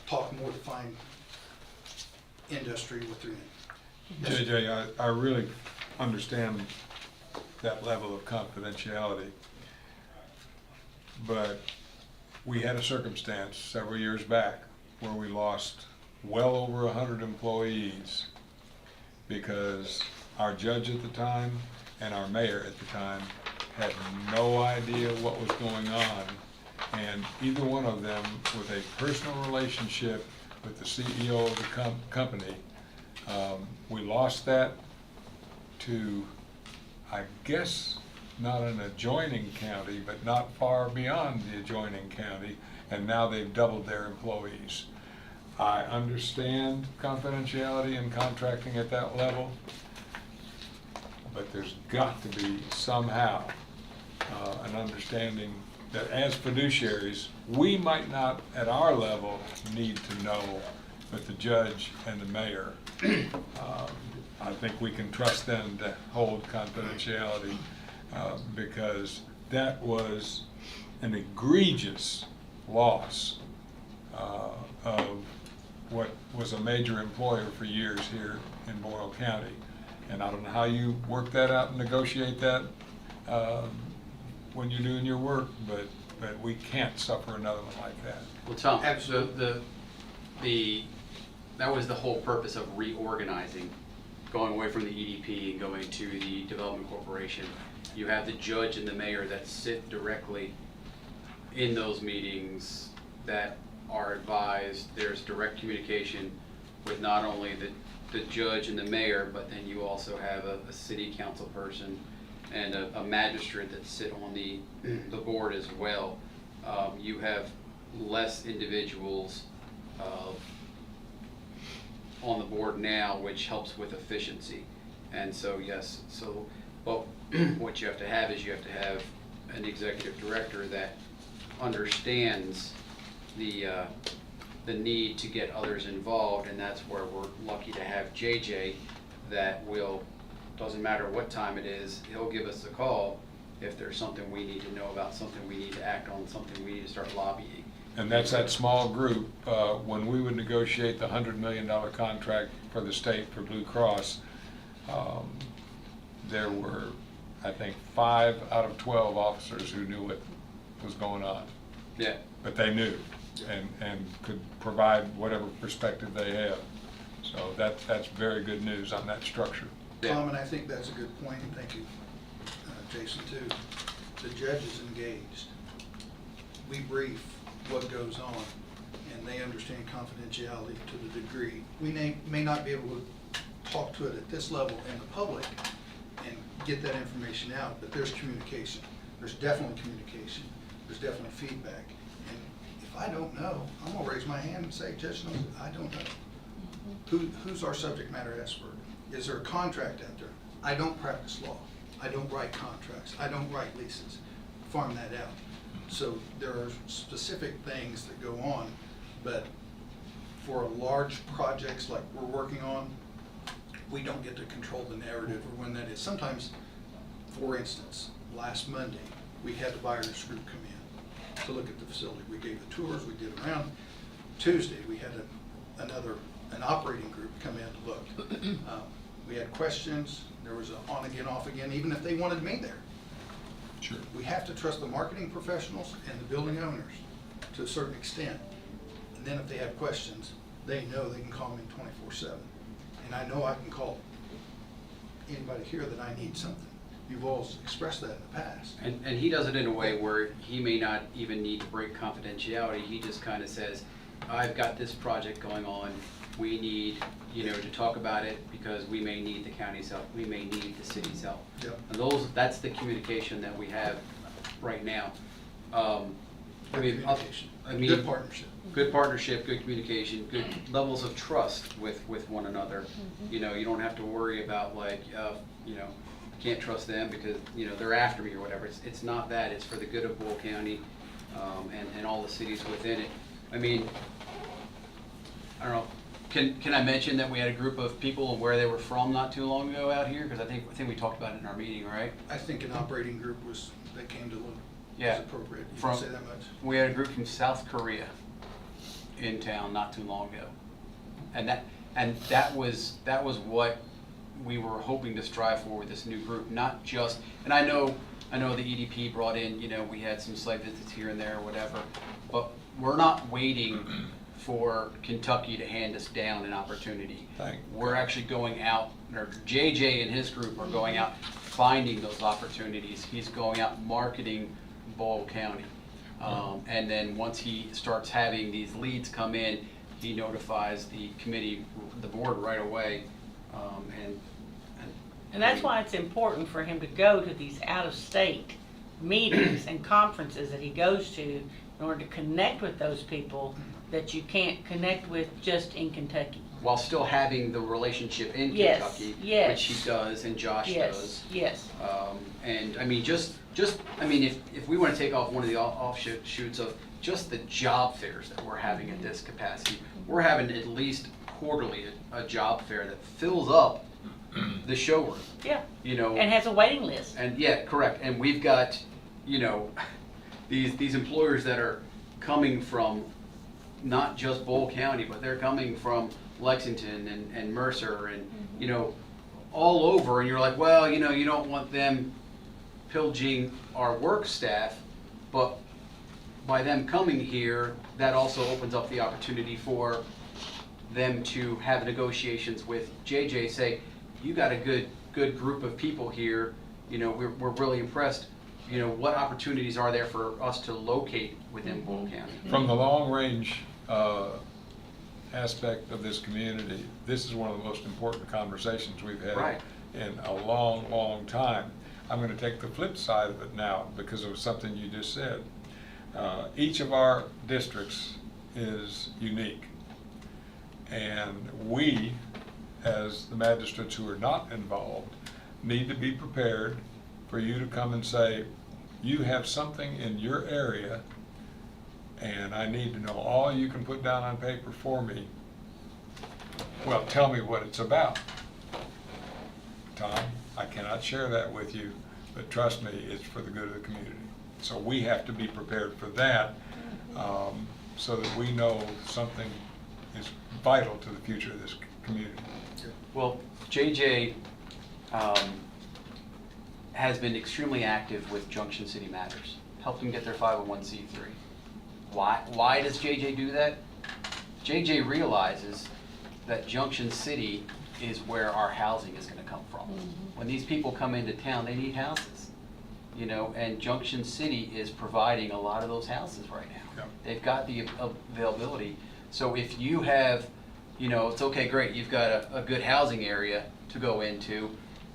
talk more to find industry what they're in. JJ, I really understand that level of confidentiality, but we had a circumstance several years back where we lost well over 100 employees because our judge at the time and our mayor at the time had no idea what was going on, and either one of them with a personal relationship with the CEO of the company. We lost that to, I guess, not an adjoining county, but not far beyond the adjoining county, and now they've doubled their employees. I understand confidentiality and contracting at that level, but there's got to be somehow an understanding that as fiduciaries, we might not at our level need to know, but the judge and the mayor, I think we can trust them to hold confidentiality because that was an egregious loss of what was a major employer for years here in Boyle County. And I don't know how you work that out and negotiate that when you're doing your work, but we can't suffer another one like that. Well, Tom, that was the whole purpose of reorganizing, going away from the EDP and going to the Development Corporation. You have the judge and the mayor that sit directly in those meetings that are advised. There's direct communication with not only the judge and the mayor, but then you also have a city council person and a magistrate that sit on the board as well. You have less individuals on the board now, which helps with efficiency. And so, yes, but what you have to have is you have to have an executive director that understands the need to get others involved, and that's where we're lucky to have JJ that will, doesn't matter what time it is, he'll give us a call if there's something we need to know about, something we need to act on, something we need to start lobbying. And that's that small group. When we would negotiate the $100 million contract for the state for Blue Cross, there were, I think, 5 out of 12 officers who knew what was going on. Yeah. But they knew and could provide whatever perspective they have. So that's very good news on that structure. Tom, and I think that's a good point, and thank you, Jason, too. The judge is engaged. We brief what goes on, and they understand confidentiality to the degree. We may not be able to talk to it at this level in the public and get that information out, but there's communication. There's definitely communication. There's definitely feedback. And if I don't know, I'm gonna raise my hand and say, Judge knows, I don't know. Who's our subject matter expert? Is there a contract out there? I don't practice law. I don't write contracts. I don't write leases. Farm that out. So there are specific things that go on, but for large projects like we're working on, we don't get to control the narrative or when that is. Sometimes, for instance, last Monday, we had the buyers group come in to look at the facility. We gave the tours, we did around. Tuesday, we had an operating group come in to look. We had questions. There was an on again, off again, even if they wanted me there. Sure. We have to trust the marketing professionals and the building owners to a certain extent. And then if they have questions, they know they can call me 24/7. And I know I can call anybody here that I need something. You've all expressed that in the past. And he does it in a way where he may not even need to break confidentiality. He just kind of says, I've got this project going on. we need, to talk about it because we may need the county's help, we may need the city's help. Yep. And that's the communication that we have right now. Good partnership. Good partnership, good communication, good levels of trust with one another. You don't have to worry about I can't trust them because, they're after me or whatever. It's not that, it's for the good of Boyle County, and all the cities within it. I mean, I don't know, can I mention that we had a group of people and where they were from not too long ago out here? Because I think we talked about it in our meeting, right? I think an operating group that came to look Yeah. was appropriate. You can say that much. We had a group from South Korea in town not too long ago. And that was what we were hoping to strive for with this new group, not just, and I know the EDP brought in, we had some site visits here and there or whatever, but we're not waiting for Kentucky to hand us down an opportunity. We're actually going out, or JJ and his group are going out finding those opportunities. He's going out marketing Boyle County. And then once he starts having these leads come in, he notifies the committee, the board right away. And that's why it's important for him to go to these out-of-state meetings and conferences that he goes to in order to connect with those people that you can't connect with just in Kentucky. While still having the relationship in Kentucky, which he does and Josh does. Yes. And I mean, if we want to take off one of the offshoots of just the job fairs that we're having at this capacity, we're having at least quarterly a job fair that fills up the showroom. Yeah. And has a waiting list. And correct. And we've got, these employers that are coming from not just Boyle County, but they're coming from Lexington and Mercer and, all over. And you're like, well, you don't want them pillaging our work staff, but by them coming here, that also opens up the opportunity for them to have negotiations with JJ, say, you got a good group of people here, we're really impressed. What opportunities are there for us to locate within Boyle County? From the long range aspect of this community, this is one of the most important conversations we've had in a long, long time. I'm going to take the flip side of it now because of something you just said. Each of our districts is unique, and we, as the magistrates who are not involved, need to be prepared for you to come and say, you have something in your area and I need to know all you can put down on paper for me. Well, tell me what it's about. Tom, I cannot share that with you, but trust me, it's for the good of the community. So we have to be prepared for that, so that we know something is vital to the future of this community. Well, JJ has been extremely active with Junction City Matters, helped them get their 501c3. Why does JJ do that? JJ realizes that Junction City is where our housing is going to come from. When these people come into town, they need houses, and Junction City is providing a lot of those houses right now. They've got the availability. So if you have, it's okay, great, you've got a good housing area to go into.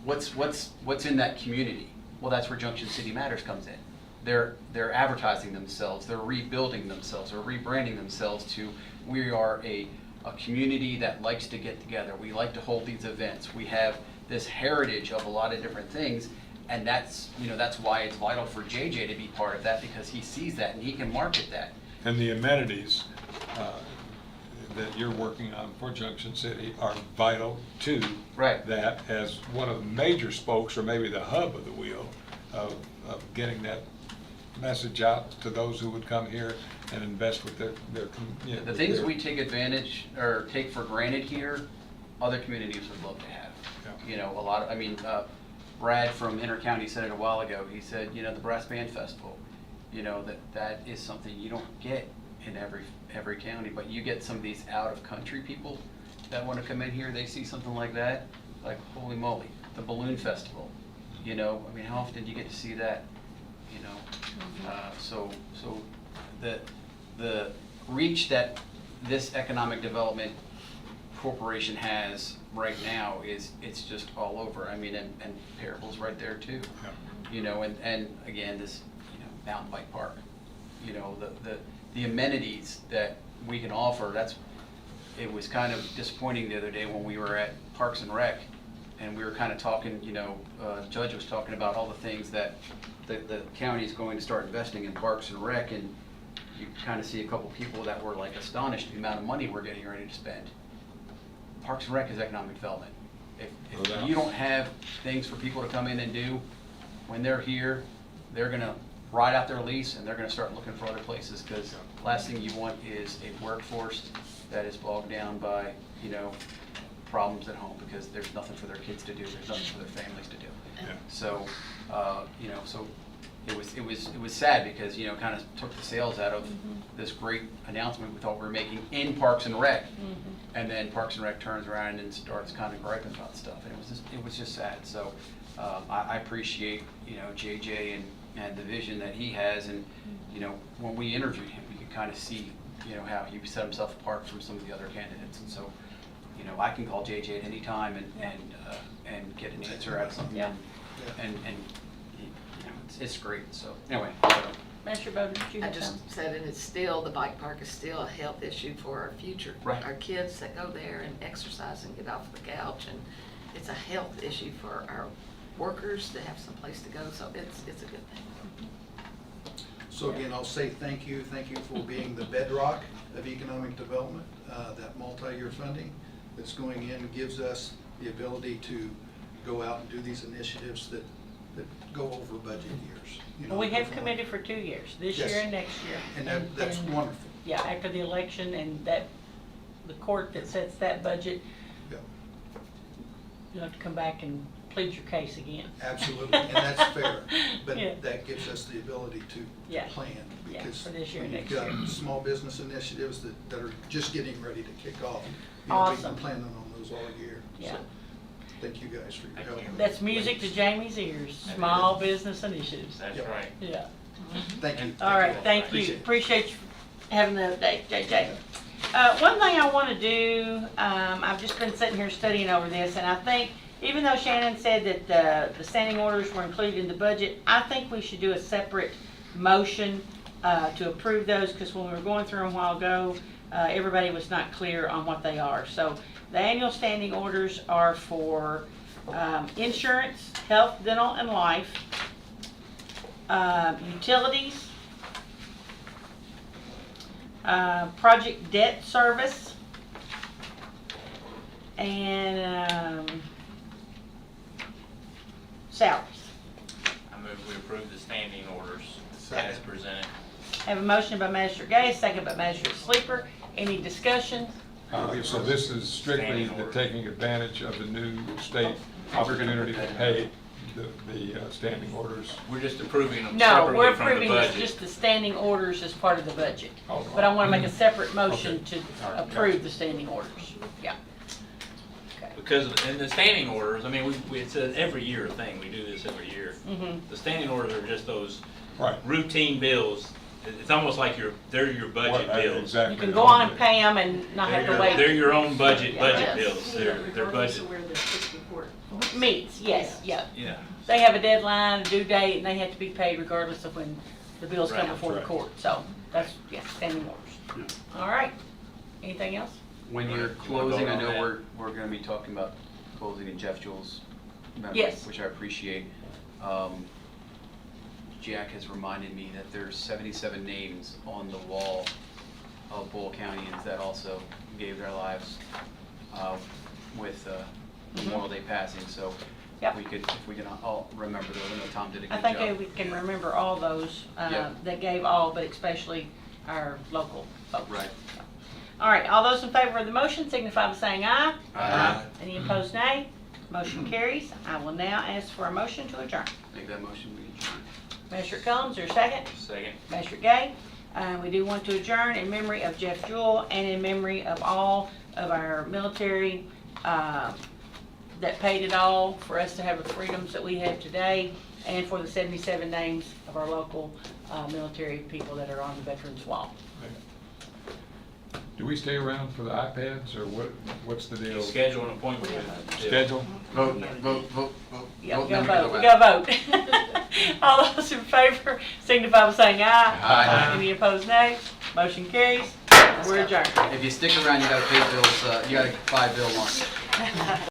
What's in that community? Well, that's where Junction City Matters comes in. They're advertising themselves, they're rebuilding themselves, they're rebranding themselves to, we are a community that likes to get together. We like to hold these events. We have this heritage of a lot of different things, and that's why it's vital for JJ to be part of that, because he sees that and he can market that. And the amenities that you're working on for Junction City are vital to that as one of the major spokes, or maybe the hub of the wheel of getting that message out to those who would come here and invest with their the things we take advantage or take for granted here, other communities would love to have. A lot of, Brad from Intercounty said it a while ago. He said, the Brass Band Festival, that is something you don't get in every county, but you get some of these out of country people that want to come in here. They see something like that, like holy moly, the Balloon Festival. How often do you get to see that? So the reach that this economic development corporation has right now is, it's just all over. I mean, and Parable's right there too. You know, and again, this, you know, mountain bike park, you know, the amenities that we can offer, it was kind of disappointing the other day when we were at Parks and Rec, and we were kind of talking, you know, the judge was talking about all the things that the county is going to start investing in Parks and Rec, and you kind of see a couple people that were like astonished at the amount of money we're getting ready to spend. Parks and Rec is economic development. If you don't have things for people to come in and do, when they're here, they're gonna ride out their lease and they're gonna start looking for other places, because last thing you want is a workforce that is bogged down by, you know, problems at home because there's nothing for their kids to do, there's nothing for their families to do. Yeah. So, you know, so it was sad because, you know, kind of took the sales out of this great announcement we thought we were making in Parks and Rec. And then Parks and Rec turns around and starts kind of griping about stuff, and it was just sad. So I appreciate, you know, JJ and the vision that he has, and you know, when we interviewed him, we could kind of see, you know, how he set himself apart from some of the other candidates, and so, you know, I can call JJ at any time and get an answer out of something, and you know, it's great. So anyway. Mr. Bowden, did you I have just something? said, and it's still, the bike park is still a health issue for our future. Right. Our kids that go there and exercise and get off the couch, and it's a health issue for our workers to have some place to go, so it's a good thing. So again, I'll say thank you for being the bedrock of economic development. That multi-year funding that's going in gives us the ability to go out and do these initiatives that go over budget years. You know, We have committed for 2 years, this Yes. year and next year. And that's wonderful. Yeah, after the election and the court that sets that budget, Yeah. you'll have to come back and plead your case again. Absolutely, and that's fair, but Yeah. that gives us the ability to Yeah. plan. Yeah, Because for this year when and you've next got year. small business initiatives that are just getting ready to kick off, you know, we've Awesome. been planning on those all year. Yeah. So thank you guys for your help. That's music to Jamie's ears, small business initiatives. That's Yep. right. Yeah. Thank you. All right, thank you. Appreciate it. Appreciate you having the update, JJ. One thing I want to do, I've just been sitting here studying over this, and I think, even though Shannon said that the standing orders were included in the budget, I think we should do a separate motion to approve those, because when we were going through them a while ago, everybody was not clear on what they are. So the annual standing orders are for insurance, health, dental, and life, utilities, project debt service, and salaries. I move we approve the standing orders as presented. Have a motion by Magistrate Gay, second by Magistrate Sleeper. Any discussion? So this is strictly taking advantage of the new state opportunity to pay the standing orders. We're just approving them No, we're separately from the approving budget. just the standing orders as part of the budget. Oh, But I want to make a separate motion Okay. to All right, approve gotcha. the standing orders. Yeah. Okay. Because in the standing orders, I mean, it's an every year thing, we do this every year. The standing orders are just those routine bills. It's almost like they're your budget bills. Exactly. You can go on and pay them and not have to wait. They're your own budget Yes. bills, they're budget. Where the fiscal court. Meets, yes, yeah. Yeah. They have a deadline, a due date, and they have to be paid regardless of when the bills come Right, before the right. court. So that's, yeah, standing orders. All right. Anything else? When you're You wanna closing, vote I on know that? we're gonna be talking about closing in Jeff Jewell's memory, Yes. which I appreciate. Jack has reminded me that there's 77 names on the wall of Boyle Countyans that also gave their lives with Memorial Day passing, so Yep. if we can all remember those. I know Tom did a good I job. think we can remember all those Yeah. that gave all, but especially our local folks. Right. All right, all those in favor of the motion signify by saying aye. Aye. Any opposed, nay? Motion carries. I will now ask for a motion to adjourn. Make that motion, we adjourn. Measure Collins, or second? Second. Measure Gay. We do want to adjourn in memory of Jeff Jewell and in memory of all of our military that paid it all for us to have the freedoms that we have today, and for the 77 names of our local military people that are on the Veterans Wall. Do we stay around for the iPads, or what's the deal? Schedule an appointment with. Schedule? Vote, vote, vote, vote. Yeah, we then gotta can vote, go we gotta vote. All those in favor signify by saying aye. Aye. Any opposed, nay. Motion carries. We're adjourned. If you stick around, you gotta pay bills, you gotta buy bill lunch.